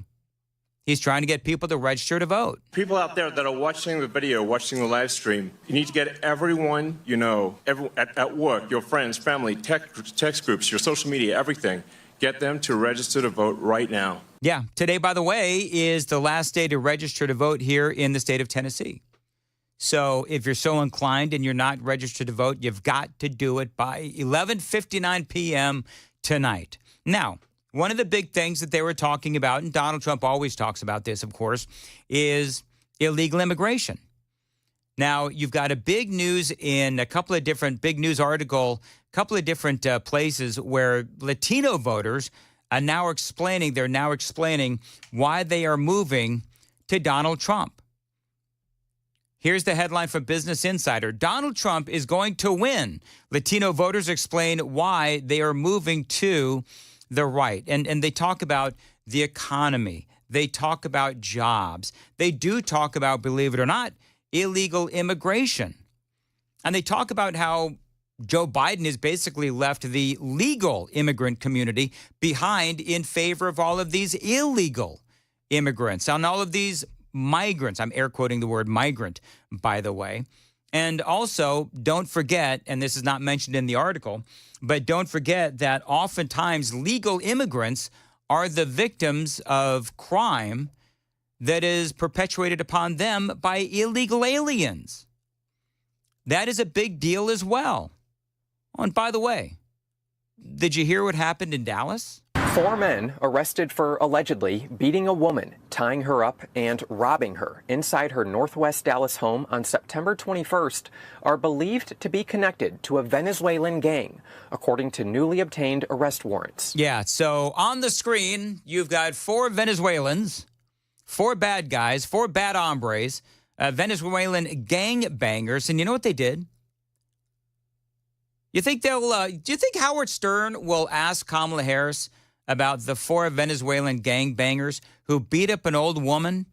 He's trying to get people to register to vote. People out there that are watching the video, watching the live stream, you need to get everyone you know, at work, your friends, family, text groups, your social media, everything. Get them to register to vote right now. Yeah. Today, by the way, is the last day to register to vote here in the state of Tennessee. So if you're so inclined and you're not registered to vote, you've got to do it by 11:59 p.m. tonight. Now, one of the big things that they were talking about, and Donald Trump always talks about this, of course, is illegal immigration. Now, you've got a big news in a couple of different big news article, a couple of different places where Latino voters are now explaining why they are moving to Donald Trump. Here's the headline from Business Insider. Donald Trump is going to win. Latino voters explain why they are moving to the right. And they talk about the economy. They talk about jobs. They do talk about, believe it or not, illegal immigration. And they talk about how Joe Biden has basically left the legal immigrant community behind in favor of all of these illegal immigrants and all of these migrants. I'm air quoting the word migrant, by the way. And also, don't forget, and this is not mentioned in the article, but don't forget that oftentimes legal immigrants are the victims of crime that is perpetuated upon them by illegal aliens. That is a big deal as well. Oh, and by the way, did you hear what happened in Dallas? 4 men arrested for allegedly beating a woman, tying her up, and robbing her inside her Northwest Dallas home on September 21st are believed to be connected to a Venezuelan gang, according to newly obtained arrest warrants. Yeah, so on the screen, you've got 4 Venezuelans, 4 bad guys, 4 bad hombres, Venezuelan gang bangers, and you know what they did? You think do you think Howard Stern will ask Kamala Harris about the 4 Venezuelan gang bangers who beat up an old woman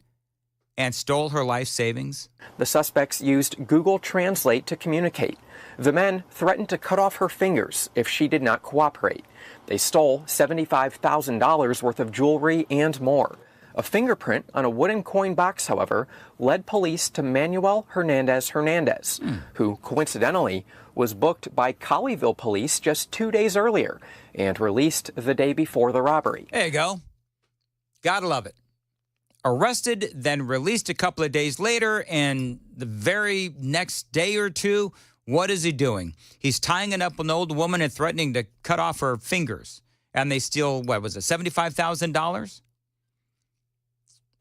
and stole her life savings? The suspects used Google Translate to communicate. The men threatened to cut off her fingers if she did not cooperate. They stole $75,000 worth of jewelry and more. A fingerprint on a wooden coin box, however, led police to Manuel Hernandez, who coincidentally was booked by Colleyville police just 2 days earlier and released the day before the robbery. There you go. Gotta love it. Arrested, then released a couple of days later, and the very next day or two, what is he doing? He's tying up an old woman and threatening to cut off her fingers. And they steal, what was it, $75,000?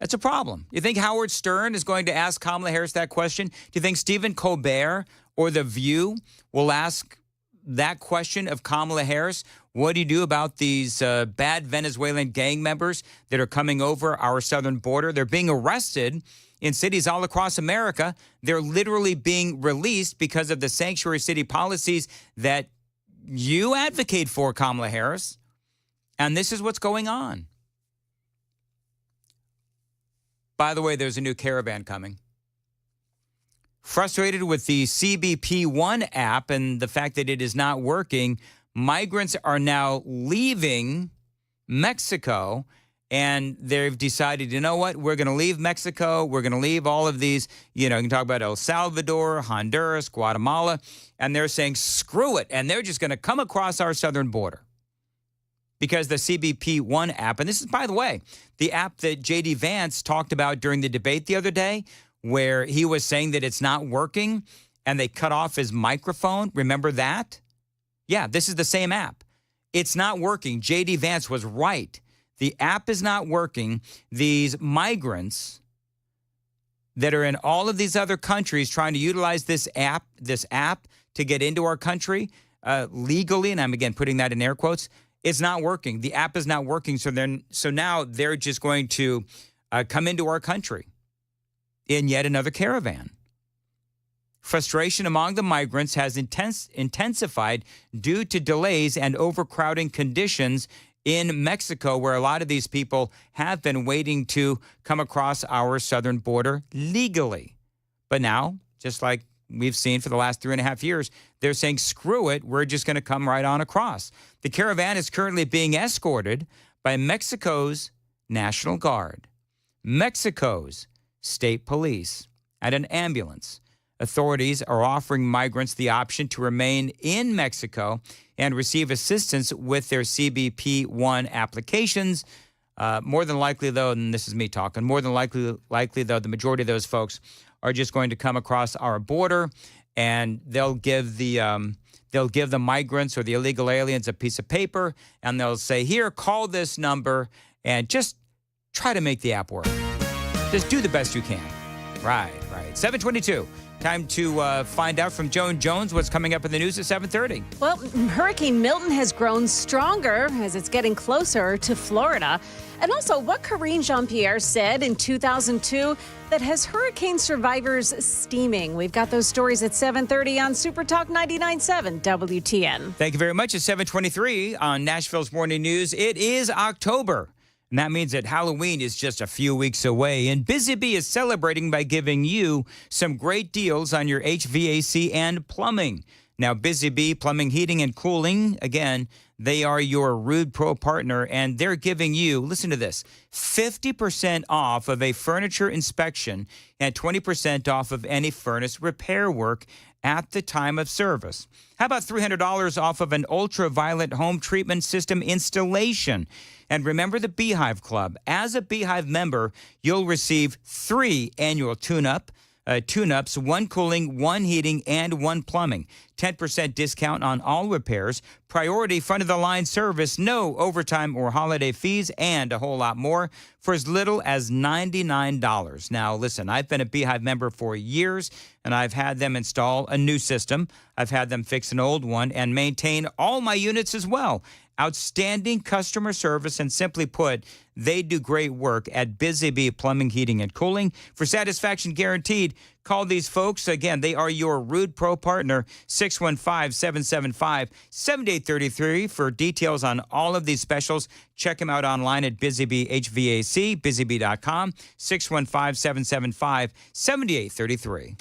That's a problem. You think Howard Stern is going to ask Kamala Harris that question? Do you think Stephen Colbert or The View will ask that question of Kamala Harris? What do you do about these bad Venezuelan gang members that are coming over our southern border? They're being arrested in cities all across America. They're literally being released because of the sanctuary city policies that you advocate for, Kamala Harris. And this is what's going on. By the way, there's a new caravan coming Frustrated with the CBP One app and the fact that it is not working, migrants are now leaving Mexico, and they've decided, you know what, we're going to leave Mexico. We're going to leave all of these, you can talk about El Salvador, Honduras, Guatemala, and they're saying, screw it. And they're just going to come across our southern border because the CBP One app, and this is, by the way, the app that J.D. Vance talked about during the debate the other day, where he was saying that it's not working and they cut off his microphone. Remember that? Yeah, this is the same app. It's not working. J.D. Vance was right. The app is not working. These migrants that are in all of these other countries trying to utilize this app to get into our country legally, and I'm again putting that in air quotes, it's not working. The app is not working. So now they're just going to come into our country in yet another caravan. Frustration among the migrants has intensified due to delays and overcrowding conditions in Mexico, where a lot of these people have been waiting to come across our southern border legally. But now, just like we've seen for the last 3.5 years, they're saying, screw it, we're just going to come right on across. The caravan is currently being escorted by Mexico's National Guard, Mexico's State Police, and an ambulance. Authorities are offering migrants the option to remain in Mexico and receive assistance with their CBP One applications. More than likely, though, and this is me talking, more than likely, though, the majority of those folks are just going to come across our border, and they'll give the migrants or the illegal aliens a piece of paper, and they'll say, here, call this number, and just try to make the app work. Just do the best you can. Right. 7:22. Time to find out from Joan Jones what's coming up in the news at 7:30. Well, Hurricane Milton has grown stronger as it's getting closer to Florida. And also what Karine Jean-Pierre said in 2002 that has hurricane survivors steaming. We've got those stories at 7:30 on Super Talk 99.7 WTN. Thank you very much. At 7:23 on Nashville's Morning News. It is October. And that means that Halloween is just a few weeks away. And Busy Bee is celebrating by giving you some great deals on your HVAC and plumbing. Now, Busy Bee Plumbing, Heating, and Cooling, again, they are your Rude Pro partner, and they're giving you, listen to this, 50% off of a furniture inspection and 20% off of any furnace repair work at the time of service. How about $300 off of an ultraviolet home treatment system installation? And remember the Beehive Club. As a Beehive member, you'll receive 3 annual tune-ups, 1 cooling, 1 heating, and 1 plumbing. 10% discount on all repairs, priority front-of-the-line service, no overtime or holiday fees, and a whole lot more for as little as $99. Now, listen, I've been a Beehive member for years, and I've had them install a new system. I've had them fix an old one and maintain all my units as well. Outstanding customer service, and simply put, they do great work at Busy Bee Plumbing, Heating, and Cooling. For satisfaction guaranteed, call these folks. Again, they are your Rude Pro partner, 615-775-7833 for details on all of these specials. Check them out online at Busy Bee HVAC, busybee.com, 615-775-7833.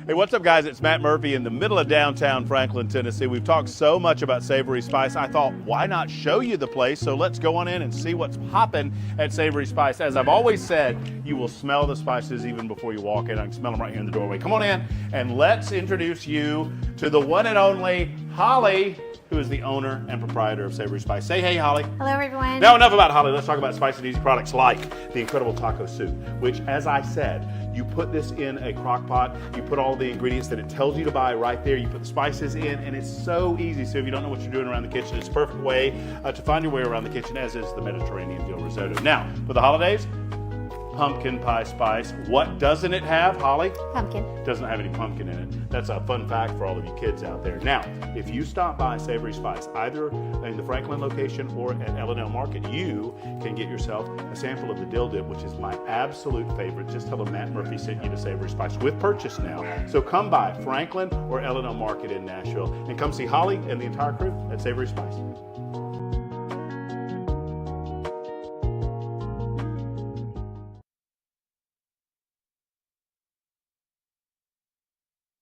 Hey, what's up, guys? It's Matt Murphy in the middle of downtown Franklin, Tennessee. We've talked so much about Savory Spice. I thought, why not show you the place? So let's go on in and see what's popping at Savory Spice. As I've always said, you will smell the spices even before you walk in. I can smell them right here in the doorway. Come on in, and let's introduce you to the one and only Holly, who is the owner and proprietor of Savory Spice. Say hey, Holly. Hello, everyone. Now, enough about Holly. Let's talk about spicy and easy products like the incredible taco soup, which, as I said, you put this in a crock pot, you put all the ingredients that it tells you to buy right there, you put the spices in, and it's so easy. So if you don't know what you're doing around the kitchen, it's a perfect way to find your way around the kitchen, as is the Mediterranean dill risotto. Now, for the holidays, pumpkin pie spice. What doesn't it have, Holly? Pumpkin. Doesn't have any pumpkin in it. That's a fun fact for all of you kids out there. Now, if you stop by Savory Spice, either in the Franklin location or at L&L Market, you can get yourself a sample of the dill dip, which is my absolute favorite. Just tell them Matt Murphy sent you to Savory Spice with purchase now. So come by Franklin or L&L Market in Nashville and come see Holly and the entire crew at Savory Spice.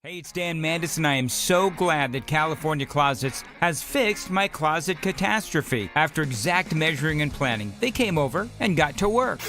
Hey, it's Dan Mandis, and I am so glad that California Closets has fixed my closet catastrophe. After exact measuring and planning, they came over and got to work.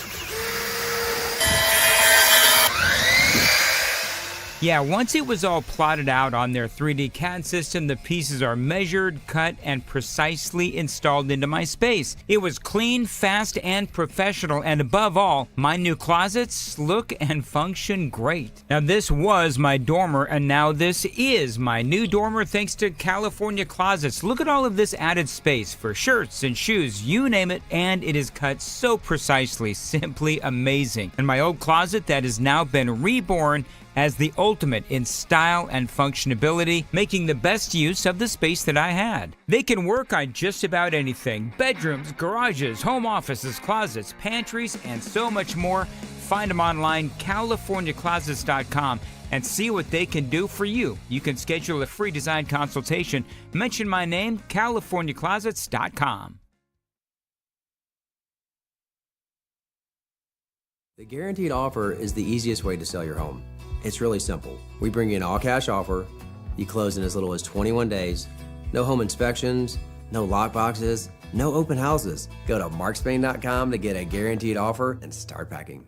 Yeah, once it was all plotted out on their 3D CAD system, the pieces are measured, cut, and precisely installed into my space. It was clean, fast, and professional, and above all, my new closets look and function great. Now, this was my dormer, and now this is my new dormer thanks to California Closets. Look at all of this added space for shirts and shoes, you name it, and it is cut so precisely, simply amazing. And my old closet that has now been reborn as the ultimate in style and functionality, making the best use of the space that I had. They can work on just about anything: bedrooms, garages, home offices, closets, pantries, and so much more. Find them online, CaliforniaClosets.com, and see what they can do for you. You can schedule a free design consultation. Mention my name, CaliforniaClosets.com. The guaranteed offer is the easiest way to sell your home. It's really simple. We bring you an all-cash offer. You close in as little as 21 days. No home inspections, no lock boxes, no open houses. Go to markspain.com to get a guaranteed offer and start packing.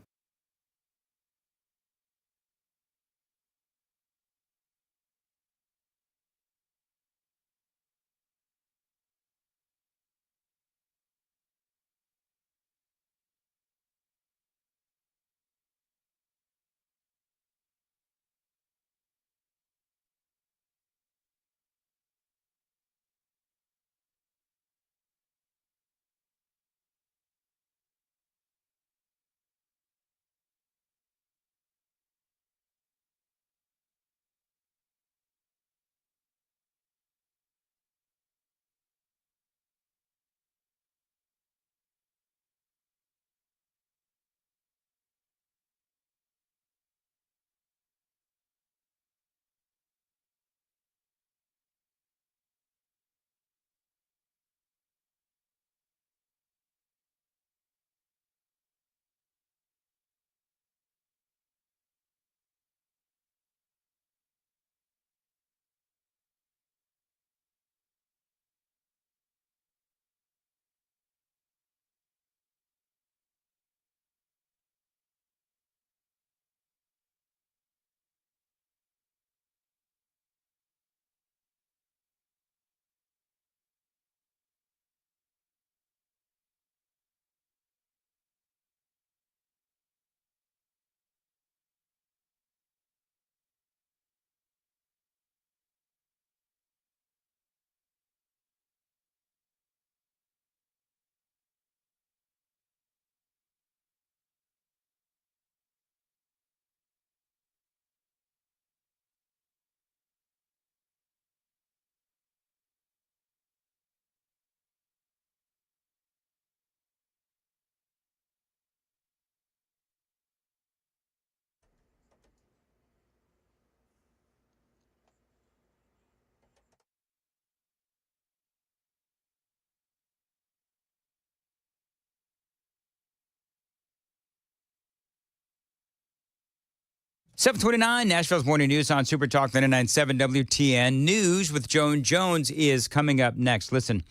$7:29, Nashville's Morning News on Super Talk 99.7 WTN. News with Joan Jones is coming up next. Listen,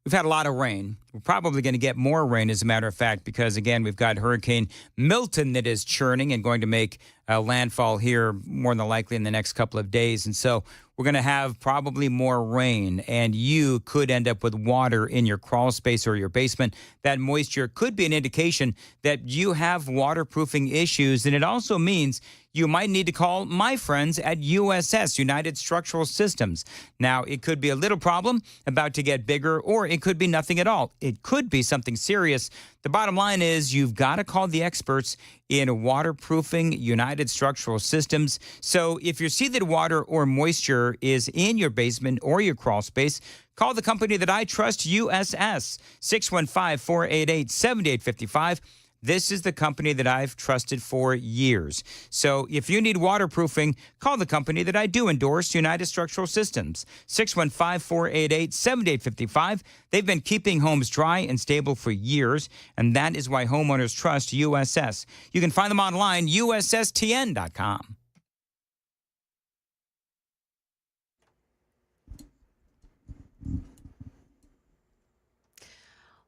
we've had a lot of rain. We're probably going to get more rain, as a matter of fact, because, again, we've got Hurricane Milton that is churning and going to make landfall here more than likely in the next couple of days. And so we're going to have probably more rain, and you could end up with water in your crawl space or your basement. That moisture could be an indication that you have waterproofing issues, and it also means you might need to call my friends at USS, United Structural Systems. Now, it could be a little problem about to get bigger, or it could be nothing at all. it could be something serious. The bottom line is you've got to call the experts in waterproofing United Structural Systems. So if your seeded water or moisture is in your basement or your crawl space, call the company that I trust, USS, 615-488-7855. This is the company that I've trusted for years. So if you need waterproofing, call the company that I do endorse, United Structural Systems, 615-488-7855. They've been keeping homes dry and stable for years, and that is why homeowners trust USS. You can find them online, ussTN.com.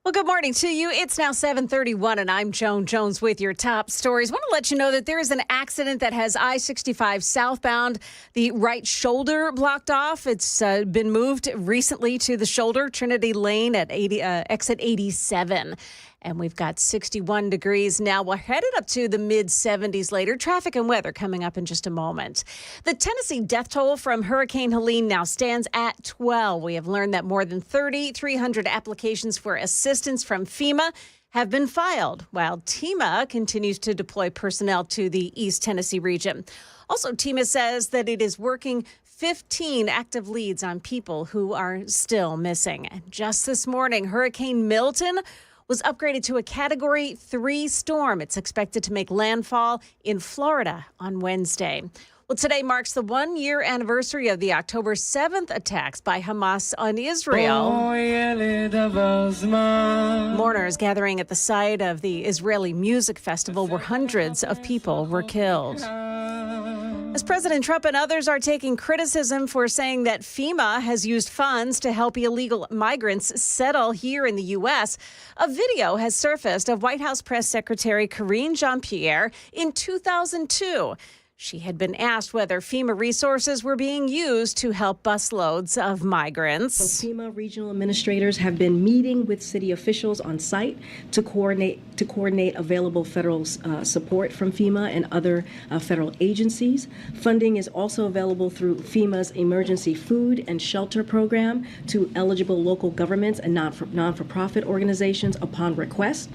Well, good morning to you. It's now 7:31, and I'm Joan Jones with your top stories. I want to let you know that there is an accident that has I-65 southbound, the right shoulder blocked off. It's been moved recently to the shoulder, Trinity Lane at exit 87. And we've got 61 degrees now. We're headed up to the mid-70s later. Traffic and weather coming up in just a moment. The Tennessee death toll from Hurricane Helene now stands at 12. We have learned that more than 3,300 applications for assistance from FEMA have been filed, while TEMA continues to deploy personnel to the East Tennessee region. Also, TEMA says that it is working 15 active leads on people who are still missing. And just this morning, Hurricane Milton was upgraded to a Category 3 storm. It's expected to make landfall in Florida on Wednesday. Well, today marks the one-year anniversary of the October 7th attacks by Hamas on Israel. Mourners gathering at the site of the Israeli music festival where hundreds of people were killed. As President Trump and others are taking criticism for saying that FEMA has used funds to help illegal migrants settle here in the U.S., a video has surfaced of White House Press Secretary Karine Jean-Pierre in 2002. She had been asked whether FEMA resources were being used to help busloads of migrants. So FEMA regional administrators have been meeting with city officials on site to coordinate available federal support from FEMA and other federal agencies. Funding is also available through FEMA's emergency food and shelter program to eligible local governments and non-for-profit organizations upon request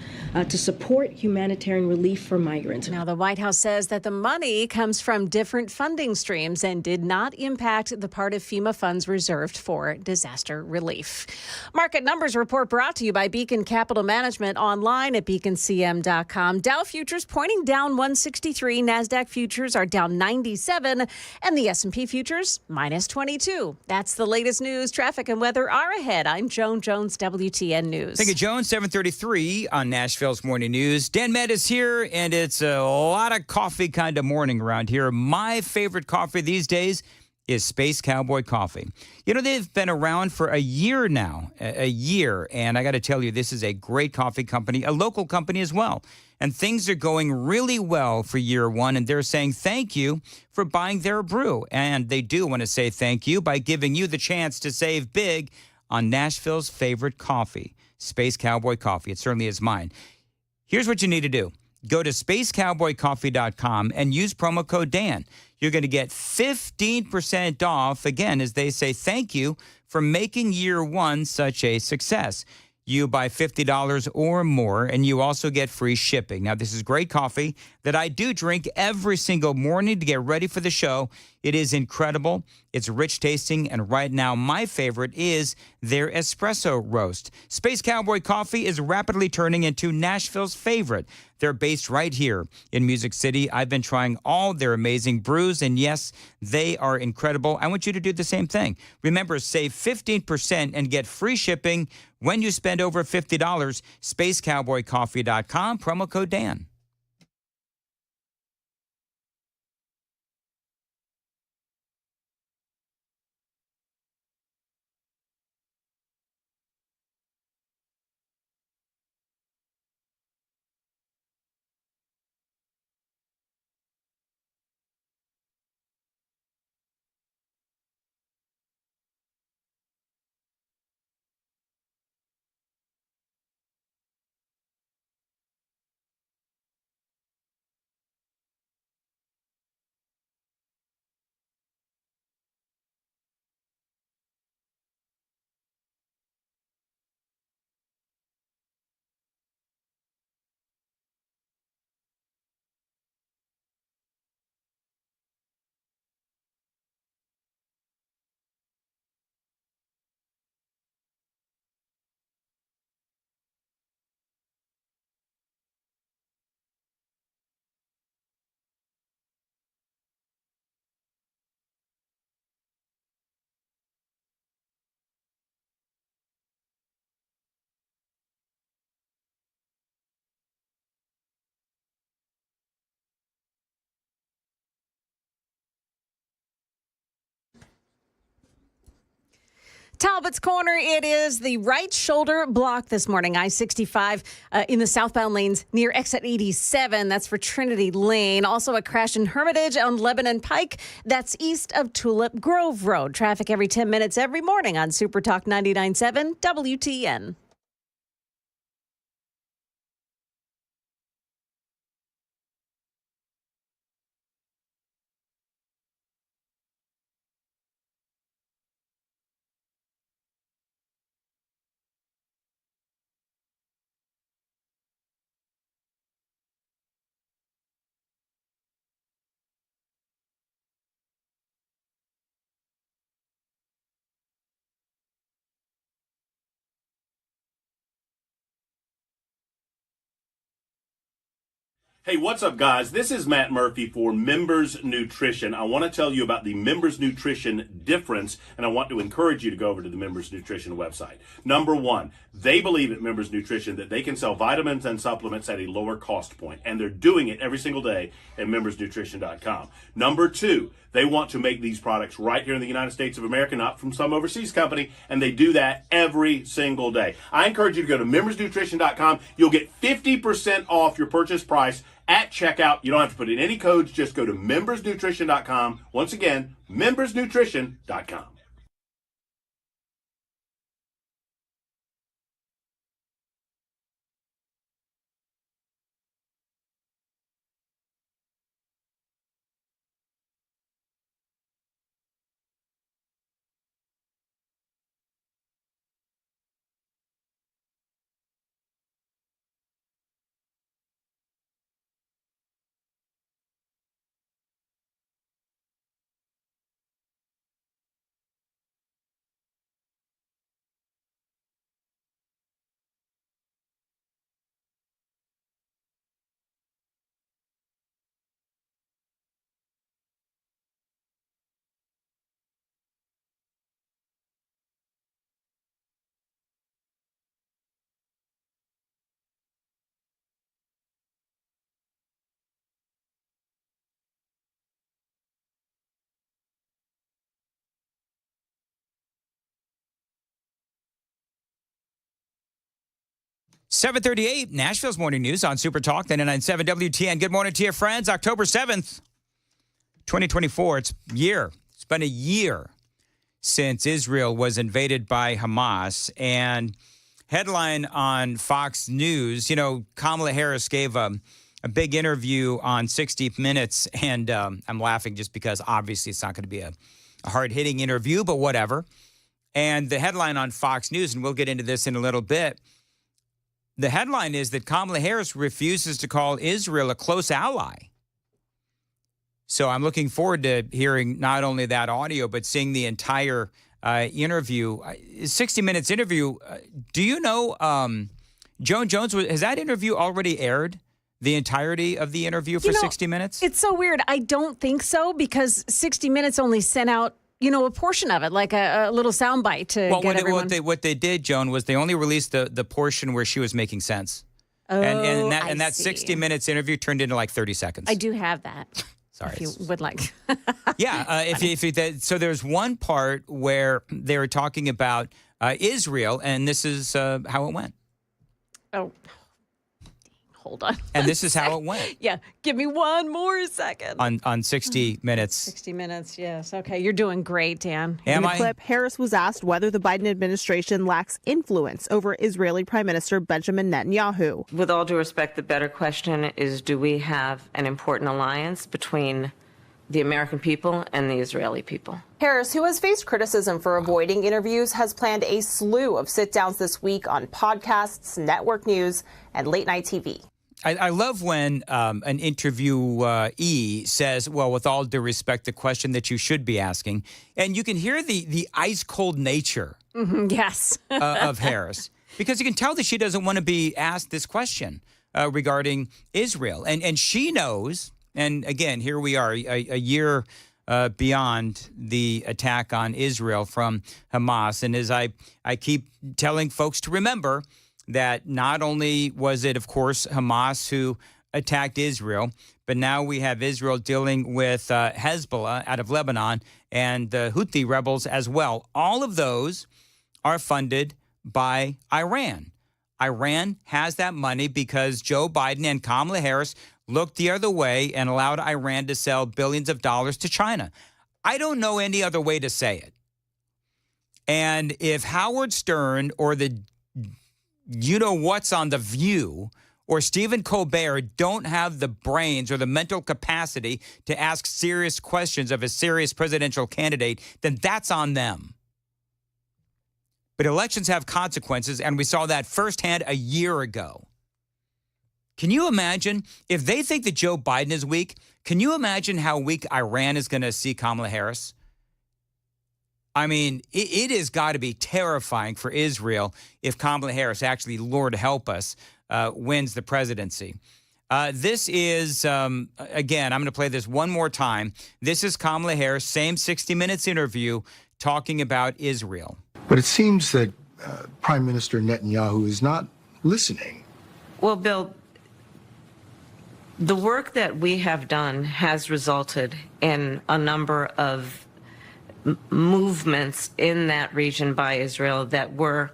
to support humanitarian relief for migrants. Now, the White House says that the money comes from different funding streams and did not impact the part of FEMA funds reserved for disaster relief. Market numbers report brought to you by Beacon Capital Management online at beaconcm.com. Dow futures pointing down 163. NASDAQ futures are down 97. And the S&P futures minus 22. That's the latest news. Traffic and weather are ahead. I'm Joan Jones, WTN News. Thank you, Joan. 7:33 on Nashville's Morning News. Dan Mandis here, and it's a lot of coffee kind of morning around here. My favorite coffee these days is Space Cowboy Coffee. You know, they've been around for a year now, and I got to tell you, this is a great coffee company, a local company as well. And things are going really well for year one, and they're saying thank you for buying their brew. And they do want to say thank you by giving you the chance to save big on Nashville's favorite coffee, Space Cowboy Coffee. It certainly is mine. Here's what you need to do. Go to spacecowboycoffee.com and use promo code Dan. You're going to get 15% off, again, as they say thank you for making year one such a success. You buy $50 or more, and you also get free shipping. Now, this is great coffee that I do drink every single morning to get ready for the show. It is incredible. It's rich tasting, and right now, my favorite is their espresso roast. Space Cowboy Coffee is rapidly turning into Nashville's favorite. They're based right here in Music City. I've been trying all their amazing brews, and yes, they are incredible. I want you to do the same thing. Remember, save 15% and get free shipping when you spend over $50. SpaceCowboyCoffee.com, promo code Dan. Talbot's Corner, it is the right shoulder block this morning. I-65 in the southbound lanes near exit 87. That's for Trinity Lane. Also a crash in Hermitage on Lebanon Pike. That's east of Tulip Grove Road. Traffic every 10 minutes every morning on Super Talk 99.7 WTN. Hey, what's up, guys? This is Matt Murphy for Members Nutrition. I want to tell you about the Members Nutrition difference, and I want to encourage you to go over to the Members Nutrition website. Number one, they believe at Members Nutrition that they can sell vitamins and supplements at a lower cost point, and they're doing it every single day at membersnutrition.com. Number two, they want to make these products right here in the United States of America, not from some overseas company, and they do that every single day. I encourage you to go to membersnutrition.com. You'll get 50% off your purchase price at checkout. You don't have to put in any codes. Just go to membersnutrition.com. Once again, membersnutrition.com. .738, Nashville's Morning News on Super Talk 99.7 WTN. Good morning to you, friends. October 7th, 2024. It's been a year since Israel was invaded by Hamas. And headline on Fox News, Kamala Harris gave a big interview on 60 Minutes. And I'm laughing just because obviously it's not going to be a hard-hitting interview, but whatever. And the headline on Fox News, and we'll get into this in a little bit, the headline is that Kamala Harris refuses to call Israel a close ally. So I'm looking forward to hearing not only that audio, but seeing the entire interview. 60 Minutes interview. Do you know, Joan Jones, has that interview already aired? The entirety of the interview for 60 Minutes? It's so weird. I don't think so, because 60 Minutes only sent out a portion of it, like a little soundbite to get everyone. What they did, Joan, was they only released the portion where she was making sense. Oh, and that 60 Minutes interview turned into like 30 seconds. I do have that. Sorry. If you would like. Yeah. So there's one part where they were talking about Israel, and this is how it went. Oh. Hold on. And this is how it went. Yeah. Give me one more second. On 60 Minutes. 60 Minutes, yes. Okay. You're doing great, Dan. In the clip, Harris was asked whether the Biden administration lacks influence over Israeli Prime Minister Benjamin Netanyahu. With all due respect, the better question is, do we have an important alliance between the American people and the Israeli people? Harris, who has faced criticism for avoiding interviews, has planned a slew of sit-downs this week on podcasts, network news, and late-night TV. I love when an interviewee says, well, with all due respect, the question that you should be asking. And you can hear the ice-cold nature yes. Of Harris. Because you can tell that she doesn't want to be asked this question regarding Israel. And she knows, and again, here we are, a year beyond the attack on Israel from Hamas. And as I keep telling folks to remember, that not only was it, of course, Hamas who attacked Israel, but now we have Israel dealing with Hezbollah out of Lebanon and the Houthi rebels as well. All of those are funded by Iran. Iran has that money because Joe Biden and Kamala Harris looked the other way and allowed Iran to sell billions of dollars to China. I don't know any other way to say it. And if Howard Stern or the you-know-what's on The View or Stephen Colbert don't have the brains or the mental capacity to ask serious questions of a serious presidential candidate, then that's on them. But elections have consequences, and we saw that firsthand a year ago. Can you imagine if they think that Joe Biden is weak? Can you imagine how weak Iran is going to see Kamala Harris? I mean, it has got to be terrifying for Israel if Kamala Harris actually, Lord help us, wins the presidency. This is, again, I'm going to play this one more time. This is Kamala Harris, same 60 Minutes interview, talking about Israel. But it seems that Prime Minister Netanyahu is not listening. Well, Bill, the work that we have done has resulted in a number of movements in that region by Israel that were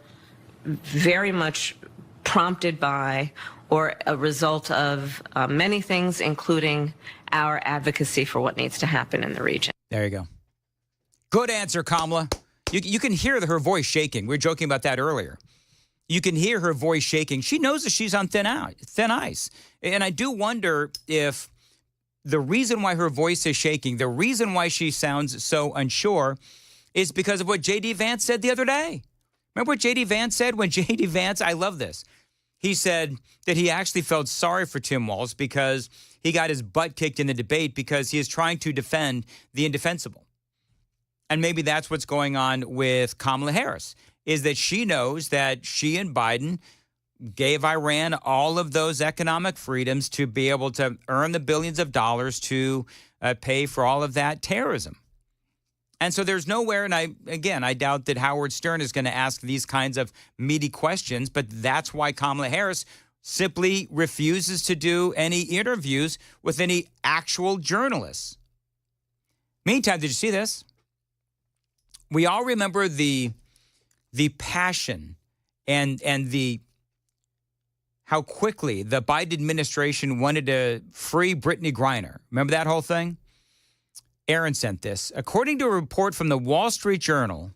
very much prompted by or a result of many things, including our advocacy for what needs to happen in the region. There you go. Good answer, Kamala. You can hear her voice shaking. We were joking about that earlier. You can hear her voice shaking. She knows that she's on thin ice. And I do wonder if the reason why her voice is shaking, the reason why she sounds so unsure is because of what J.D. Vance said the other day. Remember what J.D. Vance said when J.D. Vance, I love this. He said that he actually felt sorry for Tim Walz because he got his butt kicked in the debate because he is trying to defend the indefensible. And maybe that's what's going on with Kamala Harris, is that she knows that she and Biden gave Iran all of those economic freedoms to be able to earn the billions of dollars to pay for all of that terrorism. And so there's nowhere, and I doubt that Howard Stern is going to ask these kinds of meaty questions, but that's why Kamala Harris simply refuses to do any interviews with any actual journalists. Meantime, did you see this? We all remember the passion and the how quickly the Biden administration wanted to free Brittany Griner. Remember that whole thing? Aaron sent this. According to a report from the Wall Street Journal,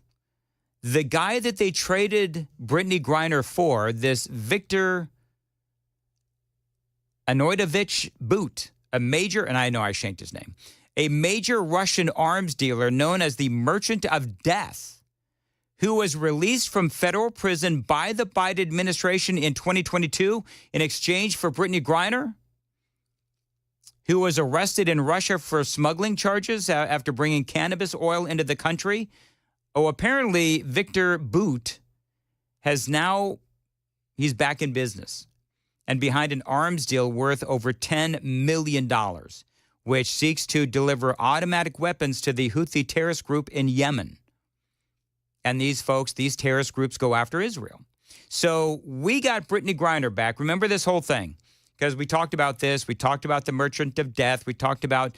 the guy that they traded Brittany Griner for, this Victor Anoidovich Boot, a major, and I know I shanked his name, a major Russian arms dealer known as the Merchant of Death, who was released from federal prison by the Biden administration in 2022 in exchange for Brittany Griner, who was arrested in Russia for smuggling charges after bringing cannabis oil into the country. Oh, apparently Victor Boot he's back in business and behind an arms deal worth over $10 million, which seeks to deliver automatic weapons to the Houthi terrorist group in Yemen. And these folks, these terrorist groups go after Israel. So we got Brittany Griner back. Remember this whole thing, because we talked about this. We talked about the Merchant of Death. We talked about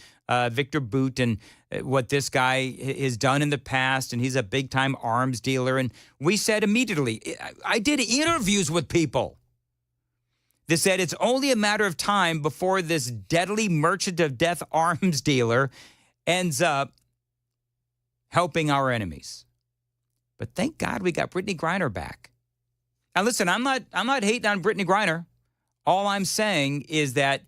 Victor Boot and what this guy has done in the past, and he's a big-time arms dealer. And we said immediately, I did interviews with people that said it's only a matter of time before this deadly Merchant of Death arms dealer ends up helping our enemies. But thank God we got Brittany Griner back. Now listen, I'm not hating on Brittany Griner. All I'm saying is that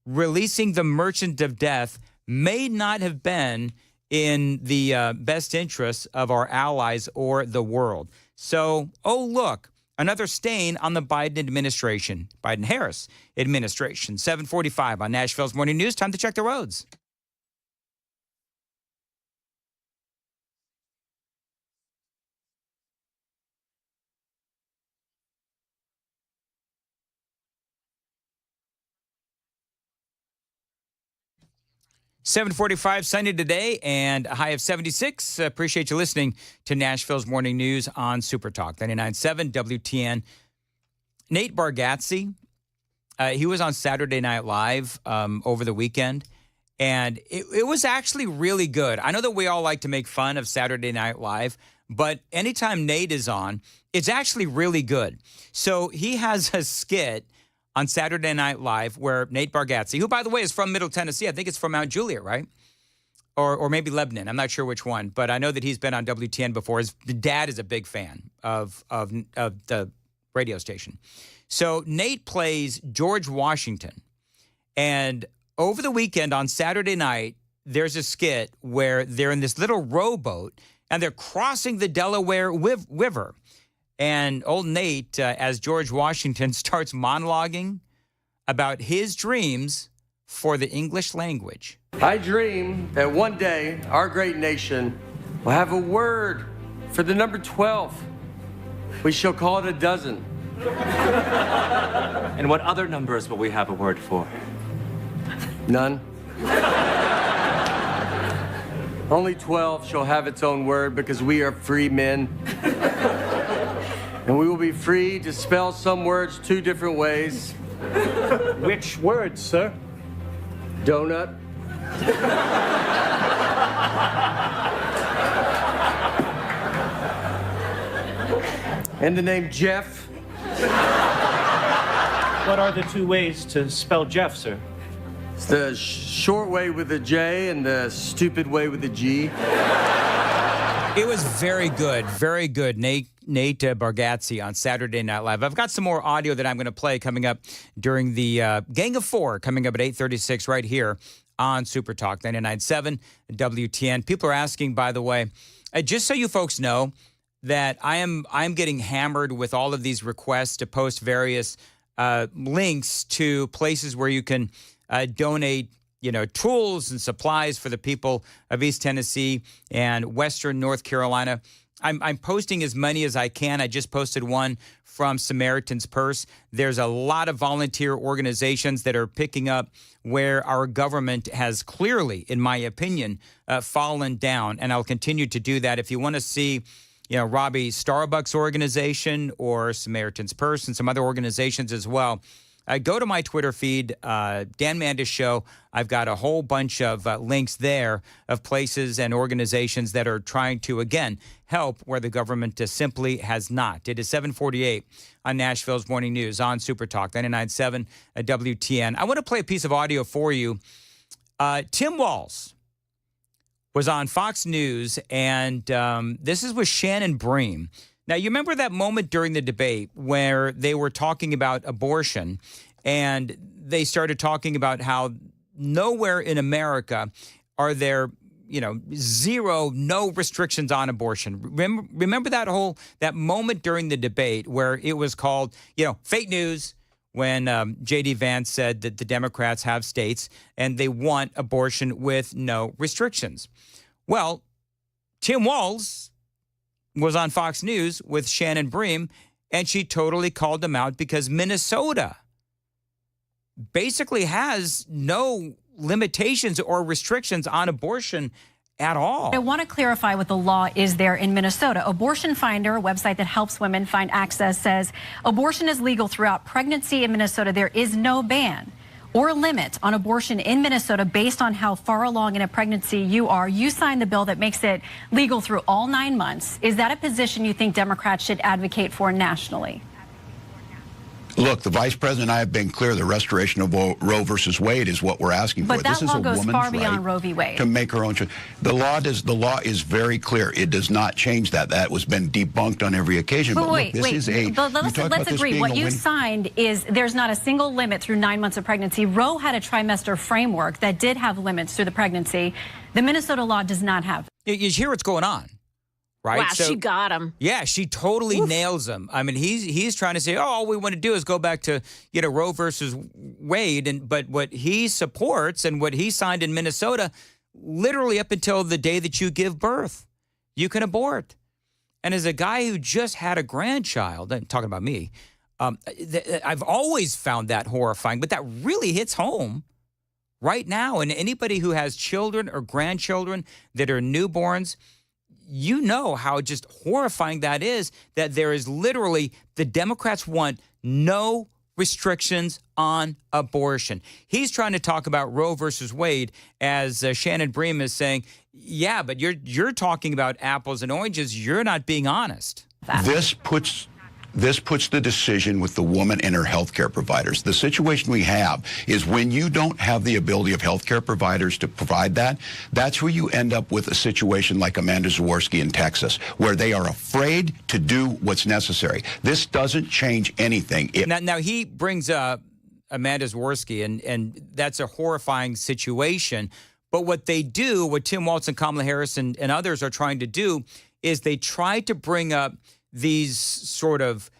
releasing the Merchant of Death may not have been in the best interests of our allies or the world. So, oh look, another stain on the Biden administration, Biden-Harris administration. 7:45 on Nashville's Morning News. Time to check the roads. .45 sunny today and a high of 76. Appreciate you listening to Nashville's Morning News on Super Talk 99.7 WTN. Nate Bargatze, he was on Saturday Night Live over the weekend, And it was actually really good. I know that we all like to make fun of Saturday Night Live, but anytime Nate is on, it's actually really good. So he has a skit on Saturday Night Live where Nate Bargatze, who, by the way, is from Middle Tennessee. I think it's from Mount Juliet, right? Or maybe Lebanon. I'm not sure which one, but I know that he's been on WTN before. His dad is a big fan of the radio station. So Nate plays George Washington. And over the weekend on Saturday night, there's a skit where they're in this little rowboat and they're crossing the Delaware River. And old Nate, as George Washington, starts monologuing about his dreams for the English language. I dream that one day our great nation will have a word for the number 12. We shall call it a dozen. And what other numbers will we have a word for? None. Only 12 shall have its own word because we are free men. And we will be free to spell some words 2 different ways. Which words, sir? Donut. And the name Jeff. What are the 2 ways to spell Jeff, sir? It's the short way with a J and the stupid way with a G. It was very good, very good. Nate Bargatze on Saturday Night Live. I've got some more audio that I'm going to play coming up during the Gang of Four, coming up at 8:36 right here on Super Talk 99.7 WTN. People are asking, by the way, just so you folks know, that I'm getting hammered with all of these requests to post various links to places where you can donate, tools and supplies for the people of East Tennessee and Western North Carolina. I'm posting as many as I can. I just posted one from Samaritan's Purse. There's a lot of volunteer organizations that are picking up where our government has clearly, in my opinion, fallen down. And I'll continue to do that. If you want to see, Robbie Starbucks organization or Samaritan's Purse and some other organizations as well, go to my Twitter feed, Dan Mandis Show. I've got a whole bunch of links there of places and organizations that are trying to, again, help where the government simply has not. It is 7:48 on Nashville's Morning News on Super Talk 99.7 WTN. I want to play a piece of audio for you. Tim Walz was on Fox News, and this is with Shannon Bream. Now, you remember that moment during the debate where they were talking about abortion, and they started talking about how nowhere in America are there, no restrictions on abortion. Remember that moment during the debate where it was called, fake news, when J.D. Vance said that the Democrats have states and they want abortion with no restrictions. Well, Tim Walz was on Fox News with Shannon Bream, and she totally called them out because Minnesota basically has no limitations or restrictions on abortion at all. I want to clarify what the law is there in Minnesota. Abortion Finder, a website that helps women find access, says abortion is legal throughout pregnancy in Minnesota. There is no ban or limit on abortion in Minnesota based on how far along in a pregnancy you are. You signed the bill that makes it legal through all 9 months. Is that a position you think Democrats should advocate for nationally? Look, the vice president and I have been clear. The restoration of Roe versus Wade is what we're asking for. But that law goes far beyond Roe v. Wade. To make her own choice. The law is very clear. It does not change that. That was been debunked on every occasion. But wait. Let's agree. What you signed is there's not a single limit through 9 months of pregnancy. Roe had a trimester framework that did have limits through the pregnancy. The Minnesota law does not have. You hear what's going on. Right? Wow, she got him. Yeah, she totally nails him. I mean, he's trying to say, all we want to do is go back to, Roe versus Wade. But what he supports and what he signed in Minnesota, literally up until the day that you give birth, you can abort. And as a guy who just had a grandchild, I'm talking about me, I've always found that horrifying, but that really hits home right now. And anybody who has children or grandchildren that are newborns, you know how just horrifying that is, that there is literally, the Democrats want no restrictions on abortion. He's trying to talk about Roe versus Wade, as Shannon Bream is saying, yeah, but you're talking about apples and oranges. You're not being honest. This puts the decision with the woman and her healthcare providers. The situation we have is when you don't have the ability of healthcare providers to provide that, that's where you end up with a situation like Amanda Zaworski in Texas, where they are afraid to do what's necessary. This doesn't change anything. Now he brings up Amanda Zaworski, and that's a horrifying situation. But what they do, what Tim Walz and Kamala Harris and others are trying to do, is they try to bring up these sort of,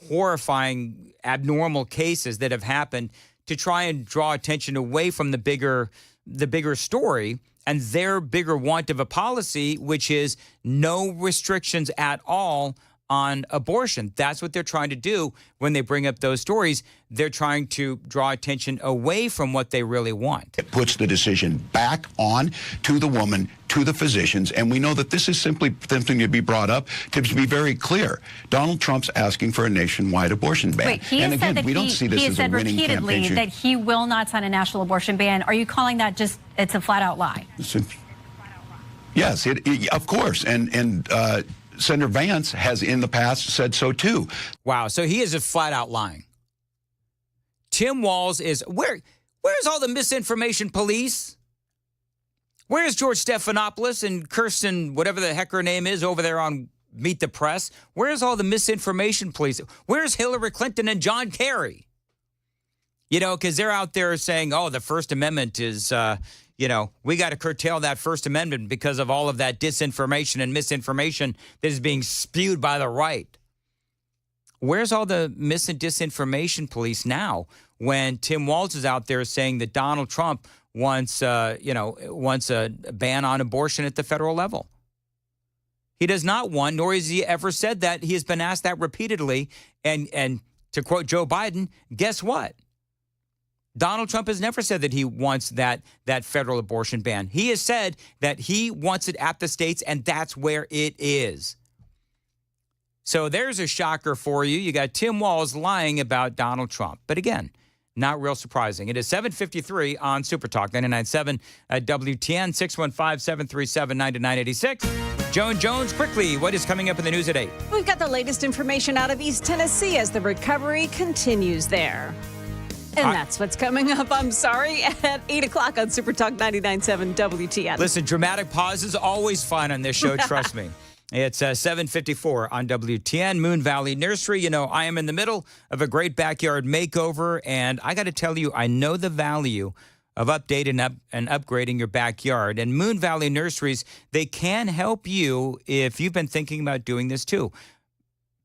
horrifying, abnormal cases that have happened to try and draw attention away from the bigger story and their bigger want of a policy, which is no restrictions at all on abortion. That's what they're trying to do when they bring up those stories. They're trying to draw attention away from what they really want. It puts the decision back on to the woman, to the physicians, and we know that this is simply something to be brought up to be very clear. Donald Trump's asking for a nationwide abortion ban. Wait, he and has again, said that we don't see this he as has a said winning repeatedly campaign. that he will not sign a national abortion ban. Are you calling that just, it's a flat out lie? Yes, of course, and Senator Vance has in the past said so too. Wow, so he is just flat out lying. Tim Walz is, where's all the misinformation police? Where's George Stephanopoulos and Kirsten, whatever the heck her name is, over there on Meet the Press? Where's all the misinformation police? Where's Hillary Clinton and John Kerry? Because they're out there saying, oh, the First Amendment is, we got to curtail that First Amendment because of all of that disinformation and misinformation that is being spewed by the right. Where's all the mis and disinformation police now when Tim Walz is out there saying that Donald Trump wants a ban on abortion at the federal level? He does not want, nor has he ever said that. He has been asked that repeatedly. And to quote Joe Biden, guess what? Donald Trump has never said that he wants that federal abortion ban. He has said that he wants it at the states, and that's where it is. So there's a shocker for you. You got Tim Walz lying about Donald Trump. But again, not real surprising. It is 7:53 on Super Talk 99.7 at WTN, 615-737-9986. Joan Jones, quickly, what is coming up in the news at 8? We've got the latest information out of East Tennessee as the recovery continues there. And that's what's coming up, at 8 o'clock on Super Talk 99.7 WTN. Listen, dramatic pause is always fun on this show, trust me. It's 7:54 on WTN, Moon Valley Nursery. I am in the middle of a great backyard makeover, and I got to tell you, I know the value of updating and upgrading your backyard. And Moon Valley Nurseries, they can help you if you've been thinking about doing this too.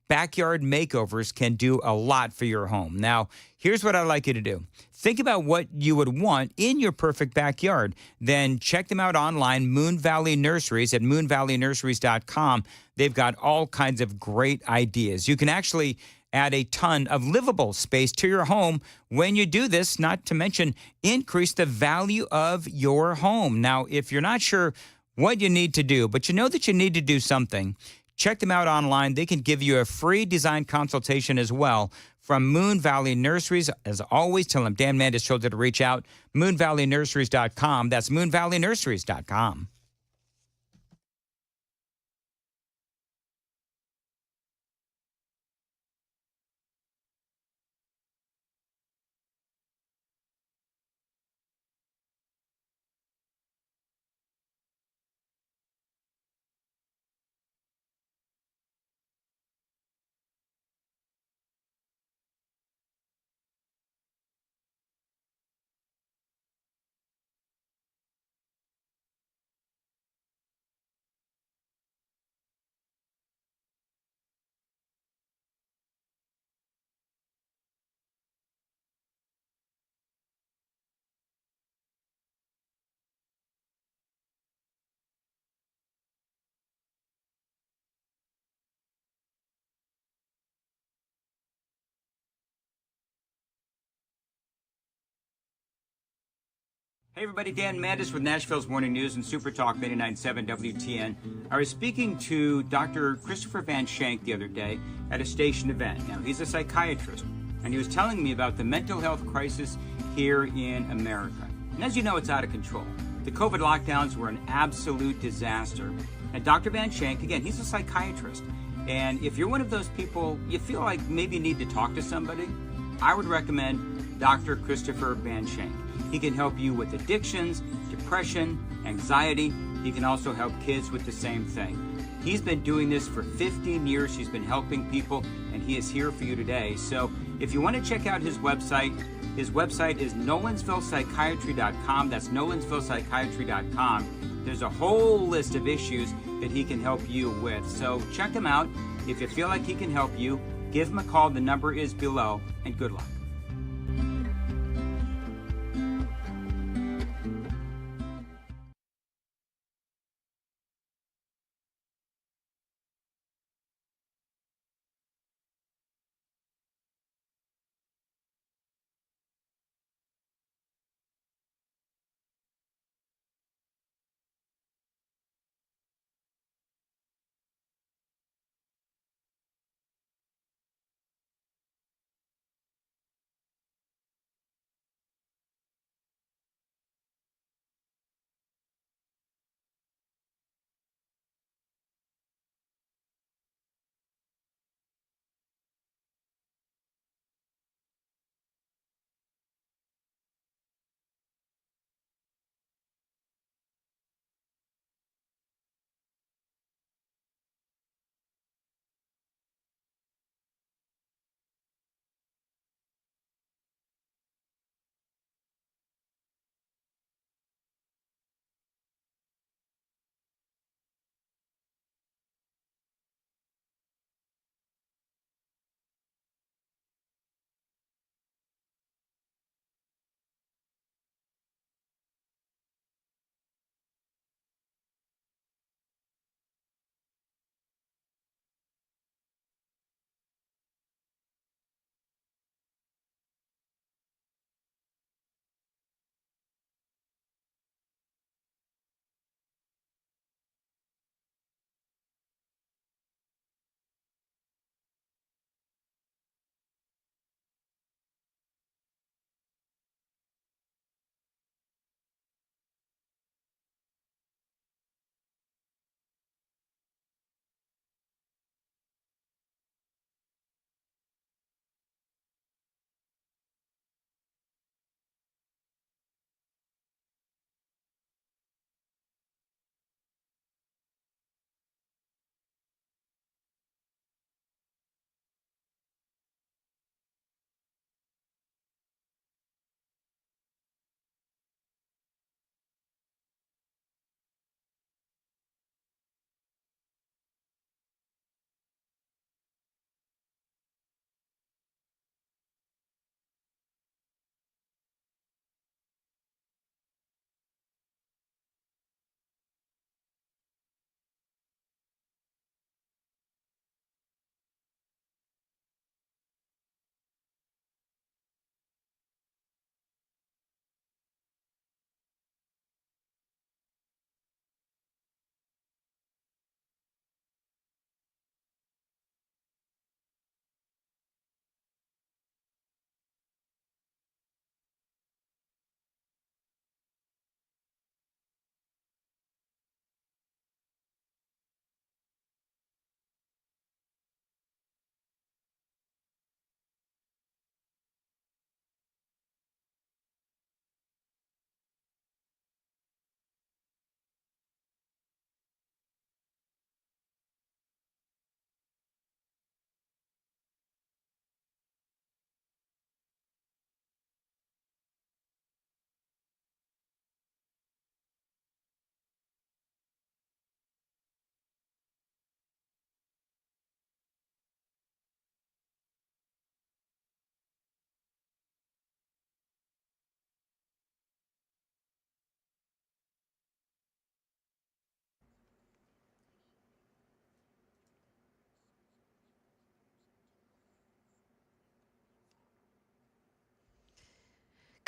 Backyard makeovers can do a lot for your home. Now, here's what I'd like you to do. Think about what you would want in your perfect backyard. Then check them out online, Moon Valley Nurseries at moonvalleynurseries.com. They've got all kinds of great ideas. You can actually add a ton of livable space to your home when you do this, not to mention increase the value of your home. Now, if you're not sure what you need to do, but you know that you need to do something, check them out online. They can give you a free design consultation as well from Moon Valley Nurseries. As always, tell them Dan Mandis told you to reach out, moonvalleynurseries.com. That's moonvalleynurseries.com. Hey everybody, Dan Mandis with Nashville's Morning News and Super Talk 99.7 WTN. I was speaking to Dr. Christopher Van Shank the other day at a station event. Now, he's a psychiatrist, and he was telling me about the mental health crisis here in America. And as you know, it's out of control. The COVID lockdowns were an absolute disaster. And Dr. Van Shank, again, he's a psychiatrist. And if you're one of those people, you feel like maybe you need to talk to somebody, I would recommend Dr. Christopher Van Shank. He can help you with addictions, depression, anxiety. He can also help kids with the same thing. He's been doing this for 15 years. He's been helping people, and he is here for you today. So if you want to check out his website is nolensvillepsychiatry.com. That's nolensvillepsychiatry.com. There's a whole list of issues that he can help you with. So check him out. If you feel like he can help you, give him a call. The number is below, and good luck.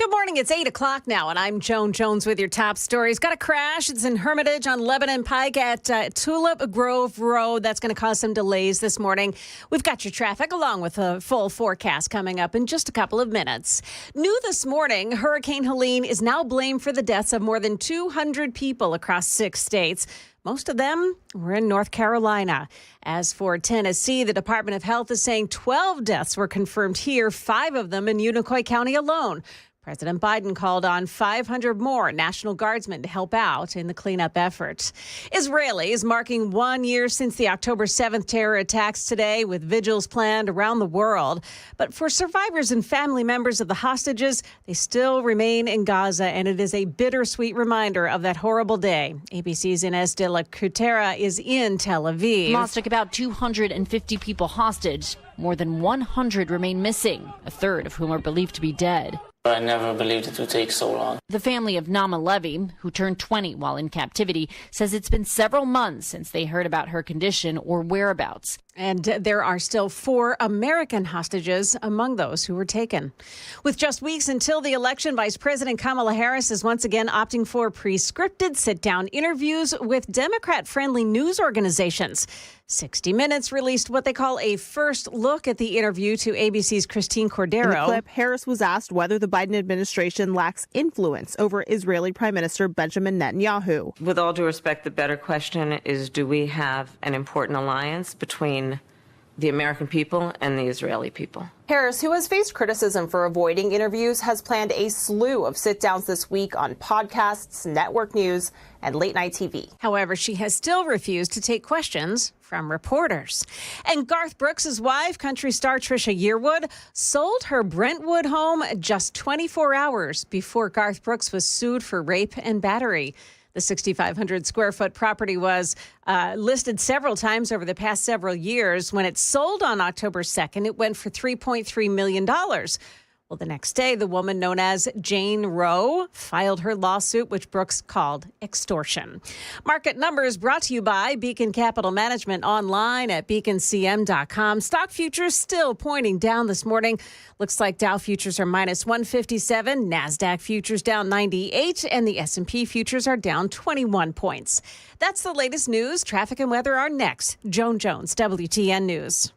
Good morning. It's 8 o'clock now, and I'm Joan Jones with your top stories. Got a crash. It's in Hermitage on Lebanon Pike at Tulip Grove Road. That's going to cause some delays this morning. We've got your traffic along with a full forecast coming up in just a couple of minutes. New this morning, Hurricane Helene is now blamed for the deaths of more than 200 people across 6 states. Most of them were in North Carolina. As for Tennessee, the Department of Health is saying 12 deaths were confirmed here, 5 of them in Unicoi County alone. President Biden called on 500 more National Guardsmen to help out in the cleanup effort. Israelis marking 1 year since the October 7th terror attacks today, with vigils planned around the world. But for survivors and family members of the hostages, they still remain in Gaza, and it is a bittersweet reminder of that horrible day. ABC's Ines de la Cutera is in Tel Aviv. Hamas took about 250 people hostage. More than 100 remain missing, a third of whom are believed to be dead. I never believed it would take so long. The family of Naama Levy, who turned 20 while in captivity, says it's been several months since they heard about her condition or whereabouts. And there are still 4 American hostages among those who were taken. With just weeks until the election, Vice President Kamala Harris is once again opting for pre-scripted sit-down interviews with Democrat-friendly news organizations. 60 Minutes released what they call a first look at the interview to ABC's Christine Cordero. In the clip, Harris was asked whether the Biden administration lacks influence over Israeli Prime Minister Benjamin Netanyahu. With all due respect, the better question is, do we have an important alliance between the American people and the Israeli people? Harris, who has faced criticism for avoiding interviews, has planned a slew of sit-downs this week on podcasts, network news, and late-night TV. However, she has still refused to take questions from reporters. And Garth Brooks' wife, country star Trisha Yearwood, sold her Brentwood home just 24 hours before Garth Brooks was sued for rape and battery. The 6,500 square foot property was listed several times over the past several years. When it sold on October 2nd, it went for $3.3 million. Well, the next day, the woman known as Jane Roe filed her lawsuit, which Brooks called extortion. Market numbers brought to you by Beacon Capital Management, online at beaconcm.com. Stock futures still pointing down this morning. Looks like Dow futures are minus 157, NASDAQ futures down 98, and the S&P futures are down 21 points. That's the latest news. Traffic and weather are next. Joan Jones, WTN News.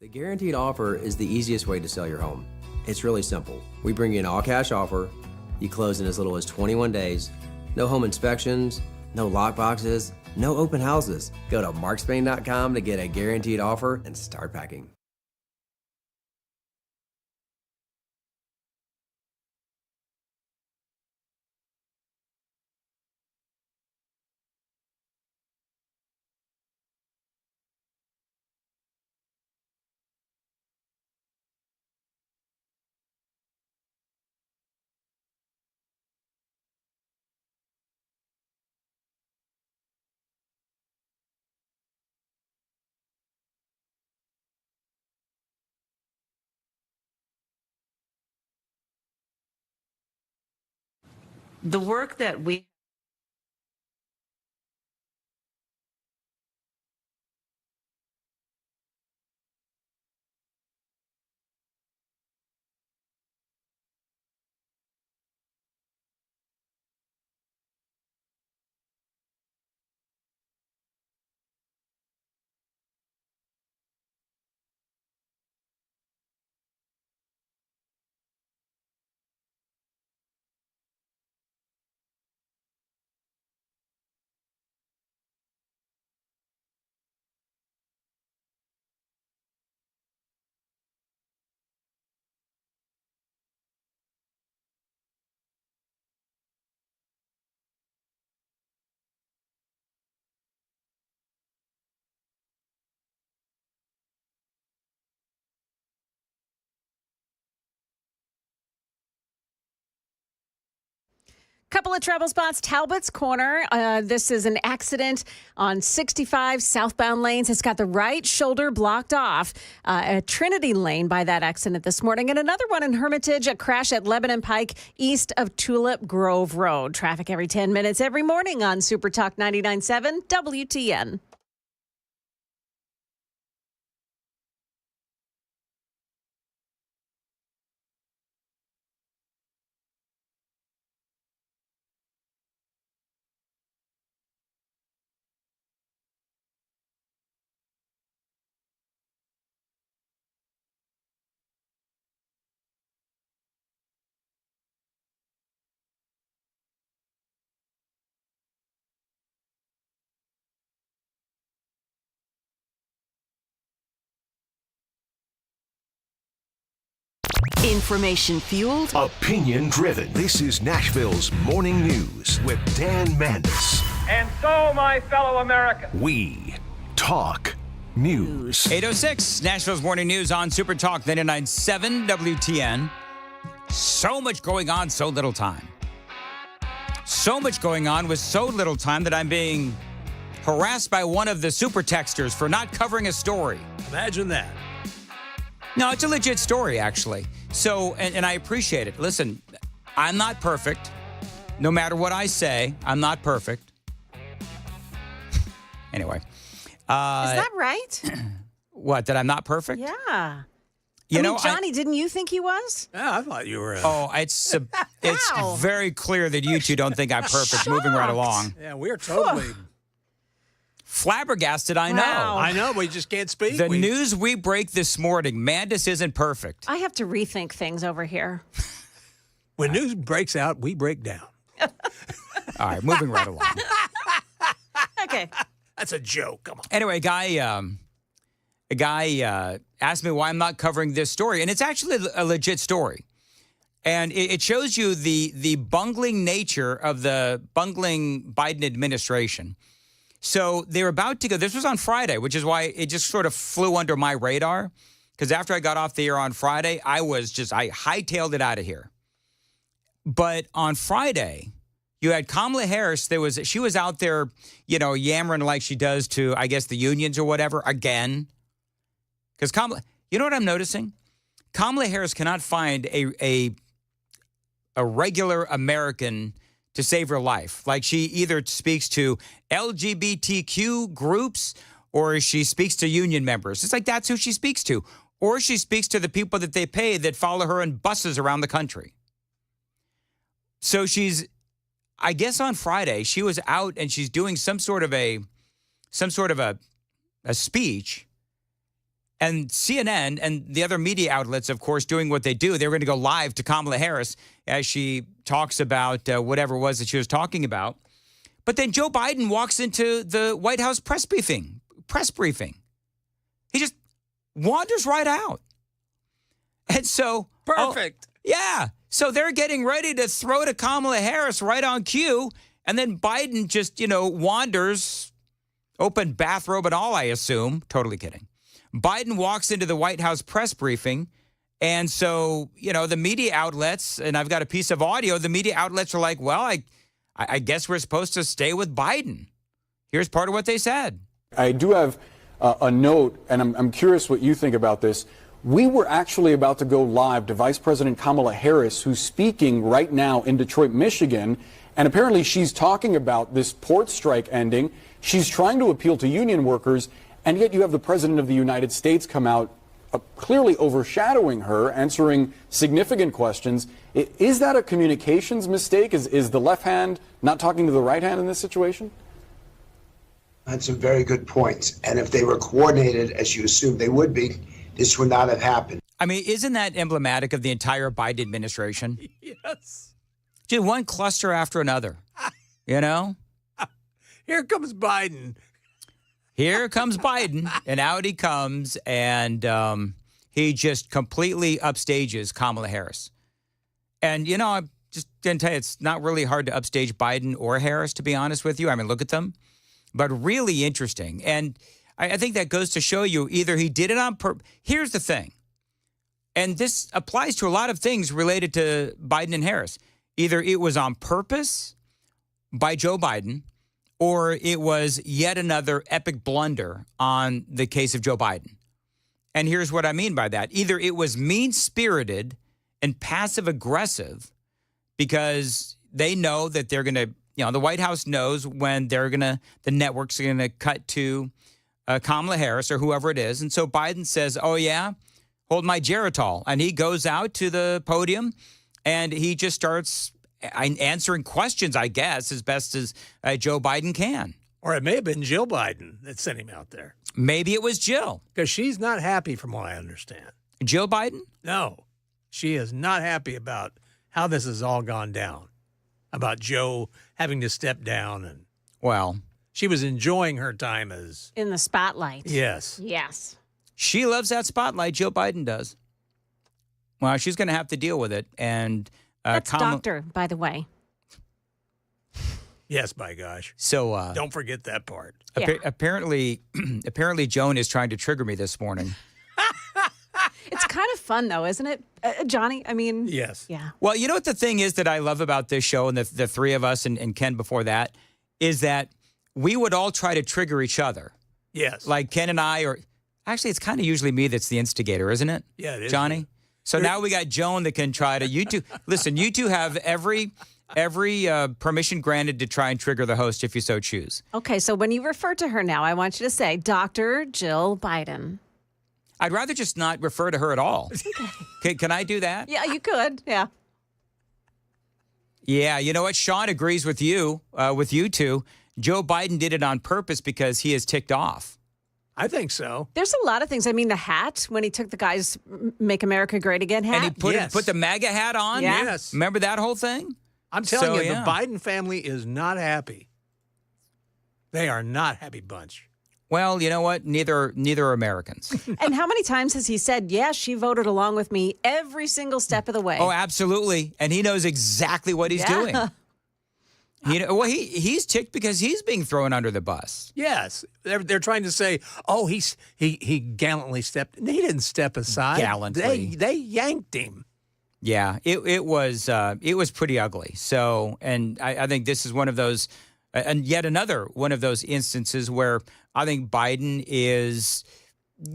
The guaranteed offer is the easiest way to sell your home. It's really simple. We bring you an all-cash offer. You close in as little as 21 days. No home inspections, no lock boxes, no open houses. Go to markspain.com to get a guaranteed offer and start packing. The work that we Couple of trouble spots. Talbot's Corner. This is an accident on 65 southbound lanes. It's got the right shoulder blocked off. At Trinity Lane by that accident this morning. And another one in Hermitage, a crash at Lebanon Pike east of Tulip Grove Road. Traffic every 10 minutes every morning on Super Talk 99.7 WTN. Information fueled, Opinion driven. This is Nashville's Morning News with Dan Mandis. And so, my fellow Americans, We talk news. 8:06, Nashville's Morning News on Super Talk 99.7 WTN. So much going on, so little time. So much going on with so little time that I'm being harassed by one of the super texters for not covering a story. Imagine that. No, it's a legit story, actually. So, and I appreciate it. Listen, I'm not perfect. No matter what I say, I'm not perfect. Anyway. Is that right? What, that I'm not perfect? Yeah. You know, Johnny, didn't you think he was? Yeah, I thought you were. It's very clear that you two don't think I'm perfect. Moving right along. Yeah, we're totally flabbergasted. I know. Wow. I know. We just can't speak. The news we break this morning: Mandis isn't perfect. I have to rethink things over here. When news breaks out, we break down. All right, moving right along. Okay. That's a joke. Come on. Anyway, a guy asked me why I'm not covering this story, and it's actually a legit story. And it shows you the bungling nature of the bungling Biden administration. So they were about to go. This was on Friday, which is why it just sort of flew under my radar. Because after I got off the air on Friday, I hightailed it out of here. But on Friday, you had Kamala Harris. She was out there, yammering like she does to, I guess, the unions or whatever again. Because you know what I'm noticing? Kamala Harris cannot find a regular American to save her life. Like, she either speaks to LGBTQ groups or she speaks to union members. It's like that's who she speaks to. Or she speaks to the people that they pay that follow her in buses around the country. So I guess on Friday, she was out and she's doing some sort of a speech. And CNN and the other media outlets, of course, doing what they do, they were going to go live to Kamala Harris as she talks about whatever it was that she was talking about. But then Joe Biden walks into the White House press briefing. He just wanders right out. And so... Perfect. Yeah. So they're getting ready to throw to Kamala Harris right on cue. And then Biden just, wanders, open bathrobe and all, I assume. Totally kidding. Biden walks into the White House press briefing, and so, the media outlets, and I've got a piece of audio, the media outlets are like, well, I guess we're supposed to stay with Biden. Here's part of what they said. I do have a note, and I'm curious what you think about this. We were actually about to go live to Vice President Kamala Harris, who's speaking right now in Detroit, Michigan, and apparently she's talking about this port strike ending. She's trying to appeal to union workers. And yet you have the President of the United States come out clearly overshadowing her, answering significant questions. Is that a communications mistake? Is the left hand not talking to the right hand in this situation? That's a very good point. And if they were coordinated, as you assume they would be, this would not have happened. I mean, isn't that emblematic of the entire Biden administration? Yes. Just one cluster after another, Here comes Biden. Here comes Biden, and out he comes, and he just completely upstages Kamala Harris. And, I'm just going to tell you, it's not really hard to upstage Biden or Harris, to be honest with you. I mean, look at them. But really interesting. And I think that goes to show you either he did it on purpose. Here's the thing, and this applies to a lot of things related to Biden and Harris. Either it was on purpose by Joe Biden, or it was yet another epic blunder on the case of Joe Biden. And here's what I mean by that. Either it was mean-spirited and passive-aggressive because they know that they're going to, the White House knows when the networks are going to cut to Kamala Harris or whoever it is. And so Biden says, oh, yeah, hold my Geritol. And he goes out to the podium and he just starts answering questions, I guess, as best as Joe Biden can. Or it may have been Jill Biden that sent him out there. Maybe it was Jill. Because she's not happy from what I understand. Jill Biden? No. She is not happy about how this has all gone down. About Joe having to step down. And she was enjoying her time as... in the spotlight. Yes. Yes. She loves that spotlight. Joe Biden does. Well, she's going to have to deal with it. And that's doctor, by the way. Yes, by gosh. So don't forget that part. Apparently, Joan is trying to trigger me this morning. It's kind of fun, though, isn't it, Johnny? I mean, yes. Yeah. Well, you know what the thing is that I love about this show, and the three of us and Ken before that, is that we would all try to trigger each other. Yes. Like Ken and I, or actually, it's kind of usually me that's the instigator, isn't it? Yeah, it is. Johnny? So now we got Joan that can try to, you two, listen, you two have every permission granted to try and trigger the host if you so choose. Okay, so when you refer to her now, I want you to say Dr. Jill Biden. I'd rather just not refer to her at all. Okay. Can I do that? Yeah, you could. Yeah. Yeah, you know what? Sean agrees with you two. Joe Biden did it on purpose because he is ticked off. I think so. There's a lot of things. I mean, the hat, when he took the guy's Make America Great Again hat. And he put the MAGA hat on? Yeah. Yes. Remember that whole thing? I'm telling you, the Biden family is not happy. They are not happy bunch. Well, you know what? Neither are Americans. And how many times has he said, yeah, she voted along with me every single step of the way? Oh, absolutely. And he knows exactly what he's doing. He's ticked because he's being thrown under the bus. Yes. They're trying to say, oh, he gallantly stepped. He didn't step aside. Gallantly. They yanked him. Yeah, it was pretty ugly. So, and I think this is one of those, and yet another one of those instances where I think Biden is,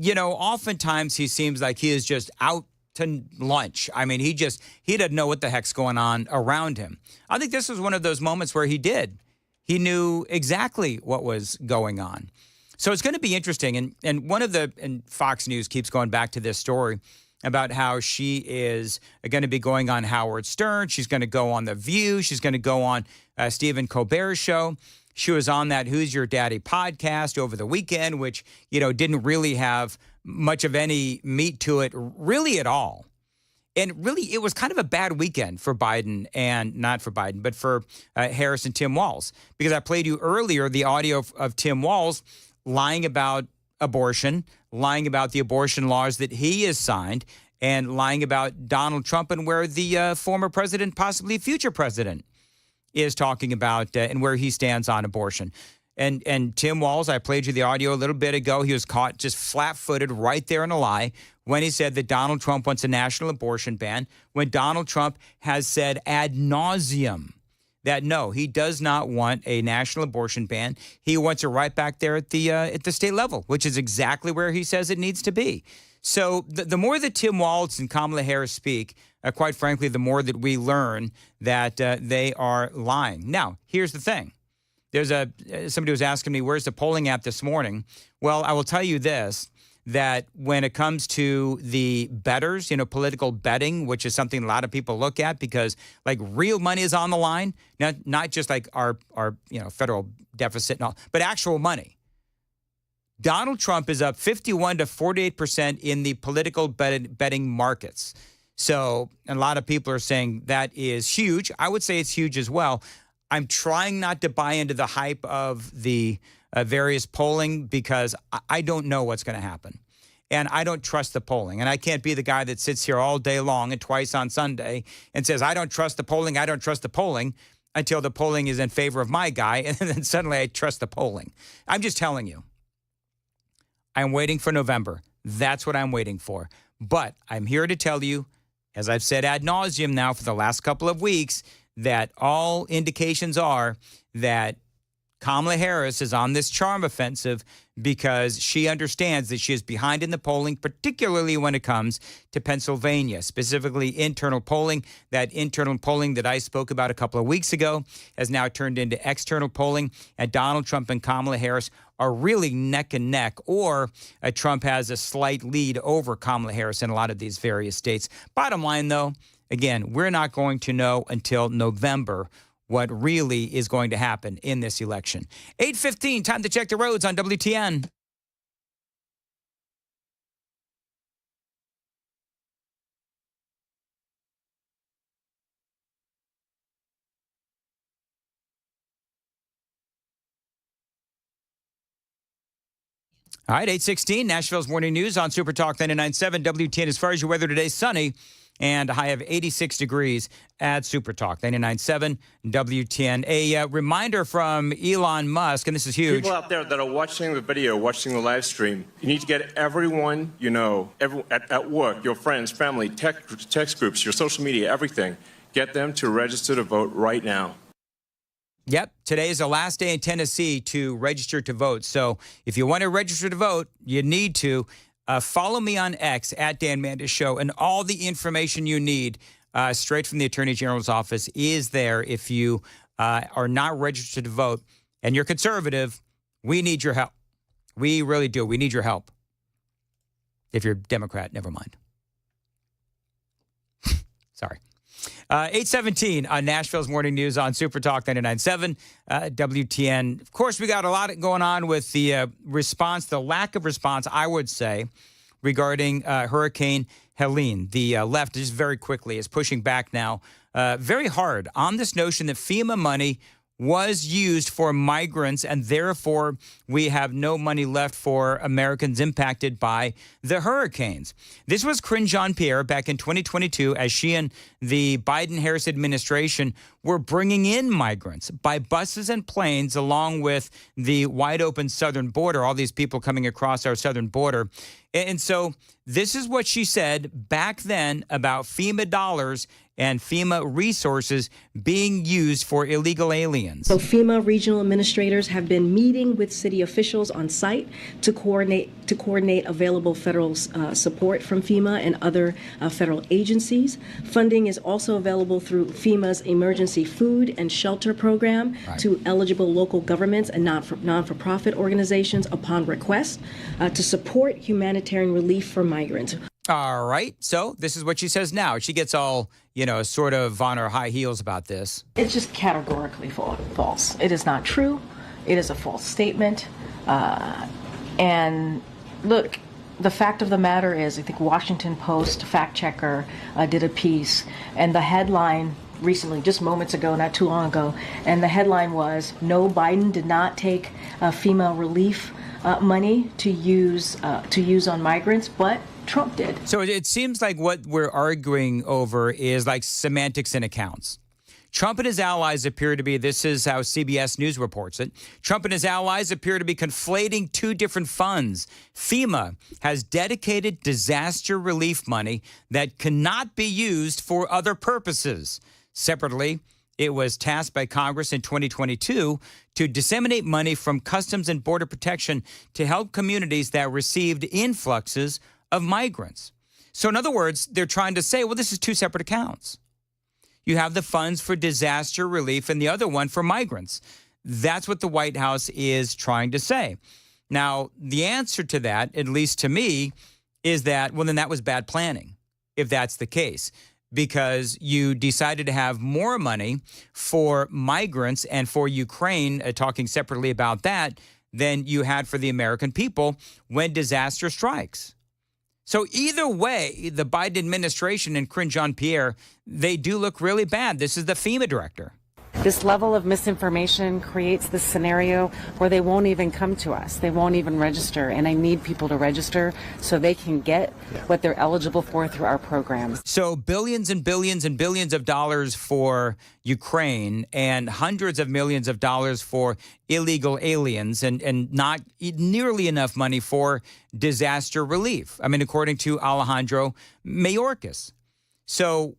oftentimes he seems like he is just out to lunch. I mean, he doesn't know what the heck's going on around him. I think this was one of those moments where he did. He knew exactly what was going on. So it's going to be interesting. And Fox News keeps going back to this story about how she is going to be going on Howard Stern. She's going to go on The View. She's going to go on Stephen Colbert's show. She was on that Who's Your Daddy podcast over the weekend, which, didn't really have much of any meat to it really at all. And really, it was kind of a bad weekend for Biden, and not for Biden, but for Harris and Tim Walz, because I played you earlier the audio of Tim Walz lying about abortion, lying about the abortion laws that he has signed, and lying about Donald Trump and where the former president, possibly future president, is talking about and where he stands on abortion. And Tim Walz, I played you the audio a little bit ago. He was caught just flat-footed right there in a lie when he said that Donald Trump wants a national abortion ban, when Donald Trump has said ad nauseum that no, he does not want a national abortion ban. He wants it right back there at the state level, which is exactly where he says it needs to be. So the more that Tim Walz and Kamala Harris speak, quite frankly, the more that we learn that they are lying. Now, here's the thing. There's somebody was asking me, where's the polling at this morning? Well, I will tell you this, that when it comes to the bettors, political betting, which is something a lot of people look at because like real money is on the line, not just like our federal deficit and all, but actual money. Donald Trump is up 51 to 48% in the political betting markets. So a lot of people are saying that is huge. I would say it's huge as well. I'm trying not to buy into the hype of the various polling because I don't know what's going to happen. And I don't trust the polling. And I can't be the guy that sits here all day long and twice on Sunday and says, I don't trust the polling, I don't trust the polling, until the polling is in favor of my guy. And then suddenly I trust the polling. I'm just telling you. I'm waiting for November. That's what I'm waiting for. But I'm here to tell you, as I've said ad nauseum now for the last couple of weeks, that all indications are that Kamala Harris is on this charm offensive because she understands that she is behind in the polling, particularly when it comes to Pennsylvania, specifically internal polling. That internal polling that I spoke about a couple of weeks ago has now turned into external polling, and Donald Trump and Kamala Harris are really neck and neck, or Trump has a slight lead over Kamala Harris in a lot of these various states. Bottom line, though, again, we're not going to know until November what really is going to happen in this election. 8:15, time to check the roads on WTN. All right, 8:16, Nashville's Morning News on Super Talk 99.7 WTN. As far as your weather today, sunny. and a high of 86 degrees at Super Talk 99.7 WTN. A reminder from Elon Musk, and this is huge. People out there that are watching the video, watching the live stream, you need to get everyone you know, at work, your friends, family, text groups, your social media, everything. Get them to register to vote right now. Yep, today is the last day in Tennessee to register to vote. So if you want to register to vote, you need to follow me on X at Dan Mandis Show, and all the information you need straight from the Attorney General's office is there. If you are not registered to vote and you're conservative, we need your help. We really do. We need your help. If you're Democrat, never mind. Sorry. 8:17 on Nashville's Morning News on Super Talk 99.7 WTN. Of course, we got a lot going on with the response, the lack of response, I would say, regarding Hurricane Helene. The left, just very quickly, is pushing back now very hard on this notion that FEMA money was used for migrants, and therefore we have no money left for Americans impacted by the hurricanes. This was Karine Jean-Pierre back in 2022 as she and the Biden-Harris administration were bringing in migrants by buses and planes along with the wide-open southern border, all these people coming across our southern border. And so this is what she said back then about FEMA dollars and FEMA resources being used for illegal aliens. So FEMA regional administrators have been meeting with city officials on site to coordinate available federal support from FEMA and other federal agencies. Funding is also available through FEMA's emergency food and shelter program to eligible local governments and non-for-profit organizations upon request to support humanitarian relief for migrants. All right. So this is what she says now. She gets all, sort of on her high heels about this. It's just categorically false. It is not true. It is a false statement. And look, the fact of the matter is, I think Washington Post fact checker did a piece, and the headline recently, just moments ago, not too long ago, and the headline was, "No, Biden did not take FEMA relief money to use on migrants, but Trump did." So it seems like what we're arguing over is like semantics and accounts. Trump and his allies appear to be, this is how CBS News reports it, Trump and his allies appear to be conflating two different funds. FEMA has dedicated disaster relief money that cannot be used for other purposes. Separately, it was tasked by Congress in 2022 to disseminate money from Customs and Border Protection to help communities that received influxes of migrants. So in other words, they're trying to say, well, this is two separate accounts. You have the funds for disaster relief and the other one for migrants. That's what the White House is trying to say. Now, the answer to that, at least to me, is that, well, then that was bad planning, if that's the case, because you decided to have more money for migrants and for Ukraine, talking separately about that, than you had for the American people when disaster strikes. So either way, the Biden administration and Karine Jean-Pierre, they do look really bad. This is the FEMA director. This level of misinformation creates this scenario where they won't even come to us. They won't even register. And I need people to register so they can get what they're eligible for through our programs. So billions and billions and billions of dollars for Ukraine and hundreds of millions of dollars for illegal aliens and not nearly enough money for disaster relief. I mean, according to Alejandro Mayorkas. So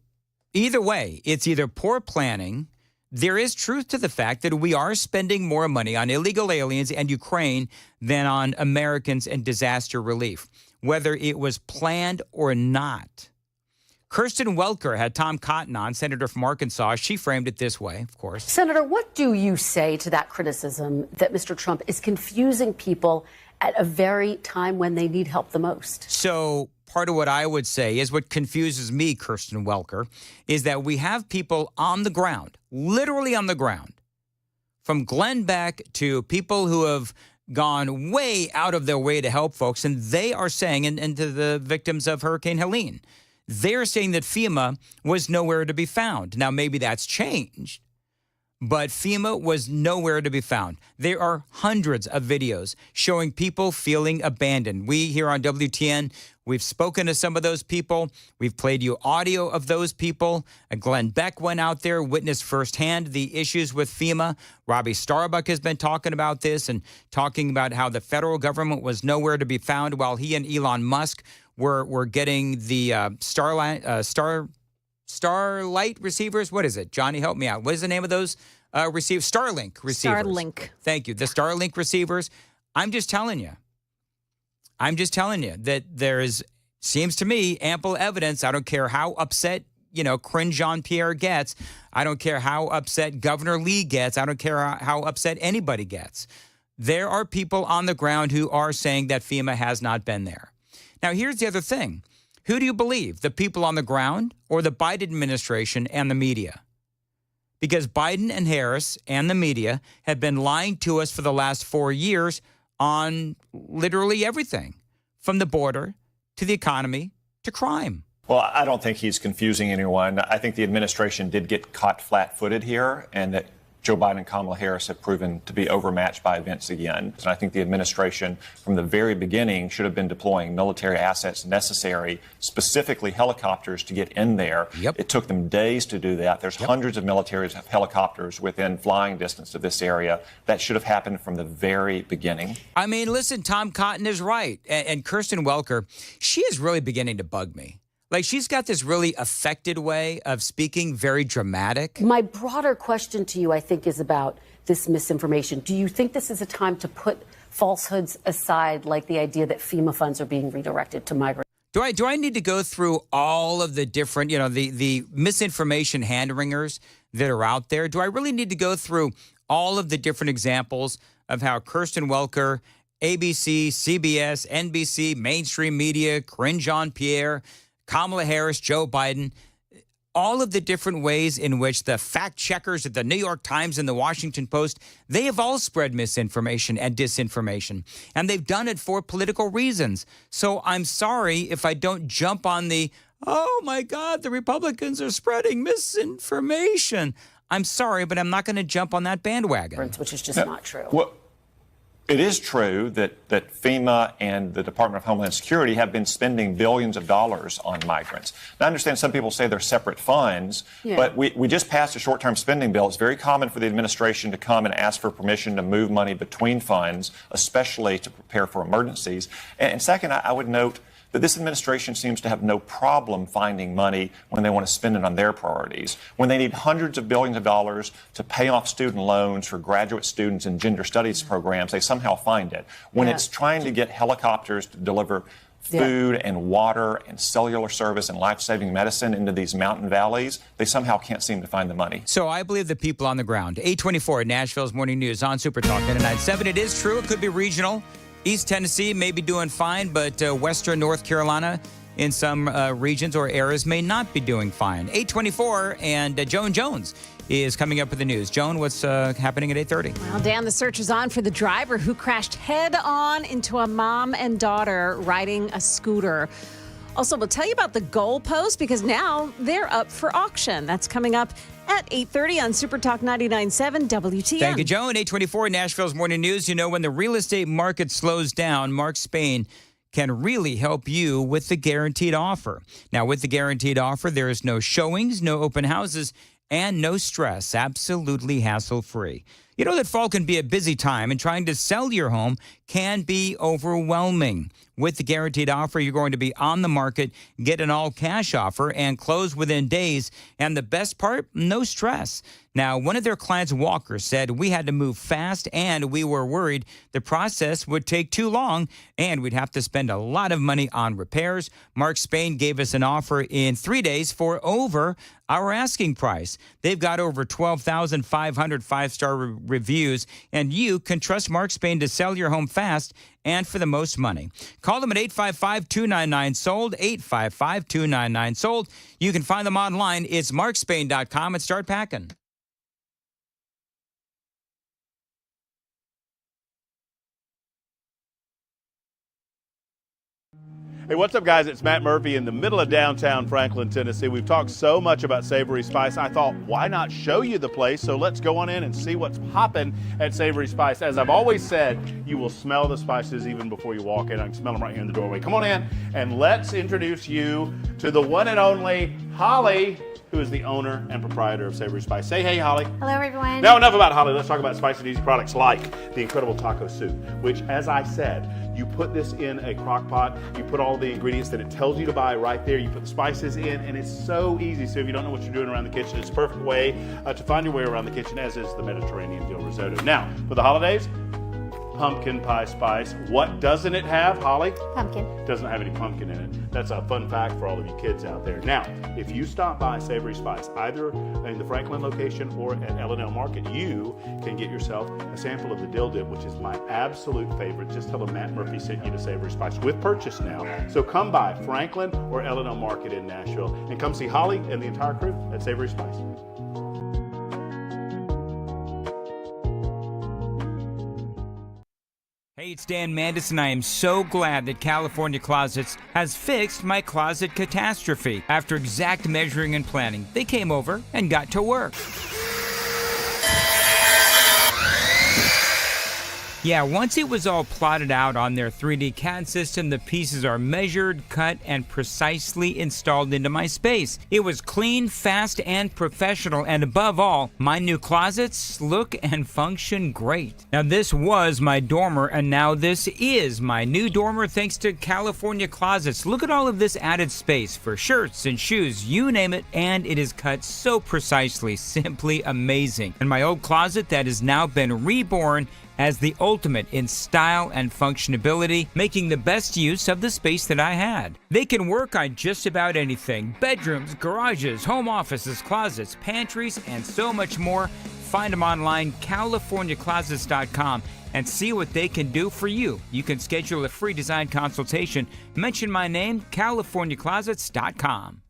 either way, it's either poor planning. There is truth to the fact that we are spending more money on illegal aliens and Ukraine than on Americans and disaster relief, whether it was planned or not. Kirsten Welker had Tom Cotton on, senator from Arkansas. She framed it this way, of course. Senator, what do you say to that criticism that Mr. Trump is confusing people at a very time when they need help the most? So part of what I would say is what confuses me, Kirsten Welker, is that we have people on the ground, literally on the ground, from Glenn Beck to people who have gone way out of their way to help folks, and they are saying, and to the victims of Hurricane Helene, they're saying that FEMA was nowhere to be found. Now, maybe that's changed, but FEMA was nowhere to be found. There are hundreds of videos showing people feeling abandoned. We here on WTN, We've spoken to some of those people. We've played you audio of those people. Glenn Beck went out there, witnessed firsthand the issues with FEMA. Robbie Starbuck has been talking about this and talking about how the federal government was nowhere to be found while he and Elon Musk were getting the Starlight receivers. What is it? Johnny, help me out. What is the name of those receivers? Starlink receivers. Starlink. Thank you. The Starlink receivers. I'm just telling you that seems to me, ample evidence. I don't care how upset, Karine Jean-Pierre gets. I don't care how upset Governor Lee gets. I don't care how upset anybody gets. There are people on the ground who are saying that FEMA has not been there. Now, here's the other thing. Who do you believe, the people on the ground or the Biden administration and the media? Because Biden and Harris and the media have been lying to us for the last 4 years on literally everything, from the border to the economy to crime. Well, I don't think he's confusing anyone. I think the administration did get caught flat-footed here, and that Joe Biden and Kamala Harris have proven to be overmatched by events again. And I think the administration, from the very beginning, should have been deploying military assets necessary, specifically helicopters, to get in there. Yep. It took them days to do that. There's hundreds of military helicopters within flying distance of this area. That should have happened from the very beginning. I mean, listen, Tom Cotton is right. And Kirsten Welker, she is really beginning to bug me. Like, she's got this really affected way of speaking, very dramatic. My broader question to you, I think, is about this misinformation. Do you think this is a time to put falsehoods aside, like the idea that FEMA funds are being redirected to migrants? Do I need to go through all of the different, the misinformation hand-wringers that are out there? Do I really need to go through all of the different examples of how Kirsten Welker, ABC, CBS, NBC, mainstream media, Karine Jean-Pierre, Kamala Harris, Joe Biden, all of the different ways in which the fact checkers at the New York Times and the Washington Post, they have all spread misinformation and disinformation, and they've done it for political reasons. So I'm sorry if I don't jump on the, oh my God, the Republicans are spreading misinformation. I'm sorry, but I'm not going to jump on that bandwagon. Which is just not true. Well, it is true that FEMA and the Department of Homeland Security have been spending billions of dollars on migrants. Now, I understand some people say they're separate funds, but we just passed a short-term spending bill. It's very common for the administration to come and ask for permission to move money between funds, especially to prepare for emergencies. And second, I would note that this administration seems to have no problem finding money when they want to spend it on their priorities. When they need hundreds of billions of dollars to pay off student loans for graduate students in gender studies programs, they somehow find it. When it's trying to get helicopters to deliver food and water and cellular service and life-saving medicine into these mountain valleys, they somehow can't seem to find the money. So I believe the people on the ground. 824 at Nashville's Morning News on Super Talk 99.7. It is true. It could be regional. East Tennessee may be doing fine, but western North Carolina in some regions or areas may not be doing fine. 824, and Joan Jones is coming up with the news. Joan, what's happening at 8:30? Well, Dan, the search is on for the driver who crashed head-on into a mom and daughter riding a scooter. Also, we'll tell you about the goalpost because now they're up for auction. That's coming up at 8:30 on Super Talk 99.7 WTN. Thank you, Joan. 824 Nashville's Morning News. You know, when the real estate market slows down, Mark Spain can really help you with the guaranteed offer. Now, with the guaranteed offer, there is no showings, no open houses, and no stress. Absolutely hassle-free. You know that fall can be a busy time, and trying to sell your home can be overwhelming. With the guaranteed offer, you're going to be on the market, get an all-cash offer, and close within days. And the best part, no stress. Now, one of their clients, Walker, said we had to move fast, and we were worried the process would take too long, and we'd have to spend a lot of money on repairs. Mark Spain gave us an offer in 3 days for over our asking price. They've got over 12,500 five-star reviews, and you can trust Mark Spain to sell your home fast and for the most money. Call them at 855-299-SOLD, 855-299-SOLD. You can find them online. It's markspain.com, and start packing. Hey, what's up, guys? It's Matt Murphy in the middle of downtown Franklin, Tennessee. We've talked so much about Savory Spice. I thought, why not show you the place? So let's go on in and see what's popping at Savory Spice. As I've always said, you will smell the spices even before you walk in. I can smell them right here in the doorway. Come on in and let's introduce you to the one and only Holly, who is the owner and proprietor of Savory Spice. Say hey, Holly. Hello, everyone. Now, enough about Holly. Let's talk about spicy and easy products like the incredible taco soup, which, as I said, you put this in a crock pot, you put all the ingredients that it tells you to buy right there, you put the spices in, and it's so easy. So if you don't know what you're doing around the kitchen, it's a perfect way to find your way around the kitchen, as is the Mediterranean dill risotto. Now, for the holidays, pumpkin pie spice. What doesn't it have, Holly? Pumpkin. Doesn't have any pumpkin in it. That's a fun fact for all of you kids out there. Now, if you stop by Savory Spice, either in the Franklin location or at L&L Market, you can get yourself a sample of the dill dip, which is my absolute favorite. Just tell them Matt Murphy sent you to Savory Spice with purchase now. So come by Franklin or L&L Market in Nashville and come see Holly and the entire crew at Savory Spice. Hey, it's Dan Mandis, and I am so glad that California Closets has fixed my closet catastrophe. After exact measuring and planning, they came over and got to work. Yeah, once it was all plotted out on their 3D CAD system, the pieces are measured, cut, and precisely installed into my space. It was clean, fast, and professional, and above all, my new closets look and function great. Now, this was my dormer, and now this is my new dormer thanks to California Closets. Look at all of this added space for shirts and shoes, you name it, and it is cut so precisely, simply amazing. And my old closet that has now been reborn as the ultimate in style and functionability, making the best use of the space that I had. They can work on just about anything: bedrooms, garages, home offices, closets, pantries, and so much more. Find them online, CaliforniaClosets.com, and see what they can do for you. You can schedule a free design consultation. Mention my name, CaliforniaClosets.com.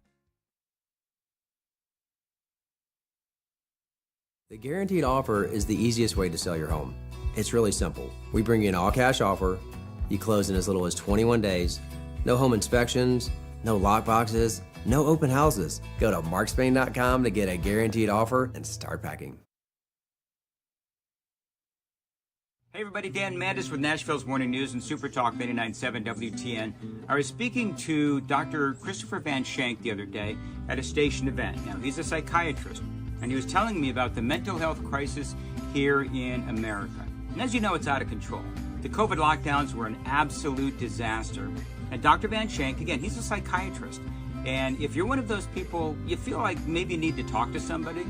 The guaranteed offer is the easiest way to sell your home. It's really simple. We bring you an all-cash offer. You close in as little as 21 days. No home inspections, no lock boxes, no open houses. Go to markspain.com to get a guaranteed offer and start packing. Hey everybody, Dan Mandis with Nashville's Morning News and Super Talk 89.7 WTN. I was speaking to Dr. Christopher Van Shank the other day at a station event. Now, he's a psychiatrist, and he was telling me about the mental health crisis here in America. And as you know, it's out of control. The COVID lockdowns were an absolute disaster. And Dr. Van Shank, again, he's a psychiatrist. And if you're one of those people, you feel like maybe you need to talk to somebody,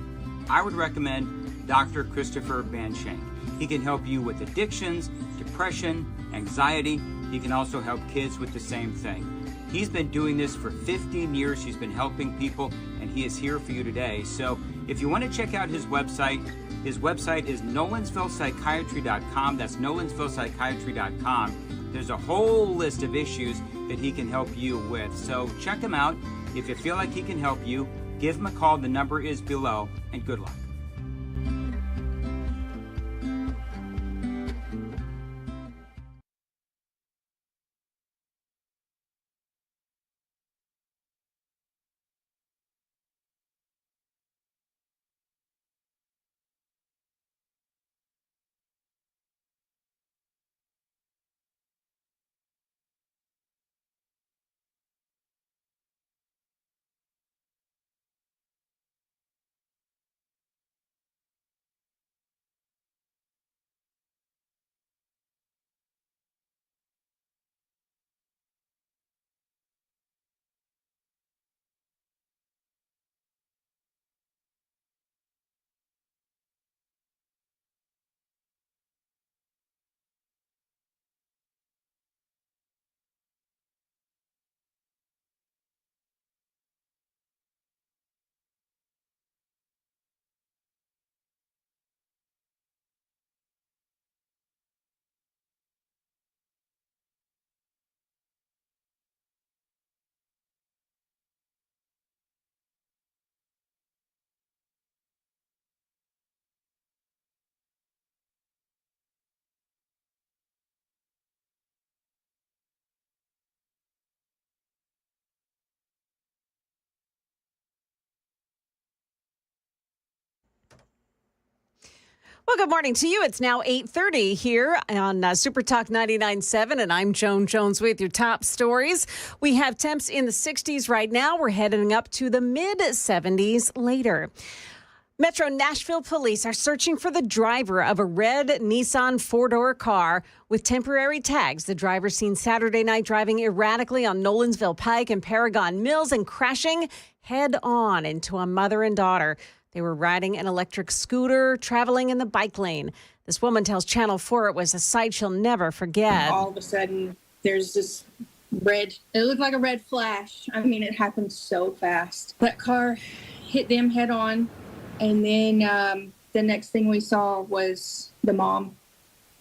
I would recommend Dr. Christopher Van Shank. He can help you with addictions, depression, anxiety. He can also help kids with the same thing. He's been doing this for 15 years. He's been helping people, and he is here for you today. So if you want to check out his website is nolensvillepsychiatry.com. That's nolensvillepsychiatry.com. There's a whole list of issues that he can help you with. So check him out. If you feel like he can help you, give him a call. The number is below, and good luck. Well, good morning to you. It's now 8:30 here on Super Talk 99.7, and I'm Joan Jones with your top stories. We have temps in the 60s right now. We're heading up to the mid-70s later. Metro Nashville police are searching for the driver of a red Nissan four-door car with temporary tags. The driver seen Saturday night driving erratically on Nolensville Pike and Paragon Mills and crashing head-on into a mother and daughter. They were riding an electric scooter, traveling in the bike lane. This woman tells Channel 4 it was a sight she'll never forget. All of a sudden, there's this red, it looked like a red flash. I mean, it happened so fast. That car hit them head on. And then the next thing we saw was the mom.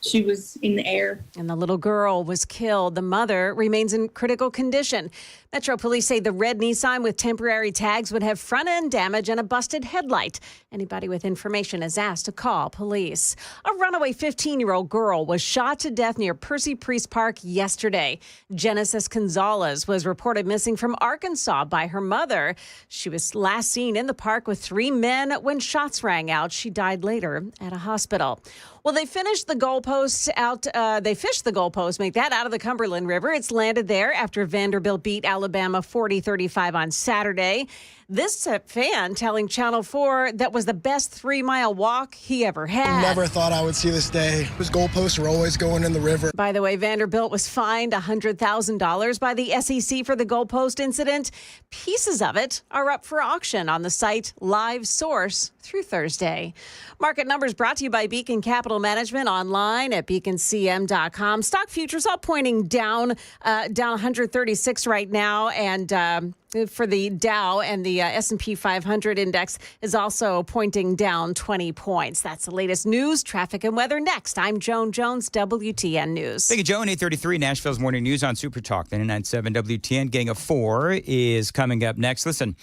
She was in the air. And the little girl was killed. The mother remains in critical condition. Metro police say the red Nissan with temporary tags would have front-end damage and a busted headlight. Anybody with information is asked to call police. A runaway 15-year-old girl was shot to death near Percy Priest Park yesterday. Genesis Gonzalez was reported missing from Arkansas by her mother. She was last seen in the park with 3 men when shots rang out. She died later at a hospital. Well, they finished the goalposts out. They fished the goalpost, make that out of the Cumberland River. It's landed there after Vanderbilt beat Alabama 40-35 on Saturday. This fan telling Channel 4 that was the best 3-mile walk he ever had. Never thought I would see this day. Those goalposts were always going in the river. By the way, Vanderbilt was fined $100,000 by the SEC for the goalpost incident. Pieces of it are up for auction on the site Live Source through Thursday. Market numbers brought to you by Beacon Capital Management online at beaconcm.com. Stock futures all pointing down 136 right now, and for the Dow, and the S&P 500 index is also pointing down 20 points. That's the latest news, traffic, and weather next. I'm Joan Jones, WTN News. Thank you, Joan. 8:33, Nashville's Morning News on Super Talk 99.7 WTN. Gang of 4 is coming up next. Listen,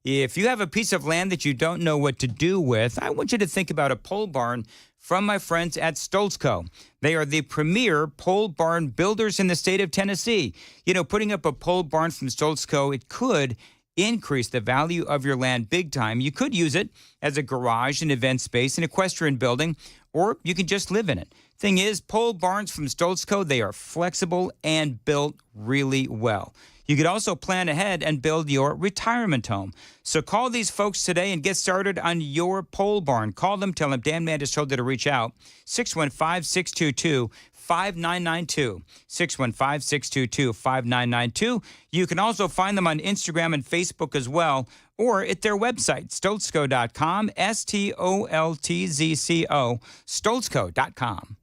if you have a piece of land that you don't know what to do with, I want you to think about a pole barn from my friends at Stoltzco. They are the premier pole barn builders in the state of Tennessee. You know, putting up a pole barn from Stoltzco, it could increase the value of your land big time. You could use it as a garage, an event space, an equestrian building, or you can just live in it. Thing is, pole barns from Stoltzco, they are flexible and built really well. You could also plan ahead and build your retirement home. So call these folks today and get started on your pole barn. Call them, tell them Dan Mandis told you to reach out. 615-622-5992. 615-622-5992. You can also find them on Instagram and Facebook as well, or at their website, stoltzco.com, Stoltzco, stoltzco.com.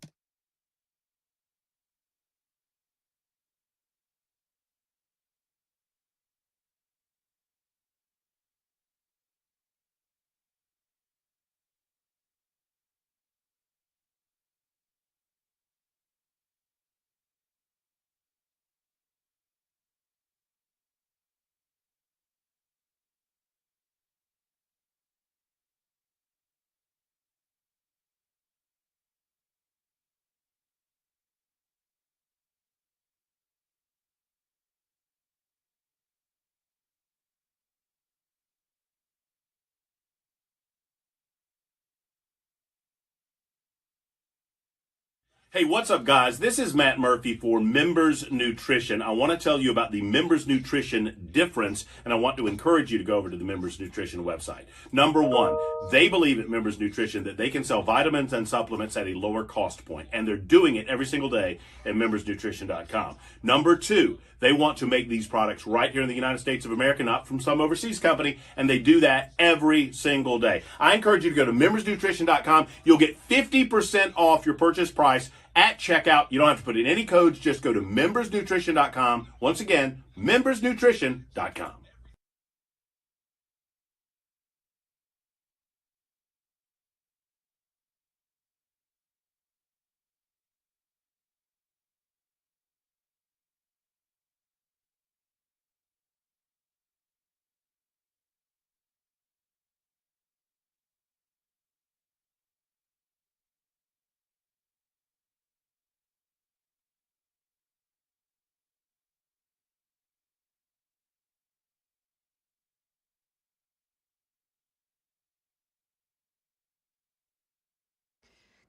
Hey, what's up, guys? This is Matt Murphy for Members Nutrition. I want to tell you about the Members Nutrition difference, and I want to encourage you to go over to the Members Nutrition website. Number one, they believe at Members Nutrition that they can sell vitamins and supplements at a lower cost point, and they're doing it every single day at membersnutrition.com. Number two, they want to make these products right here in the United States of America, not from some overseas company, and they do that every single day. I encourage you to go to membersnutrition.com. You'll get 50% off your purchase price at checkout. You don't have to put in any codes. Just go to membersnutrition.com. Once again, membersnutrition.com.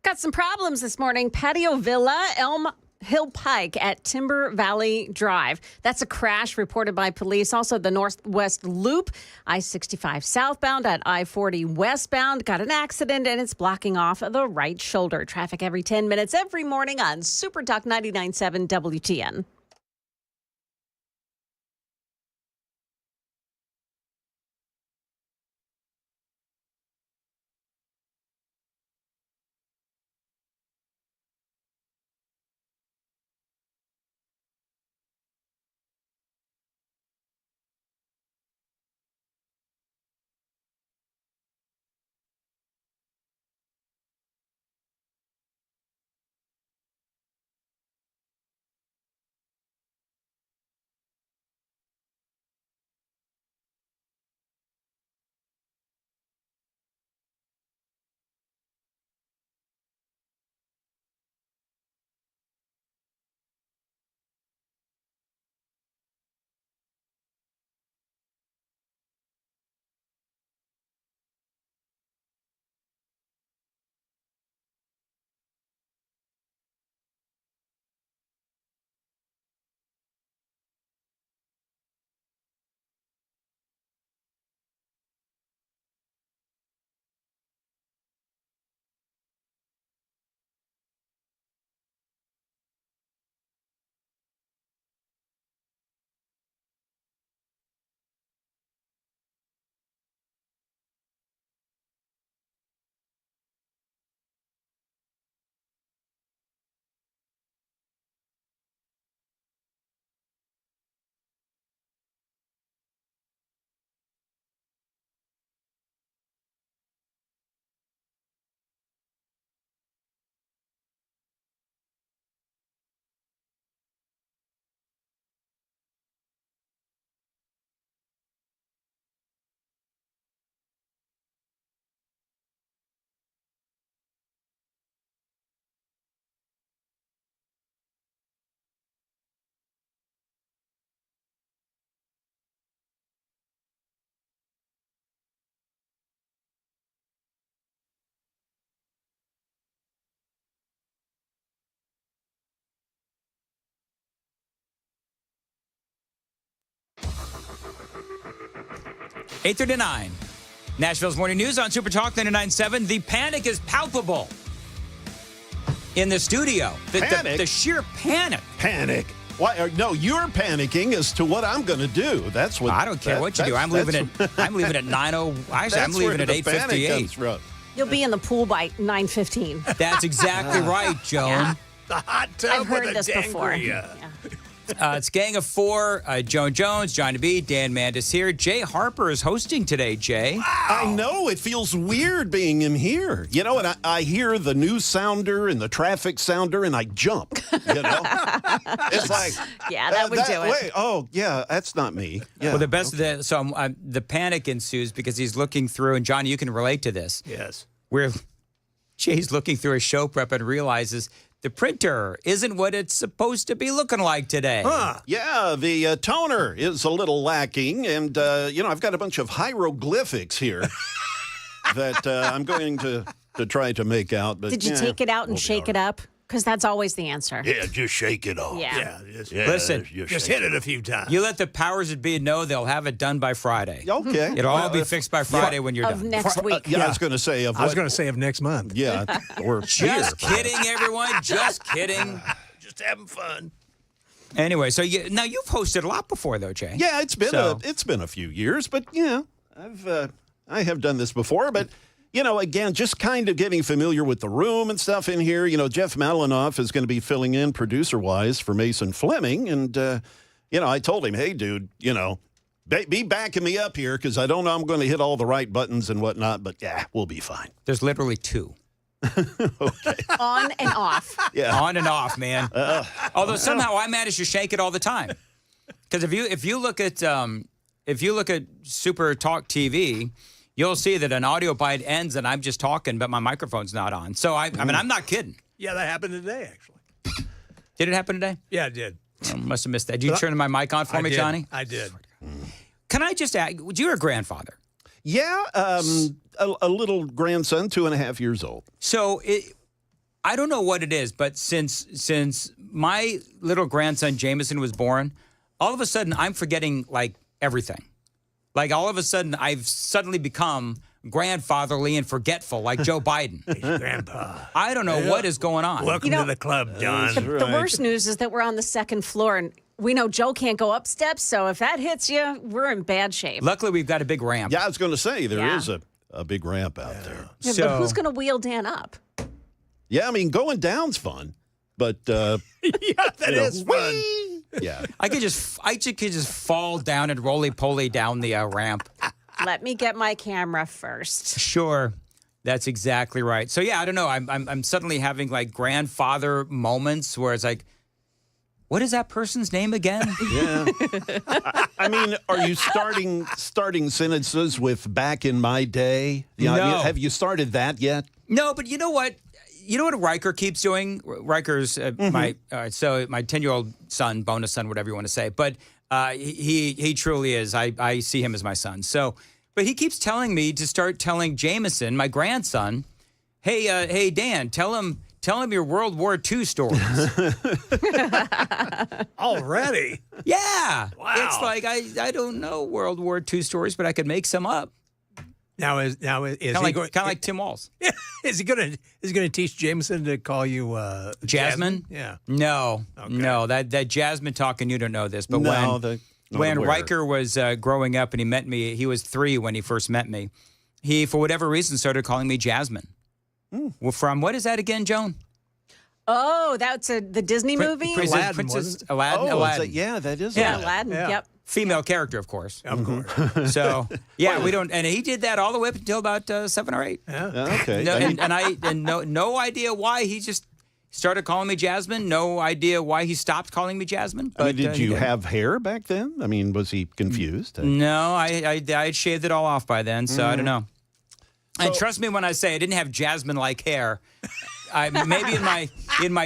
Got some problems this morning. Patio Villa, Elm Hill Pike at Timber Valley Drive. That's a crash reported by police. Also, the Northwest Loop, I-65 southbound at I-40 westbound. Got an accident, and it's blocking off the right shoulder. Traffic every 10 minutes every morning on Super Talk 99.7 WTN. Eight 8:39. Nashville's Morning News on Super Talk 99.7. The panic is palpable in the studio. The sheer panic. Panic. Why? No, you're panicking as to what I'm going to do. That's what. I don't care what you do. I'm leaving at 9:00. Actually, I'm leaving at 8:58. You'll be in the pool by 9:15. That's exactly right, Joan. Yeah. The hot tub I've heard with this a before. dangria. It's Gang of Four. Joan Jones, Johnny B, Dan Mandis here. Jay Harper is hosting today, Jay. Wow. I know. It feels weird being in here. You know, and I hear the news sounder and the traffic sounder, and I jump. You know? It's like... Yeah, that would do it. Wait, oh, yeah, that's not me. Yeah. Well, the best of the... So the panic ensues because he's looking through, and Johnny, you can relate to this. Yes. Where Jay's looking through a show prep and realizes... the printer isn't what it's supposed to be looking like today. Huh. Yeah, the toner is a little lacking. And, you know, I've got a bunch of hieroglyphics here that I'm going to try to make out. But, Did you take it out and shake it up? Because that's always the answer. Yeah, just shake it off. Yeah. Listen, just hit it a few times. You let the powers that be know they'll have it done by Friday. Okay. It'll all be fixed by Friday when you're of done. next week. Yeah, I was going to say of next month. Yeah. Or just kidding, everyone. Just kidding. Just having fun. Anyway, so now you've hosted a lot before, though, Jay. Yeah, it's been a few years, but yeah, I have done this before, but. You know, again, just kind of getting familiar with the room and stuff in here. You know, Jeff Malinoff is going to be filling in producer-wise for Mason Fleming. And, you know, I told him, hey, dude, you know, be backing me up here because I don't know I'm going to hit all the right buttons and whatnot. But, yeah, we'll be fine. There's literally two. Okay. On and off. Yeah. On and off, man. Although somehow I manage to shake it all the time. Because if you look at Super Talk TV, you'll see that an audio bite ends and I'm just talking, but my microphone's not on. So, I mean, I'm not kidding. Yeah, that happened today, actually. Did it happen today? Yeah, it did. I must have missed that. Did you turn my mic on for me, Johnny? I did. Can I just ask, you're a grandfather. Yeah, a little grandson, 2.5 years old. So I don't know what it is, but since my little grandson Jameson was born, all of a sudden I'm forgetting like everything. Like all of a sudden I've suddenly become grandfatherly and forgetful, like Joe Biden. Grandpa. I don't know what is going on. Welcome to the club, Don. The worst news is that we're on the second floor, and we know Joe can't go up steps, so if that hits you, we're in bad shape. Luckily, we've got a big ramp. Yeah, I was going to say, there is a big ramp out there. Yeah, but who's going to wheel Dan up? Yeah, I mean, going down's fun, but... yeah, that is fun. Yeah. I could just fall down and roly-poly down the ramp. Let me get my camera first. Sure. That's exactly right. So, yeah, I don't know. I'm suddenly having, like, grandfather moments where it's like, what is that person's name again? Yeah. I mean, are you starting sentences with back in my day? Yeah, No. Have you started that yet? No, but you know what? You know what Riker keeps doing? Riker's my 10-year-old son, bonus son, whatever you want to say. But he truly is. I see him as my son. So, but he keeps telling me to start telling Jameson, my grandson, hey Dan, tell him your World War II stories. Already? Yeah. Wow. It's like I don't know World War II stories, but I could make some up. Now is he kind of like Tim Walz? Is he gonna teach Jameson to call you Jasmine? Yeah. No, Okay. no. That Jasmine talking, you don't know this, but No, when aware. Riker was growing up and he met me, he was 3 when he first met me. He, for whatever reason, started calling me Jasmine. Well, from what is that again, Joan? Oh, that's the Disney movie? Princess Aladdin. Oh, Aladdin. yeah, that is Yeah, Aladdin. Yeah. Yep. Female character, of course. Of course. So yeah, we don't. And he did that all the way up until about 7 or 8. Yeah. Okay. No, and no idea why he just started calling me Jasmine. No idea why he stopped calling me Jasmine. I mean, But, did he you have hair back then? I mean, was he confused? No, I had shaved it all off by then, so I don't know. And trust me when I say I didn't have Jasmine-like hair. Maybe in my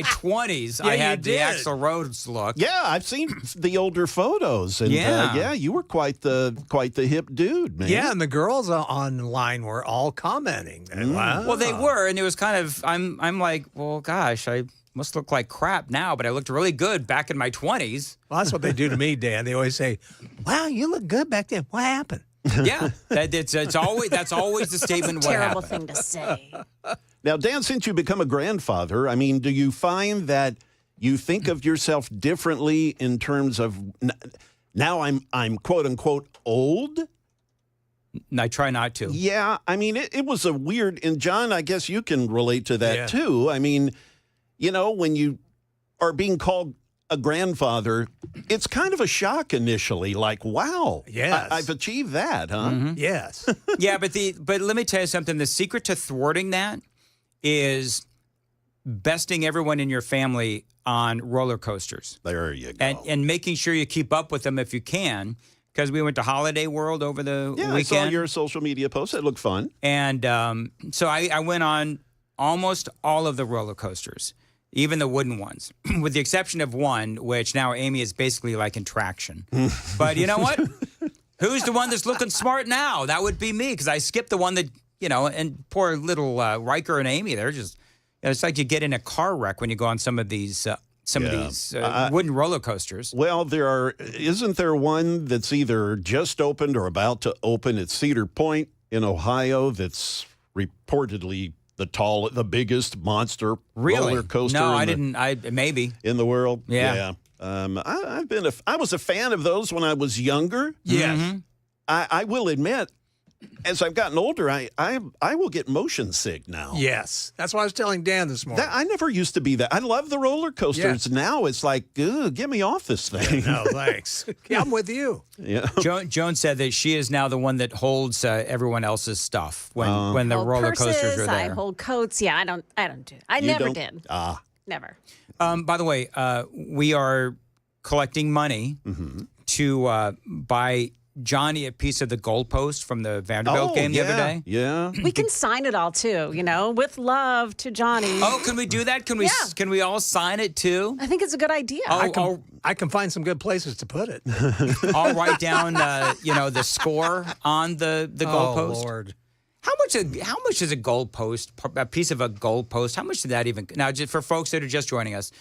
20s, I had the Axl Rose look. Yeah, I've seen the older photos, and Yeah. you were quite the hip dude, man. Yeah, and the girls online were all commenting. Wow. Well, they were, and it was kind of. I'm like, well, gosh, I must look like crap now, but I looked really good back in my 20s. Well, that's what they do to me, Dan. They always say, "Wow, you look good back then. What happened?" Yeah, that's always the statement. What Terrible happened? thing to say. Now, Dan, since you become a grandfather, I mean, do you find that you think of yourself differently in terms of now I'm quote unquote old? I try not to. Yeah, I mean, it was a weird, and John, I guess you can relate to that too. I mean, you know, when you are being called a grandfather, it's kind of a shock initially, like, wow, yes. I've achieved that, huh? Mm-hmm. Yes. Yeah, but let me tell you something. The secret to thwarting that is besting everyone in your family on roller coasters. There you go. And making sure you keep up with them if you can. Because we went to Holiday World over the Yeah, weekend. I saw your social media posts. It looked fun. And so I went on almost all of the roller coasters, even the wooden ones, with the exception of one, which now Amy is basically like in traction. But you know what? Who's the one that's looking smart now? That would be me, because I skipped the one that, you know, and poor little Riker and Amy, they're just, it's like you get in a car wreck when you go on some of these wooden roller coasters. Well, isn't there one that's either just opened or about to open at Cedar Point in Ohio that's reportedly the biggest monster roller coaster? No, maybe in the world. Yeah. I was a fan of those when I was younger. Yes. Mm-hmm. I will admit, as I've gotten older, I will get motion sick now. Yes. That's what I was telling Dan this morning. I never used to be that. I love the roller coasters. Now it's like, get me off this thing. No, thanks. I'm with you. Yeah. Joan said that she is now the one that holds everyone else's stuff when the Hold roller purses, coasters are there. I hold coats. Yeah, I don't do. I never did. Never. By the way, we are collecting money to buy Johnny a piece of the goalpost from the Vanderbilt game the other day. Yeah. We can sign it all too, with love to Johnny. Oh, can we do that? Can we all sign it too? I think it's a good idea. I can find some good places to put it. I'll write down the score on the goalpost. Oh, Lord. How much is a goalpost, a piece of a goalpost? How much did that even? Now, just for folks that are just joining us,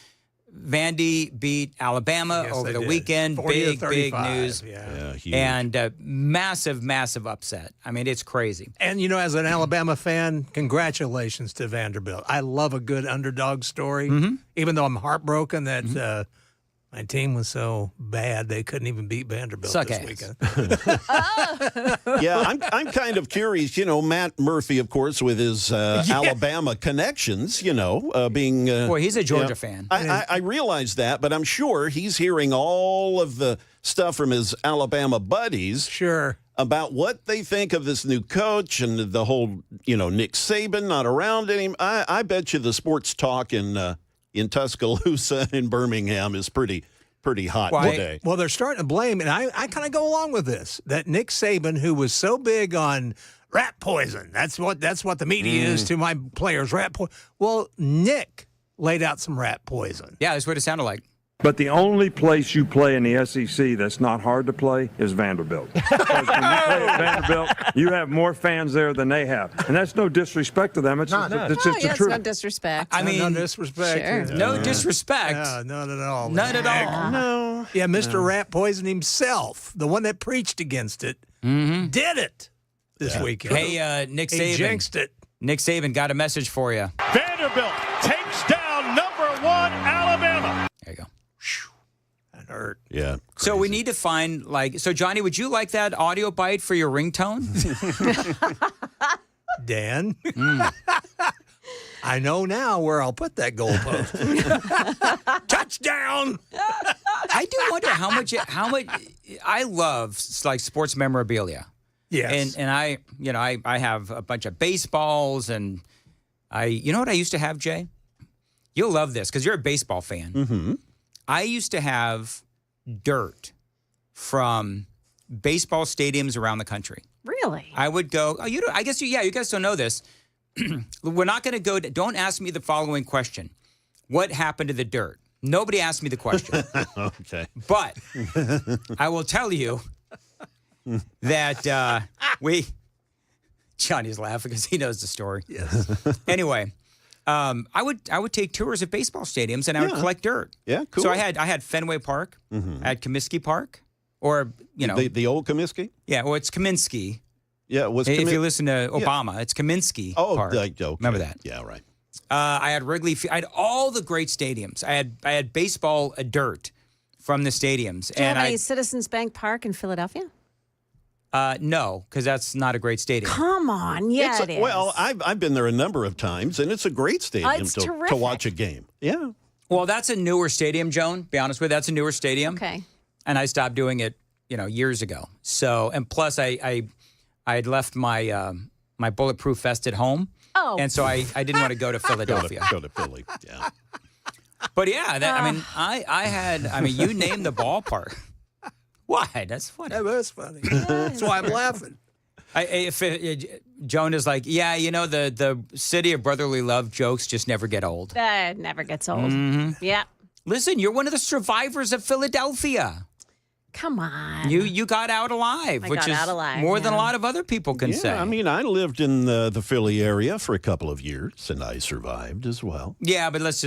Vandy beat Alabama over the weekend. 40 to Big 35. news. Yeah, huge. And massive upset. I mean, it's crazy. And, as an Alabama fan, congratulations to Vanderbilt. I love a good underdog story, even though I'm heartbroken that my team was so bad they couldn't even beat Vanderbilt this weekend. Yeah, I'm kind of curious. Matt Murphy, of course, with his Alabama connections, being... Boy, he's a Georgia fan. I realize that, but I'm sure he's hearing all of the stuff from his Alabama buddies. Sure. About what they think of this new coach and the whole, Nick Saban not around anymore. I bet you the sports talk in Tuscaloosa and Birmingham is pretty hot today. Well, they're starting to blame, and I kind of go along with this, that Nick Saban, who was so big on rat poison, that's what the media is to my players, rat poison. Well, Nick laid out some rat poison. Yeah, that's what it sounded like. But the only place you play in the SEC that's not hard to play is Vanderbilt. Because when you play at Vanderbilt, you have more fans there than they have. And that's no disrespect to them. It's just the truth. No disrespect. I mean, no disrespect. Sure. No disrespect. Yeah, none at all. None at all. No. Yeah, Mr. Rat Poison himself, the one that preached against it, did it this weekend. Hey, Nick Saban. He jinxed it. Nick Saban got a message for you. Vanderbilt takes down #1 Alabama. There you go. That hurt. Yeah. So we need to find, so Johnny, would you like that audio bite for your ringtone? Dan, I know now where I'll put that goalpost. Touchdown! I do wonder how much I love sports memorabilia. Yes. And I have a bunch of baseballs and you know what I used to have, Jay? You'll love this because you're a baseball fan. Mm-hmm. I used to have dirt from baseball stadiums around the country. Really? I would go, I guess you guys don't know this. We're not going to go, don't ask me the following question. What happened to the dirt? Nobody asked me the question. Okay. But I will tell you that Johnny's laughing because he knows the story. Yes. Anyway. I would take tours of baseball stadiums and I would collect dirt. Yeah, cool. So I had Fenway Park, I had Comiskey Park, or the old Comiskey. Yeah, well it's Kaminsky. Yeah, it was. If you listen to Obama, it's Kaminsky Park. Okay. Remember that? Yeah, right. I had Wrigley. I had all the great stadiums. I had baseball dirt from the stadiums. Do you have any Citizens Bank Park in Philadelphia? No, because that's not a great stadium. Come on, yeah, it is. Well, I've been there a number of times, and it's a great stadium to watch a game. Yeah. Well, that's a newer stadium, Joan. Be honest with you, that's a newer stadium. Okay. And I stopped doing it, years ago. So, and plus, I had left my my bulletproof vest at home. Oh. And so I didn't want to go to Philadelphia. Go to Philly. Yeah. But yeah, you named the ballpark. Why? That's funny. That was funny. That's why I'm laughing. Joan is like, the city of brotherly love jokes just never get old. That never gets old. Mm-hmm. Yeah. Listen, you're one of the survivors of Philadelphia. Come on. You got out alive, which is more than a lot of other people can say. I mean, I lived in the Philly area for a couple of years, and I survived as well. Yeah, but let's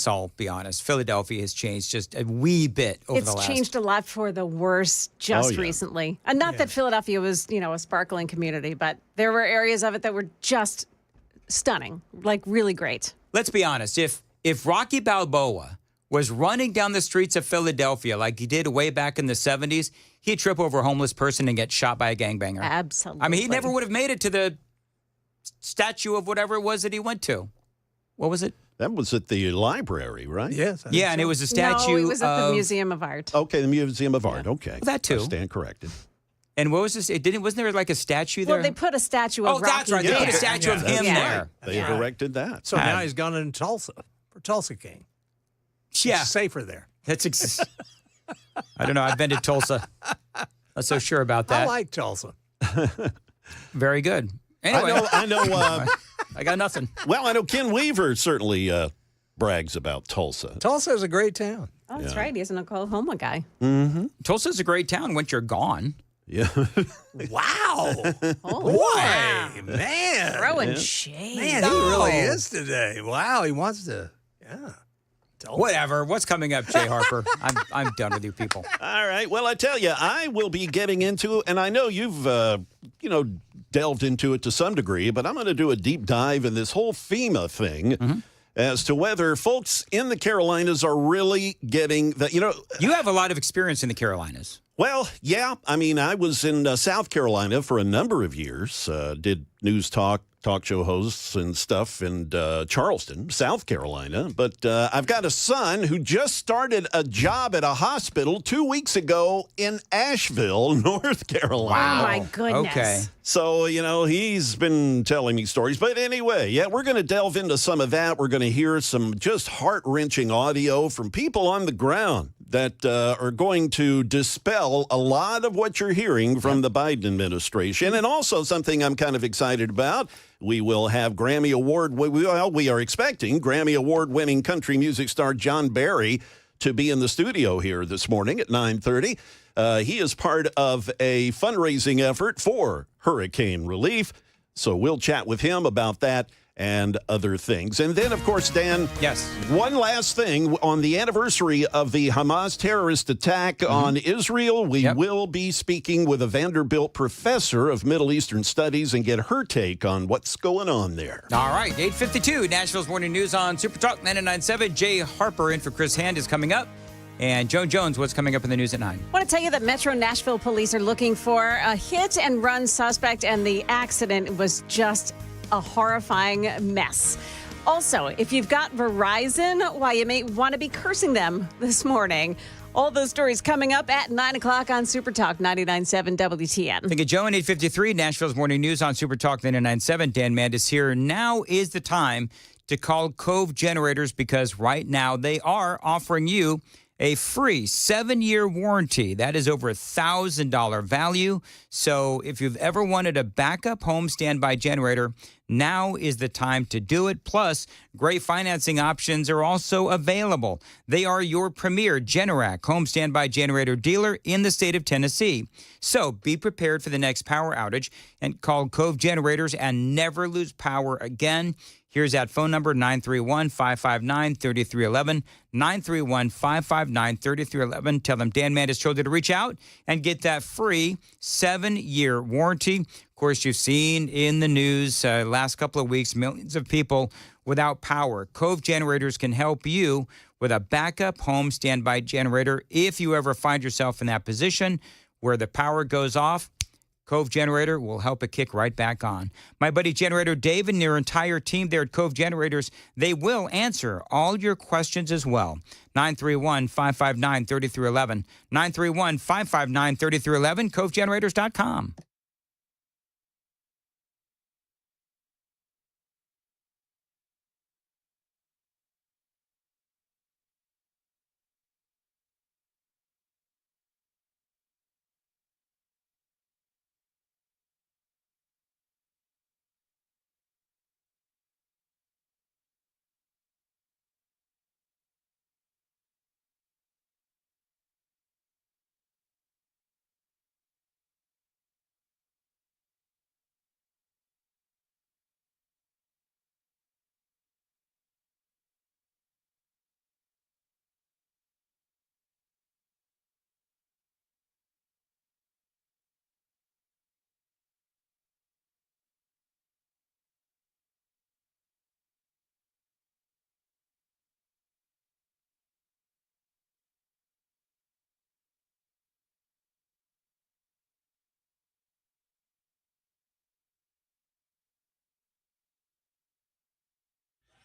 all be honest. Philadelphia has changed just a wee bit over the last. It's changed a lot for the worse recently. And not that Philadelphia was, a sparkling community, but there were areas of it that were just stunning, like really great. Let's be honest. If Rocky Balboa was running down the streets of Philadelphia like he did way back in the 70s, he'd trip over a homeless person and get shot by a gangbanger. Absolutely. I mean, he never would have made it to the statue of whatever it was that he went to. What was it? That was at the library, right? Yes. Yeah, and it was a statue. No, it was at the Museum of Art. Okay, the Museum of Art. Okay. Well, that too. I stand corrected. And what was this? Wasn't there like a statue there? Well, they put a statue of Rocky. That's right. They put a statue of him there. They erected that. So now he's gone in Tulsa for Tulsa King. Yeah. It's safer there. That's I don't know. I've been to Tulsa. Not so sure about that. I like Tulsa. Very good. Anyway. I know. I got nothing. Well, I know Ken Weaver certainly brags about Tulsa. Tulsa is a great town. Oh, that's right. He's an Oklahoma guy. Mm-hmm. Tulsa's a great town once you're gone. Yeah. Wow. Oh, Boy, wow. man. Throwing shade. Man, he really is today. Wow, he wants to, yeah. Whatever. What's coming up, Jay Harper? I'm done with you people. All right. Well, I tell you, I will be getting into, and I know you've, delved into it to some degree, but I'm going to do a deep dive in this whole FEMA thing as to whether folks in the Carolinas are really getting the, You have a lot of experience in the Carolinas. Well, yeah. I mean, I was in South Carolina for a number of years, did news talk show hosts and stuff in Charleston, South Carolina. But I've got a son who just started a job at a hospital 2 weeks ago in Asheville, North Carolina. Oh, my goodness. Okay. So, he's been telling me stories. But anyway, yeah, we're going to delve into some of that. We're going to hear some just heart-wrenching audio from people on the ground that are going to dispel a lot of what you're hearing from the Biden administration. And also something I'm kind of excited about. We will have we are expecting Grammy Award-winning country music star John Barry to be in the studio here this morning at 9:30. He is part of a fundraising effort for hurricane relief. So we'll chat with him about that and other things. And then, of course, Dan, yes, one last thing. On the anniversary of the Hamas terrorist attack on Israel, we will be speaking with a Vanderbilt professor of Middle Eastern Studies and get her take on what's going on there. All right, 8:52, Nashville's Morning News on Super Talk 99.7. Jay Harper in for Chris Hand is coming up. And Joan Jones, what's coming up in the news at 9? I want to tell you that Metro Nashville police are looking for a hit-and-run suspect, and the accident was just a horrifying mess. Also, if you've got Verizon, why you may want to be cursing them this morning. All those stories coming up at 9 o'clock on Super Talk 99.7 WTN. Thank you, Joe. And 8:53, Nashville's Morning News on Super Talk 99.7. Dan Mandis here. Now is the time to call Cove Generators because right now they are offering you a free 7-year warranty. That is over $1,000 value. So if you've ever wanted a backup home standby generator, now is the time to do it. Plus, great financing options are also available. They are your premier Generac home standby generator dealer in the state of Tennessee. So be prepared for the next power outage and call Cove Generators and never lose power again. Here's that phone number, 931-559-3311, 931-559-3311. Tell them Dan Mandis told you to reach out and get that free 7-year warranty. Of course, you've seen in the news last couple of weeks, millions of people without power. Cove Generators can help you with a backup home standby generator. If you ever find yourself in that position where the power goes off, Cove Generator will help it kick right back on. My buddy Generator Dave and their entire team there at Cove Generators, they will answer all your questions as well. 931-559-3311, 931-559-3311, covegenerators.com.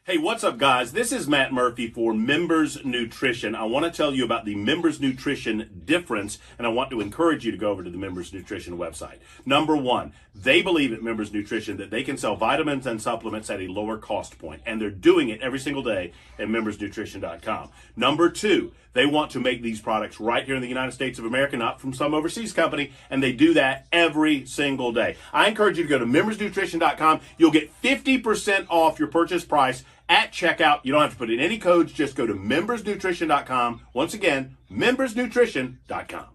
Hey, what's up, guys? This is Matt Murphy for Members Nutrition. I want to tell you about the Members Nutrition difference, and I want to encourage you to go over to the Members Nutrition website. Number one, they believe at Members Nutrition that they can sell vitamins and supplements at a lower cost point, and they're doing it every single day at membersnutrition.com. Number two, they want to make these products right here in the United States of America, not from some overseas company, and they do that every single day. I encourage you to go to membersnutrition.com. You'll get 50% off your purchase price at checkout. You don't have to put in any codes. Just go to membersnutrition.com. Once again, membersnutrition.com.